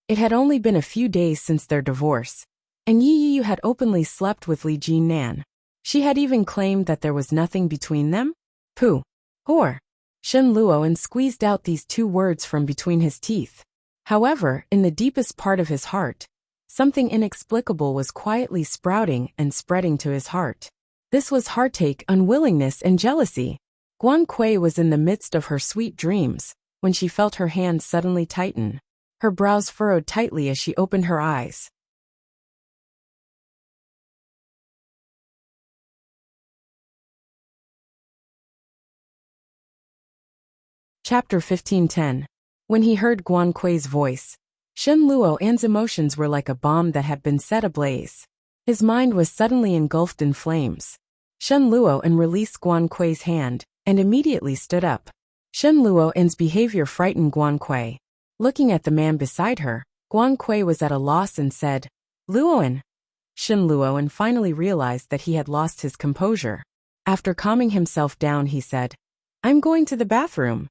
It had only been a few days since their divorce, and Yu had openly slept with Li Jinan. She had even claimed that there was nothing between them. Pooh! Whore! Shen Luoan squeezed out these 2 words from between his teeth. However, in the deepest part of his heart, something inexplicable was quietly sprouting and spreading to his heart. This was heartache, unwillingness, and jealousy. Guan Kui was in the midst of her sweet dreams when she felt her hands suddenly tighten. Her brows furrowed tightly as she opened her eyes. Chapter 1510. When he heard Guan Kui's voice, Shen Luoan's emotions were like a bomb that had been set ablaze. His mind was suddenly engulfed in flames. Shen Luoan released Guan Kui's hand and immediately stood up. Shen Luoan's behavior frightened Guan Kui. Looking at the man beside her, Guan Kui was at a loss and said, Luoan. Shen Luoan finally realized that he had lost his composure. After calming himself down, he said, I'm going to the bathroom.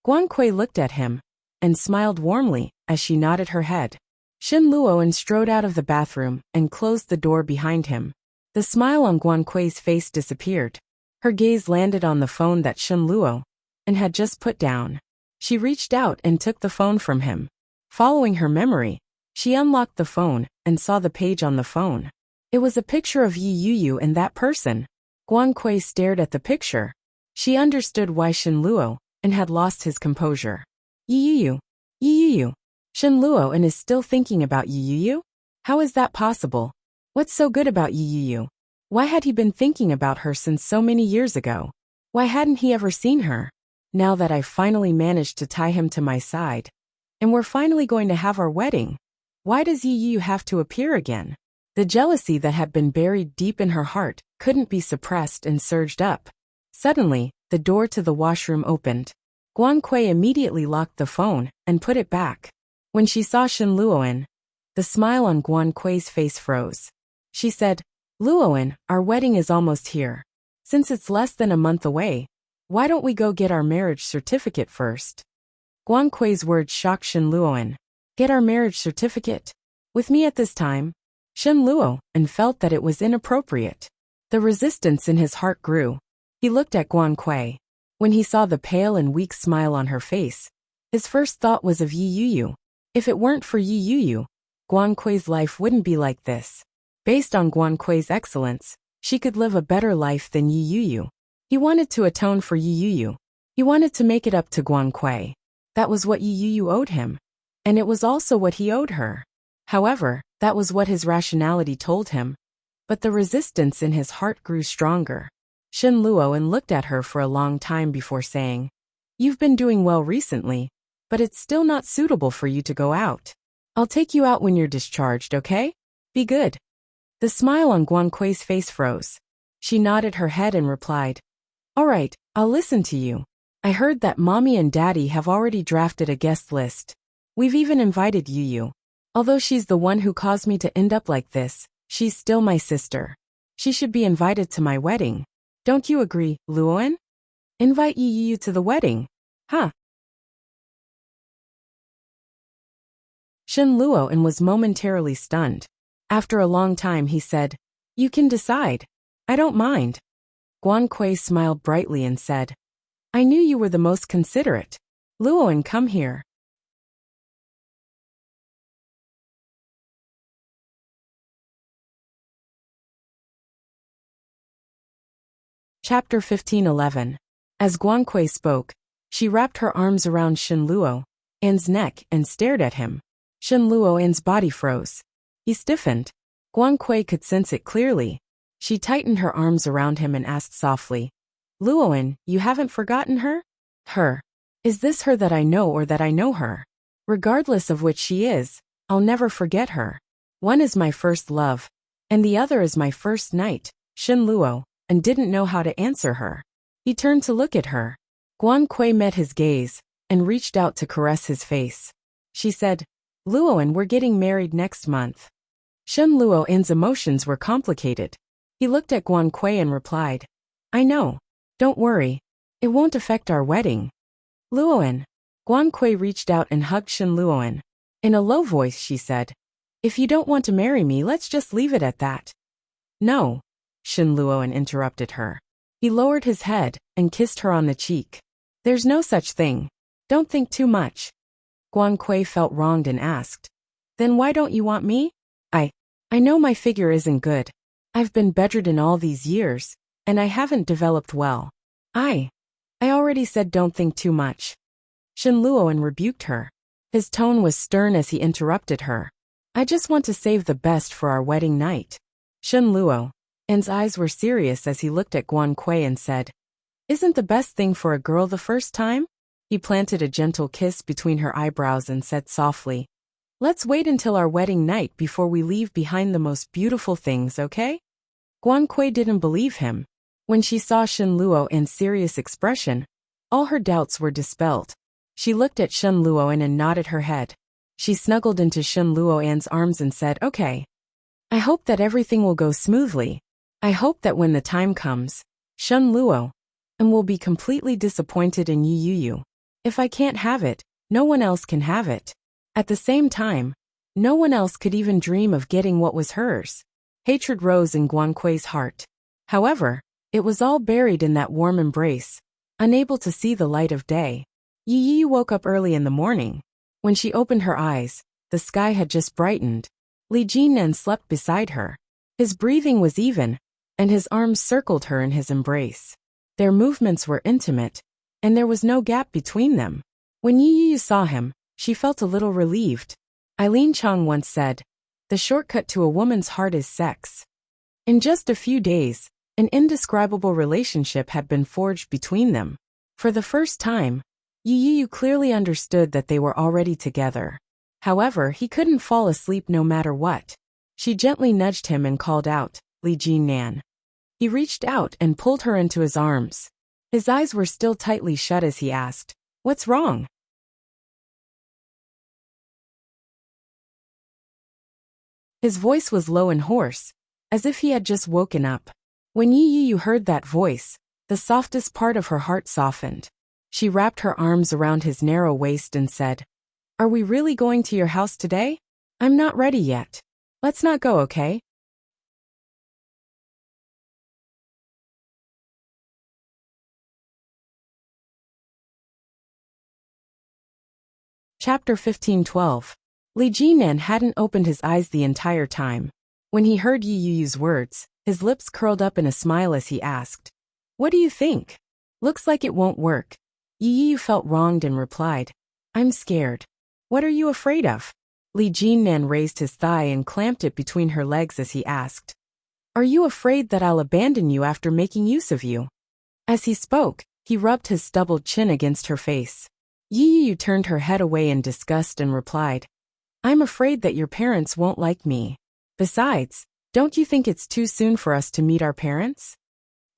Guan Kui looked at him and smiled warmly as she nodded her head. Shen Luoan strode out of the bathroom and closed the door behind him. The smile on Guan Kui's face disappeared. Her gaze landed on the phone that Shen Luoan had just put down. She reached out and took the phone from him. Following her memory, she unlocked the phone and saw the page on the phone. It was a picture of Yi Yu and that person. Guan Kui stared at the picture. She understood why Shen Luo and had lost his composure. Yi Yu. Yi Yu. Shen Luo and is still thinking about Yi Yu? How is that possible? What's so good about Yi Yu? Why had he been thinking about her since so many years ago? Why hadn't he ever seen her? Now that I've finally managed to tie him to my side, and we're finally going to have our wedding, why does Yi Yu have to appear again? The jealousy that had been buried deep in her heart couldn't be suppressed and surged up. Suddenly, the door to the washroom opened. Guan Kui immediately locked the phone and put it back. When she saw Shen Luoan, the smile on Guan Kui's face froze. She said, Luoan, our wedding is almost here. Since it's less than a month away, why don't we go get our marriage certificate first? Guan Kui's words shocked Shen Luoan. Get our marriage certificate? With me at this time? Shen Luoan felt that it was inappropriate. The resistance in his heart grew. He looked at Guan Kui. When he saw the pale and weak smile on her face, his first thought was of Yi Yu. If it weren't for Yi Yu, Guan Kui's life wouldn't be like this. Based on Guan Kui's excellence, she could live a better life than Yi Yu. He wanted to atone for Yi Yu. He wanted to make it up to Guan Kui. That was what Yi Yu owed him. And it was also what he owed her. However, that was what his rationality told him. But the resistance in his heart grew stronger. Shen Luoan looked at her for a long time before saying, You've been doing well recently, but it's still not suitable for you to go out. I'll take you out when you're discharged, okay? Be good. The smile on Guan Kui's face froze. She nodded her head and replied, All right, I'll listen to you. I heard that Mommy and Daddy have already drafted a guest list. We've even invited Yu Yu. Although she's the one who caused me to end up like this, she's still my sister. She should be invited to my wedding. Don't you agree, Luoan? Invite Yu Yu to the wedding. Huh? Shen Luoan was momentarily stunned. After a long time he said, You can decide. I don't mind. Guan Kui smiled brightly and said, I knew you were the most considerate. Luoan, come here. Chapter 15:11. As Guan Kui spoke, she wrapped her arms around Shen Luoan's neck and stared at him. Shen Luoan's body froze. He stiffened. Guan Kui could sense it clearly. She tightened her arms around him and asked softly, Luoan, you haven't forgotten her? Her. Is this her that I know or that I know her? Regardless of which she is, I'll never forget her. One is my first love, and the other is my first night, Shen Luo, and didn't know how to answer her. He turned to look at her. Guan Kui met his gaze and reached out to caress his face. She said, Luoan, we're getting married next month. Shen Luoan's emotions were complicated. He looked at Guan Kui and replied, I know. Don't worry. It won't affect our wedding. Luoan. Guan Kui reached out and hugged Shen Luoan. In a low voice she said, If you don't want to marry me, let's just leave it at that. No. Shen Luoan interrupted her. He lowered his head and kissed her on the cheek. There's no such thing. Don't think too much. Guan Kui felt wronged and asked, Then why don't you want me? I know my figure isn't good. I've been bedridden all these years, and I haven't developed well. I already said don't think too much. Shen Luoan rebuked her. His tone was stern as he interrupted her. I just want to save the best for our wedding night. Shen Luoan's eyes were serious as he looked at Guan Kui and said, Isn't the best thing for a girl the first time? He planted a gentle kiss between her eyebrows and said softly, Let's wait until our wedding night before we leave behind the most beautiful things, okay? Guan Kui didn't believe him. When she saw Shen Luoan's serious expression, all her doubts were dispelled. She looked at Shen Luoan and nodded her head. She snuggled into Shen Luoan's arms and said, Okay. I hope that everything will go smoothly. I hope that when the time comes, Shen Luoan will be completely disappointed in Yi Yu. If I can't have it, no one else can have it. At the same time, no one else could even dream of getting what was hers. Hatred rose in Guan Kui's heart. However, it was all buried in that warm embrace, unable to see the light of day. Yi Yu woke up early in the morning. When she opened her eyes, the sky had just brightened. Li Jinan slept beside her. His breathing was even, and his arms circled her in his embrace. Their movements were intimate, and there was no gap between them. When Yi Yu saw him, she felt a little relieved. Eileen Chong once said, "The shortcut to a woman's heart is sex." In just a few days, an indescribable relationship had been forged between them. For the first time, Yi Yu clearly understood that they were already together. However, he couldn't fall asleep no matter what. She gently nudged him and called out, "Li Jinnan." He reached out and pulled her into his arms. His eyes were still tightly shut as he asked, "What's wrong?" His voice was low and hoarse, as if he had just woken up. When Yi Yu heard that voice, the softest part of her heart softened. She wrapped her arms around his narrow waist and said, "Are we really going to your house today? I'm not ready yet. Let's not go, okay?" Chapter 15:12. Li Jinan hadn't opened his eyes the entire time. When he heard Yi Yu's words, his lips curled up in a smile as he asked, "What do you think? Looks like it won't work." Yi Yu felt wronged and replied, "I'm scared." "What are you afraid of?" Li Jinan raised his thigh and clamped it between her legs as he asked, "Are you afraid that I'll abandon you after making use of you?" As he spoke, he rubbed his stubbled chin against her face. Yi Yu turned her head away in disgust and replied, "I'm afraid that your parents won't like me. Besides, don't you think it's too soon for us to meet our parents?"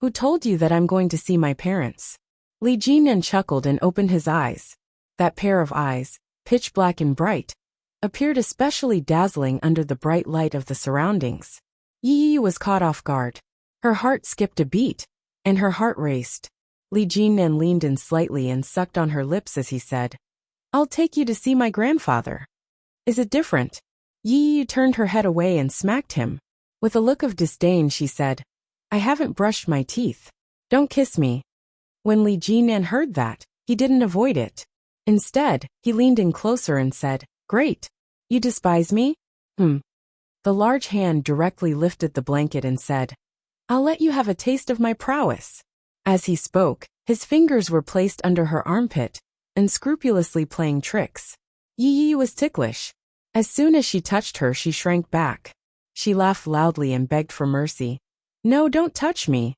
"Who told you that I'm going to see my parents?" Li Jinan chuckled and opened his eyes. That pair of eyes, pitch black and bright, appeared especially dazzling under the bright light of the surroundings. Yi Yu was caught off guard. Her heart skipped a beat, and her heart raced. Li Jinan leaned in slightly and sucked on her lips as he said, "I'll take you to see my grandfather." "Is it different?" Yi Yu turned her head away and smacked him. With a look of disdain she said, "I haven't brushed my teeth. Don't kiss me." When Li Jinan heard that, he didn't avoid it. Instead, he leaned in closer and said, "Great. You despise me?" The large hand directly lifted the blanket and said, "I'll let you have a taste of my prowess." As he spoke, his fingers were placed under her armpit, unscrupulously playing tricks. Yi Yu was ticklish. As soon as she touched her, she shrank back. She laughed loudly and begged for mercy. "No, don't touch me.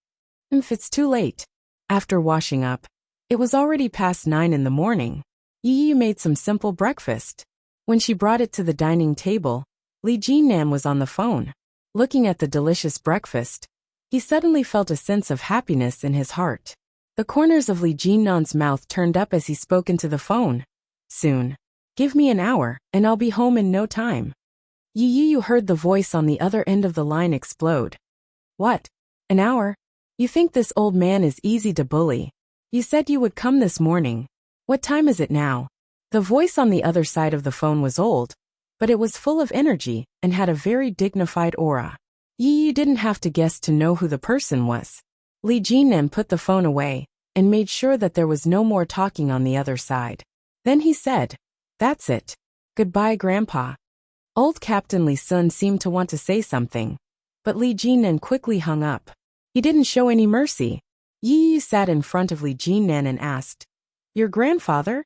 It's too late." After washing up, it was already past 9 in the morning. Yi Yu made some simple breakfast. When she brought it to the dining table, Li Jinan was on the phone. Looking at the delicious breakfast, he suddenly felt a sense of happiness in his heart. The corners of Li Jinan's mouth turned up as he spoke into the phone. "Soon. Give me an hour, and I'll be home in no time." Yi Yu heard the voice on the other end of the line explode. "What? An hour? You think this old man is easy to bully? You said you would come this morning. What time is it now?" The voice on the other side of the phone was old, but it was full of energy and had a very dignified aura. Yi Yu didn't have to guess to know who the person was. Li Jinan put the phone away and made sure that there was no more talking on the other side. Then he said, "That's it. Goodbye, Grandpa." Old Captain Li Sun seemed to want to say something, but Li Jinan quickly hung up. He didn't show any mercy. Yi Yu sat in front of Li Jinan and asked, "Your grandfather?"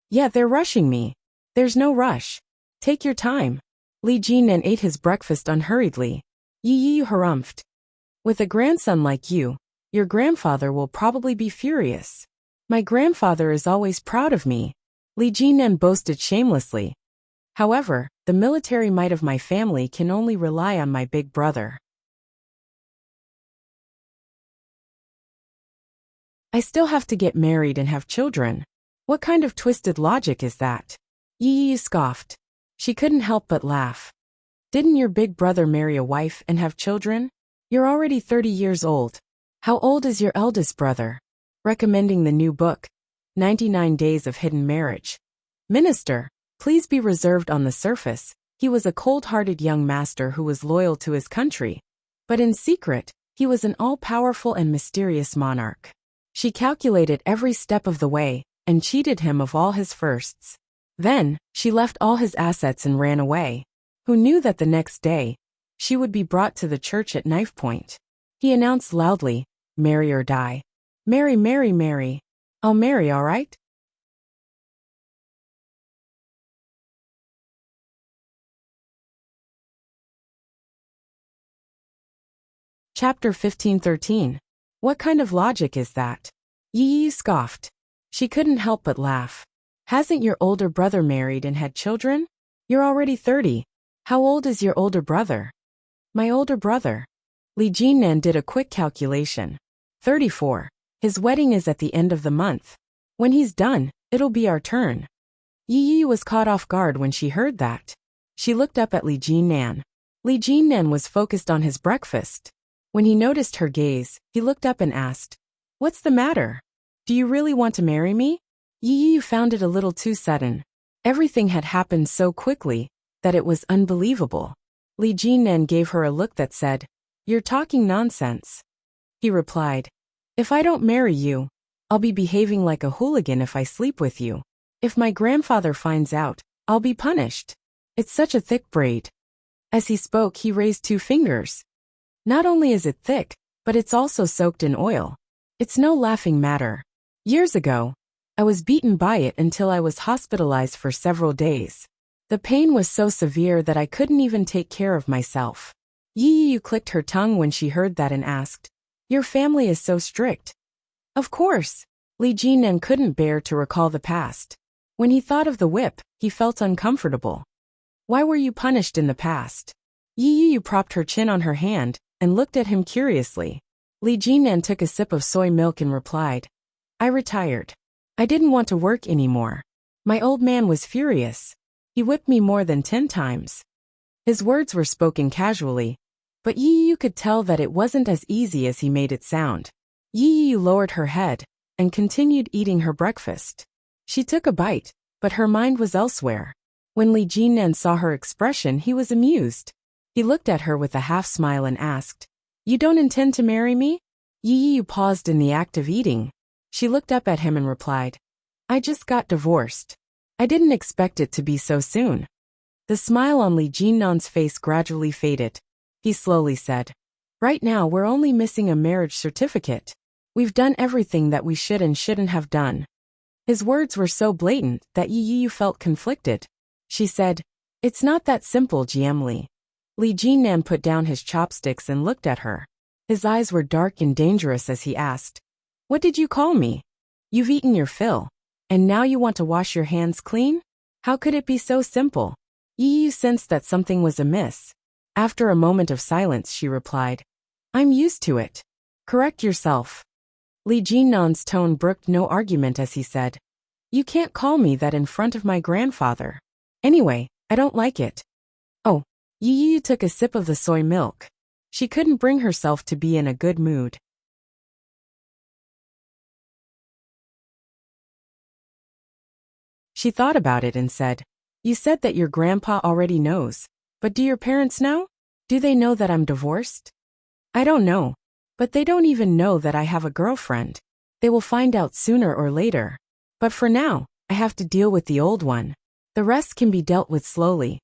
"Yeah, they're rushing me." "There's no rush. Take your time." Li Jinan ate his breakfast unhurriedly. Yi Yu harumphed. "With a grandson like you, your grandfather will probably be furious." "My grandfather is always proud of me," Li Jinan boasted shamelessly. "However, the military might of my family can only rely on my big brother. I still have to get married and have children. What kind of twisted logic is that?" Yi Yu scoffed. She couldn't help but laugh. "Didn't your big brother marry a wife and have children? You're already 30 years old. How old is your eldest brother?" Recommending the new book, 99 Days of Hidden Marriage. Minister, please be reserved on the surface. He was a cold-hearted young master who was loyal to his country. But in secret, he was an all-powerful and mysterious monarch. She calculated every step of the way and cheated him of all his firsts. Then, she left all his assets and ran away. Who knew that the next day, she would be brought to the church at knife point. He announced loudly, "Marry or die. Marry, marry, marry. I'll marry, all right?" Chapter 15:13. What kind of logic is that? Yi Yi scoffed. She couldn't help but laugh. Hasn't your older brother married and had children? You're already 30. How old is your older brother? My older brother. Li Jinnan did a quick calculation. 34. His wedding is at the end of the month. When he's done, it'll be our turn. Yi Yi was caught off guard when she heard that. She looked up at Li Jinnan. Li Jinnan was focused on his breakfast. When he noticed her gaze, he looked up and asked, "What's the matter? Do you really want to marry me?" Yi Yi found it a little too sudden. Everything had happened so quickly that it was unbelievable. Li Jinnan gave her a look that said, "You're talking nonsense." He replied, "If I don't marry you, I'll be behaving like a hooligan if I sleep with you. If my grandfather finds out, I'll be punished. It's such a thick braid." As he spoke, he raised 2 fingers. Not only is it thick, but it's also soaked in oil. It's no laughing matter. Years ago, I was beaten by it until I was hospitalized for several days. The pain was so severe that I couldn't even take care of myself. Yi Yu clicked her tongue when she heard that and asked, "Your family is so strict?" Of course. Li Jinnan couldn't bear to recall the past. When he thought of the whip, he felt uncomfortable. "Why were you punished in the past?" Yi Yu propped her chin on her hand and looked at him curiously. Li Jinnan took a sip of soy milk and replied, "I retired. I didn't want to work anymore. My old man was furious. He whipped me more than 10 times. His words were spoken casually, but Yi Yu could tell that it wasn't as easy as he made it sound. Yi Yu lowered her head and continued eating her breakfast. She took a bite, but her mind was elsewhere. When Li Jinnan saw her expression, he was amused. He looked at her with a half-smile and asked, "You don't intend to marry me?" Yi Yu paused in the act of eating. She looked up at him and replied, "I just got divorced. I didn't expect it to be so soon." The smile on Li Jinnan's face gradually faded. He slowly said, "Right now we're only missing a marriage certificate. We've done everything that we should and shouldn't have done." His words were so blatant that Yi Yu felt conflicted. She said, "It's not that simple, Jiemli." Li Jinnan put down his chopsticks and looked at her. His eyes were dark and dangerous as he asked, "What did you call me? You've eaten your fill, and now you want to wash your hands clean? How could it be so simple?" Yi Yu sensed that something was amiss. After a moment of silence, she replied, "I'm used to it. Correct yourself." Li Jinnan's tone brooked no argument as he said, "You can't call me that in front of my grandfather. Anyway, I don't like it." Oh. Yi Yu took a sip of the soy milk. She couldn't bring herself to be in a good mood. She thought about it and said, "You said that your grandpa already knows, but do your parents know? Do they know that I'm divorced?" "I don't know, but they don't even know that I have a girlfriend. They will find out sooner or later. But for now, I have to deal with the old one. The rest can be dealt with slowly."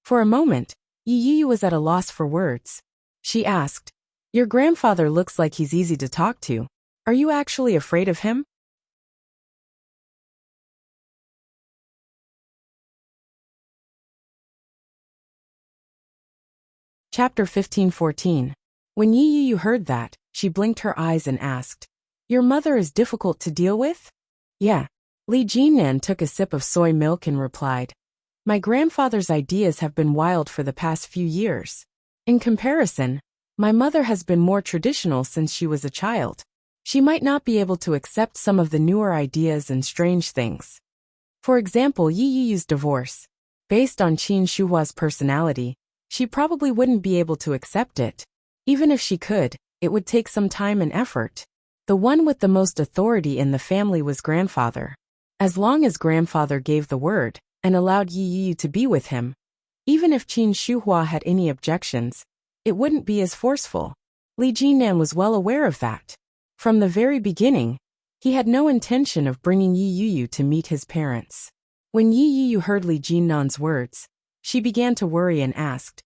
For a moment, Yi Yu was at a loss for words. She asked, "Your grandfather looks like he's easy to talk to. Are you actually afraid of him?" Chapter 15:14. When Yi Yu heard that, she blinked her eyes and asked, "Your mother is difficult to deal with?" "Yeah." Li Jinnan took a sip of soy milk and replied, "My grandfather's ideas have been wild for the past few years. In comparison, my mother has been more traditional since she was a child. She might not be able to accept some of the newer ideas and strange things. For example, Yi Yu's divorce. Based on Qin Shuhua's personality, she probably wouldn't be able to accept it. Even if she could, it would take some time and effort. The one with the most authority in the family was grandfather. As long as grandfather gave the word and allowed Yi Yu to be with him, even if Qin Shuhua had any objections, it wouldn't be as forceful. Li Jinnan was well aware of that. From the very beginning, he had no intention of bringing Yi Yu to meet his parents. When Yi Yu heard Li Jinnan's words, she began to worry and asked,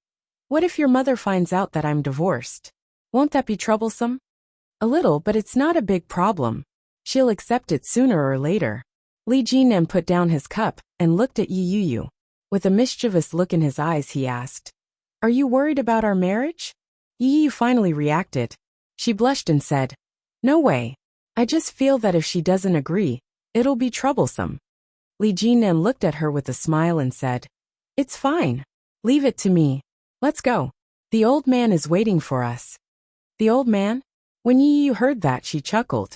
What if your mother finds out that I'm divorced? Won't that be troublesome? A little, but it's not a big problem. She'll accept it sooner or later. Li Jinan put down his cup and looked at Yi Yu. With a mischievous look in his eyes, he asked, "Are you worried about our marriage?" Yi Yu finally reacted. She blushed and said, "No way. I just feel that if she doesn't agree, it'll be troublesome." Li Jinan looked at her with a smile and said, "It's fine. Leave it to me. Let's go. The old man is waiting for us." The old man? When Yi Yu heard that, she chuckled.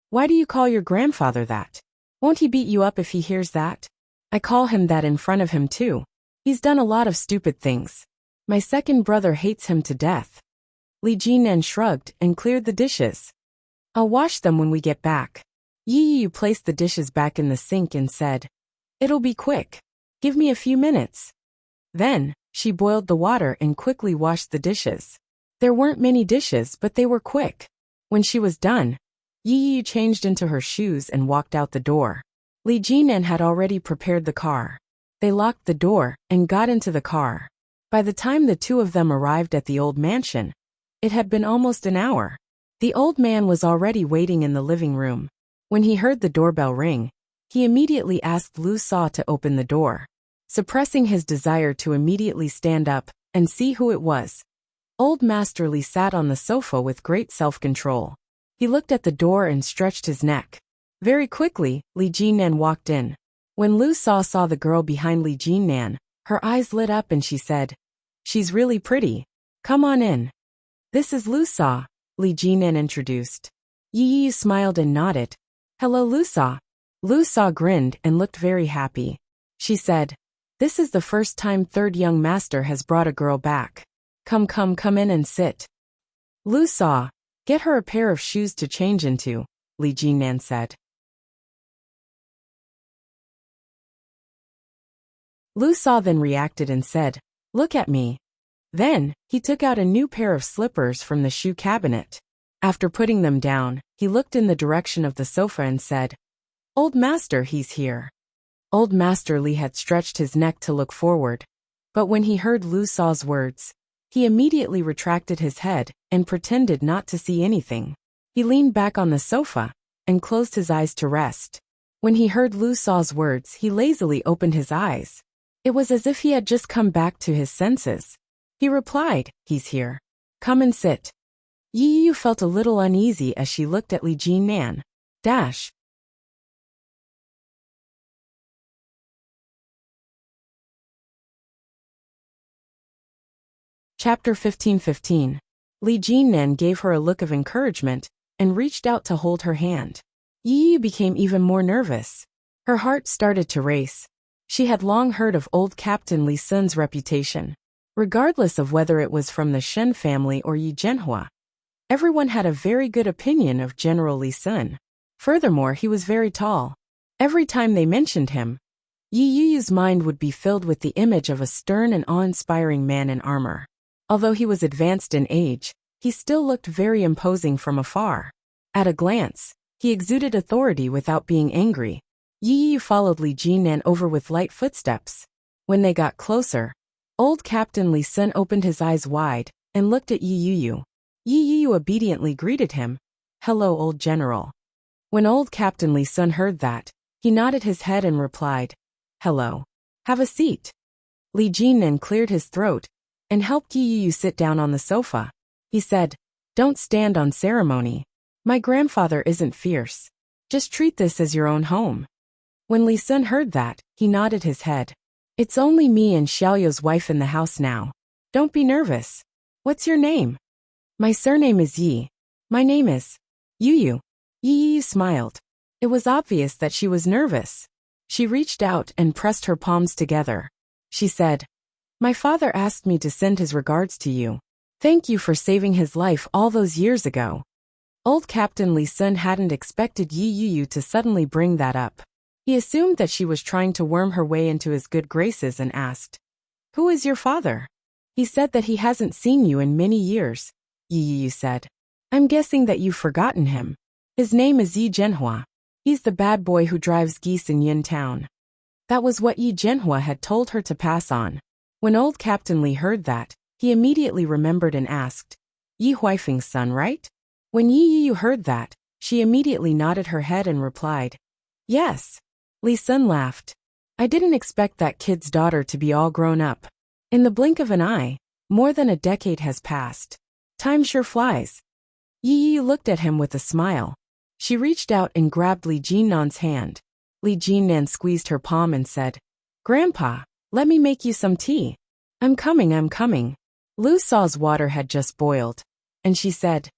"Why do you call your grandfather that? Won't he beat you up if he hears that? I call him that in front of him too. He's done a lot of stupid things. My second brother hates him to death." Li Jinan shrugged and cleared the dishes. "I'll wash them when we get back." Yi Yu placed the dishes back in the sink and said, "It'll be quick. Give me a few minutes." Then, she boiled the water and quickly washed the dishes. There weren't many dishes, but they were quick. When she was done, Yi Yu changed into her shoes and walked out the door. Li Jinan had already prepared the car. They locked the door and got into the car. By the time the two of them arrived at the old mansion, it had been almost an hour. The old man was already waiting in the living room. When he heard the doorbell ring, he immediately asked Lu Sa to open the door, suppressing his desire to immediately stand up and see who it was. Old Master Li sat on the sofa with great self-control. He looked at the door and stretched his neck. Very quickly, Li Jinan walked in. When Lu Sa saw the girl behind Li Jinan, her eyes lit up and she said, "She's really pretty. Come on in." "This is Lu Sa," Li Jinan introduced. Yi Yu smiled and nodded. "Hello, Lu Sa." Lu Sa grinned and looked very happy. She said, "This is the first time third young master has brought a girl back. Come in and sit." "Lu Sa, get her a pair of shoes to change into," Li Jinan said. Lu Sa then reacted and said, "Look at me." Then, he took out a new pair of slippers from the shoe cabinet. After putting them down, he looked in the direction of the sofa and said, "Old Master, he's here." Old Master Li had stretched his neck to look forward. But when he heard Lu Sa's words, he immediately retracted his head and pretended not to see anything. He leaned back on the sofa and closed his eyes to rest. When he heard Lu Sa's words, he lazily opened his eyes. It was as if he had just come back to his senses. He replied, "He's here. Come and sit." Yi Yu felt a little uneasy as she looked at Li Jinan. Chapter 15:15. Li Jinan gave her a look of encouragement and reached out to hold her hand. Yi Yu became even more nervous. Her heart started to race. She had long heard of old Captain Li Sun's reputation. Regardless of whether it was from the Shen family or Yi Zhenhua, everyone had a very good opinion of General Li Sun. Furthermore, he was very tall. Every time they mentioned him, Yi Yu's mind would be filled with the image of a stern and awe-inspiring man in armor. Although he was advanced in age, he still looked very imposing from afar. At a glance, he exuded authority without being angry. Yi Yu followed Li Jinan over with light footsteps. When they got closer, old Captain Li Sun opened his eyes wide and looked at Yi Yu. Yi Yu obediently greeted him. "Hello, old general." When old Captain Li Sun heard that, he nodded his head and replied, "Hello. Have a seat." Li Jinan cleared his throat and helped Yi Yu sit down on the sofa. He said, "Don't stand on ceremony. My grandfather isn't fierce. Just treat this as your own home." When Li Sun heard that, he nodded his head. "It's only me and Xiaoyou's wife in the house now. Don't be nervous. What's your name?" "My surname is Yi. My name is Yu." Yi Yu smiled. It was obvious that she was nervous. She reached out and pressed her palms together. She said, "My father asked me to send his regards to you. Thank you for saving his life all those years ago." Old Captain Li Sun hadn't expected Yi Yu to suddenly bring that up. He assumed that she was trying to worm her way into his good graces and asked, "Who is your father?" "He said that he hasn't seen you in many years," Yi Yu said. "I'm guessing that you've forgotten him. His name is Yi Zhenhua. He's the bad boy who drives geese in Yin Town." That was what Yi Zhenhua had told her to pass on. When old Captain Li heard that, He immediately remembered and asked, Yi Huifeng's son, right? When Yi Yu heard that, she immediately nodded her head and replied, yes. Li Sun laughed. I didn't expect that kid's daughter to be all grown up. In the blink of an eye, more than a decade has passed. Time sure flies. Yi Yu looked at him with a smile. She reached out and grabbed Li Jinnan's hand. Li Jinnan squeezed her palm and said, Grandpa, let me make you some tea. I'm coming. Lu Sa's water had just boiled, and she said,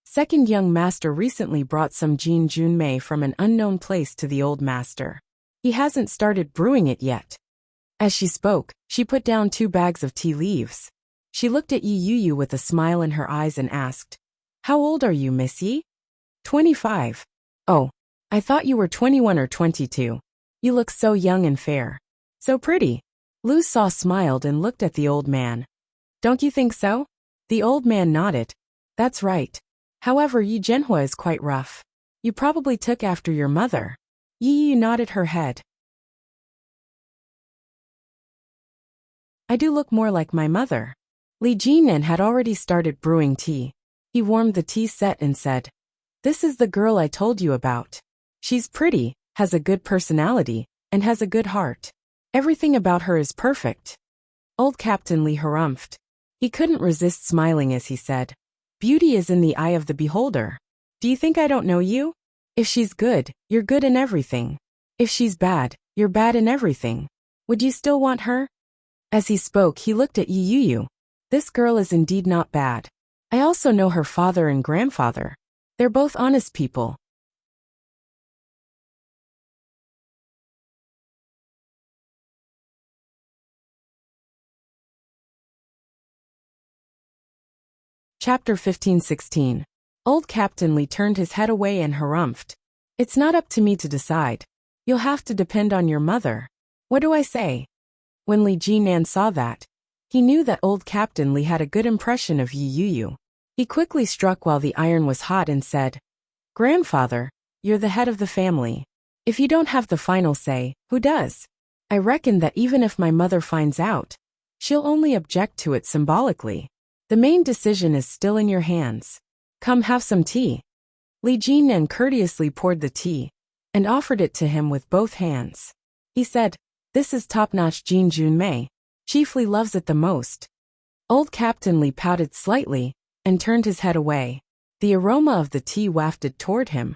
Second young master recently brought some Jin Junmei from an unknown place to the old master. He hasn't started brewing it yet. As she spoke, she put down 2 bags of tea leaves. She looked at Yi Yu with a smile in her eyes and asked, How old are you, Miss Yi? 25. Oh, I thought you were 21 or 22. You look so young and fair. So pretty. Lu Sa smiled and looked at the old man. Don't you think so? The old man nodded. That's right. However, Yi Zhenhua is quite rough. You probably took after your mother. Yi Yu nodded her head. I do look more like my mother. Li Jinan had already started brewing tea. He warmed the tea set and said, This is the girl I told you about. She's pretty, has a good personality, and has a good heart. Everything about her is perfect. Old Captain Li harumphed. He couldn't resist smiling as he said, Beauty is in the eye of the beholder. Do you think I don't know you? If she's good, you're good in everything. If she's bad, you're bad in everything. Would you still want her? As he spoke, he looked at Yi Yu. This girl is indeed not bad. I also know her father and grandfather. They're both honest people. Chapter 15-16. Old Captain Li turned his head away and harumphed. It's not up to me to decide. You'll have to depend on your mother. What do I say? When Li Jinan saw that, he knew that old Captain Li had a good impression of Yi Yu. He quickly struck while the iron was hot and said, Grandfather, you're the head of the family. If you don't have the final say, who does? I reckon that even if my mother finds out, she'll only object to it symbolically. The main decision is still in your hands. Come have some tea. Li Jinan courteously poured the tea and offered it to him with both hands. He said, This is top-notch Jin Junmei. Chief Li loves it the most. Old Captain Li pouted slightly and turned his head away. The aroma of the tea wafted toward him,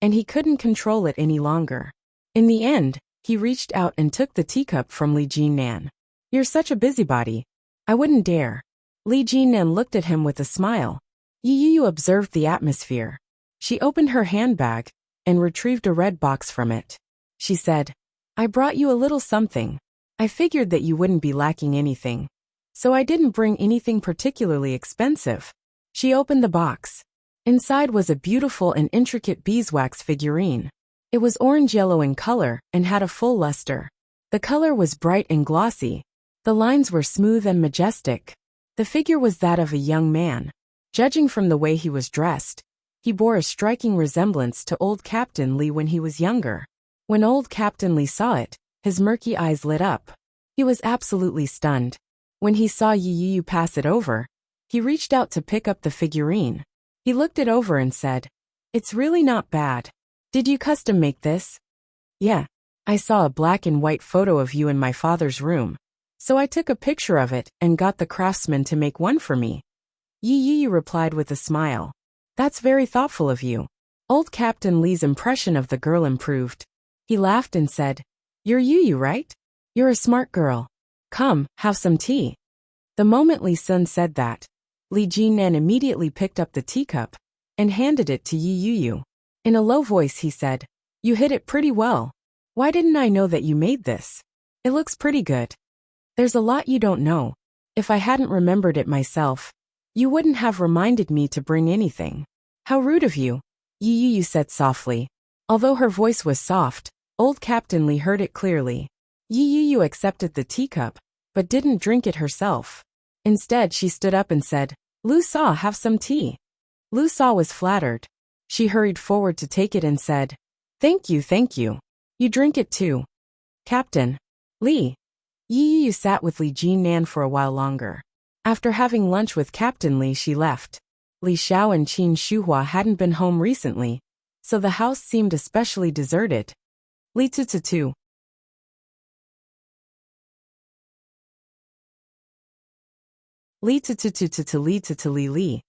and he couldn't control it any longer. In the end, he reached out and took the teacup from Li Jinan. You're such a busybody. I wouldn't dare. Li Jinan looked at him with a smile. Yi Yu observed the atmosphere. She opened her handbag and retrieved a red box from it. She said, I brought you a little something. I figured that you wouldn't be lacking anything, so I didn't bring anything particularly expensive. She opened the box. Inside was a beautiful and intricate beeswax figurine. It was orange-yellow in color and had a full luster. The color was bright and glossy. The lines were smooth and majestic. The figure was that of a young man. Judging from the way he was dressed, he bore a striking resemblance to old Captain Li when he was younger. When old Captain Li saw it, his murky eyes lit up. He was absolutely stunned. When he saw Yi Yu pass it over, he reached out to pick up the figurine. He looked it over and said, It's really not bad. Did you custom make this? Yeah. I saw a black and white photo of you in my father's room, so I took a picture of it and got the craftsman to make one for me. Yi Yu replied with a smile. That's very thoughtful of you. Old Captain Li's impression of the girl improved. He laughed and said, You're Yu, right? You're a smart girl. Come, have some tea. The moment Li Sun said that, Li Jinan immediately picked up the teacup and handed it to Yi Yu. In a low voice he said, You hit it pretty well. Why didn't I know that you made this? It looks pretty good. There's a lot you don't know. If I hadn't remembered it myself, you wouldn't have reminded me to bring anything. How rude of you, Yi Yu said softly. Although her voice was soft, old Captain Li heard it clearly. Yi Yu accepted the teacup, but didn't drink it herself. Instead, she stood up and said, Lu Sa, have some tea. Lu Sa was flattered. She hurried forward to take it and said, Thank you, thank you. You drink it too. Captain Li. Yi Yu sat with Li Jinan for a while longer. After having lunch with Captain Li, she left. Li Xiao and Qin Shuhua hadn't been home recently, so the house seemed especially deserted. Li Tututu. Li Tututu Li Tutu Li.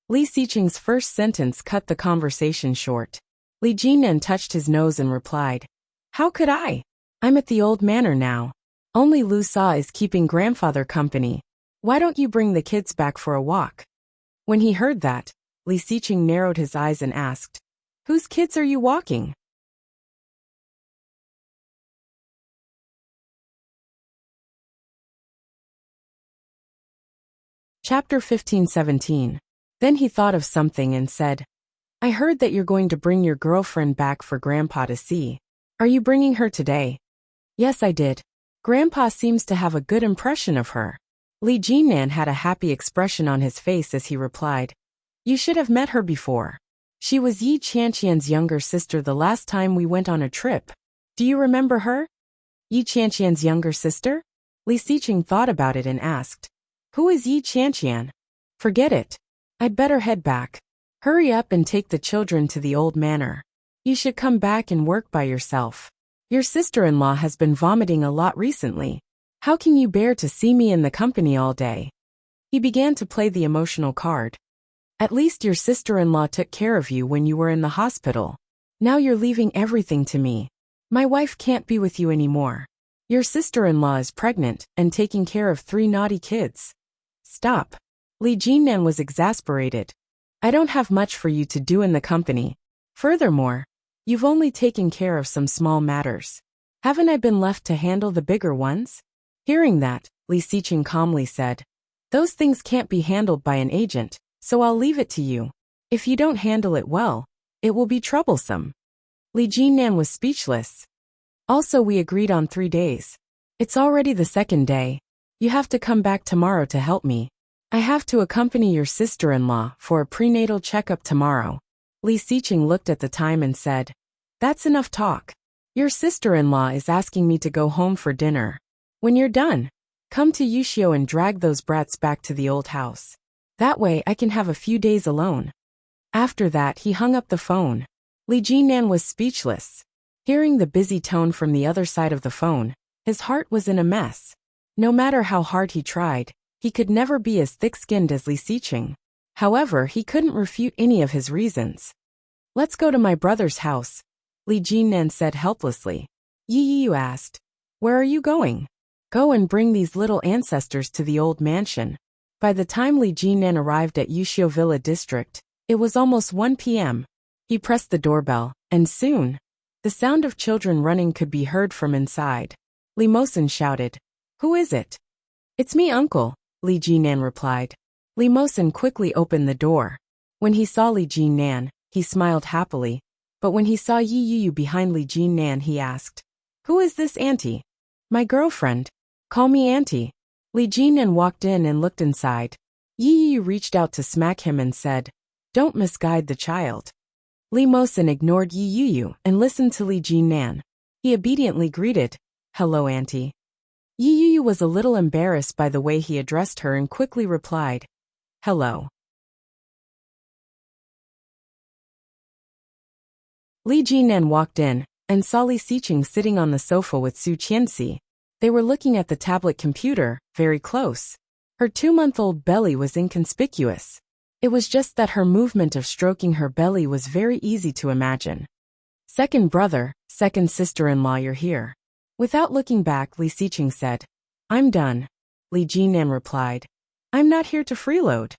Li Xiqing's first sentence cut the conversation short. Li Jinan touched his nose and replied, "How could I? I'm at the old manor now. Only Lu Sa is keeping grandfather company. Why don't you bring the kids back for a walk?" When he heard that, Li Xiqing narrowed his eyes and asked, "Whose kids are you walking?" Chapter 15-17. Then he thought of something and said, "I heard that you're going to bring your girlfriend back for Grandpa to see. Are you bringing her today?" "Yes, I did. Grandpa seems to have a good impression of her." Li Jinan had a happy expression on his face as he replied, "You should have met her before. She was Yi Qianqian's younger sister the last time we went on a trip. Do you remember her?" "Yi Qianqian's younger sister?" Li Xiqing thought about it and asked, "Who is Yi Qianqian?" "Forget it. I'd better head back. Hurry up and take the children to the old manor. You should come back and work by yourself. Your sister-in-law has been vomiting a lot recently. How can you bear to see me in the company all day?" He began to play the emotional card. "At least your sister-in-law took care of you when you were in the hospital. Now you're leaving everything to me. My wife can't be with you anymore. Your sister-in-law is pregnant and taking care of 3 naughty kids." "Stop." Li Jinan was exasperated. "I don't have much for you to do in the company. Furthermore, you've only taken care of some small matters. Haven't I been left to handle the bigger ones?" Hearing that, Li Xiqing calmly said, "Those things can't be handled by an agent, so I'll leave it to you. If you don't handle it well, it will be troublesome." Li Jinan was speechless. "Also, we agreed on 3 days. It's already the 2nd day. You have to come back tomorrow to help me. I have to accompany your sister-in-law for a prenatal checkup tomorrow." Li Xiqing looked at the time and said, "That's enough talk. Your sister-in-law is asking me to go home for dinner. When you're done, come to Wuxia and drag those brats back to the old house. That way I can have a few days alone." After that, he hung up the phone. Li Jinan was speechless. Hearing the busy tone from the other side of the phone, his heart was in a mess. No matter how hard he tried, he could never be as thick-skinned as Li Xiqing. However, he couldn't refute any of his reasons. "Let's go to my brother's house," Li Jinan said helplessly. Yi Yu asked, "Where are you going?" "Go and bring these little ancestors to the old mansion." By the time Li Jinan arrived at Wuxia Villa District, it was almost 1 p.m. He pressed the doorbell, and soon, the sound of children running could be heard from inside. Li Mosin shouted, "Who is it?" "It's me, uncle," Li Jinan replied. Li Mosin quickly opened the door. When he saw Li Jinan, he smiled happily, but when he saw Yi Yu behind Li Jinan, he asked, "Who is this auntie?" "My girlfriend. Call me auntie." Li Jinan walked in and looked inside. Yi Yu reached out to smack him and said, "Don't misguide the child." Li Mosin ignored Yi Yu and listened to Li Jinan. He obediently greeted, "Hello, auntie." Yi Yu was a little embarrassed by the way he addressed her and quickly replied, "Hello." Li Jinan walked in and saw Li Xiqing sitting on the sofa with Su Qianxi. They were looking at the tablet computer, very close. Her 2-month-old belly was inconspicuous. It was just that her movement of stroking her belly was very easy to imagine. "Second brother, second sister-in-law, you're here." Without looking back, Li Xiqing said, "I'm done." Li Jinan replied, "I'm not here to freeload."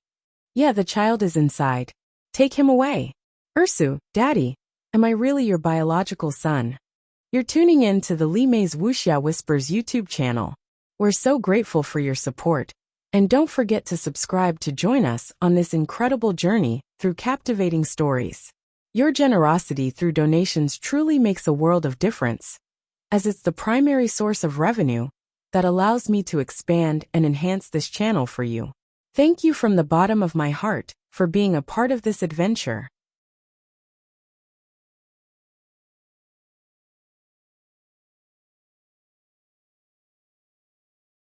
"Yeah, the child is inside. Take him away." "Ursu, Daddy, am I really your biological son?" You're tuning in to the Li Mei's Wuxia Whispers YouTube channel. We're so grateful for your support. And don't forget to subscribe to join us on this incredible journey through captivating stories. Your generosity through donations truly makes a world of difference, as it's the primary source of revenue that allows me to expand and enhance this channel for you. Thank you from the bottom of my heart for being a part of this adventure.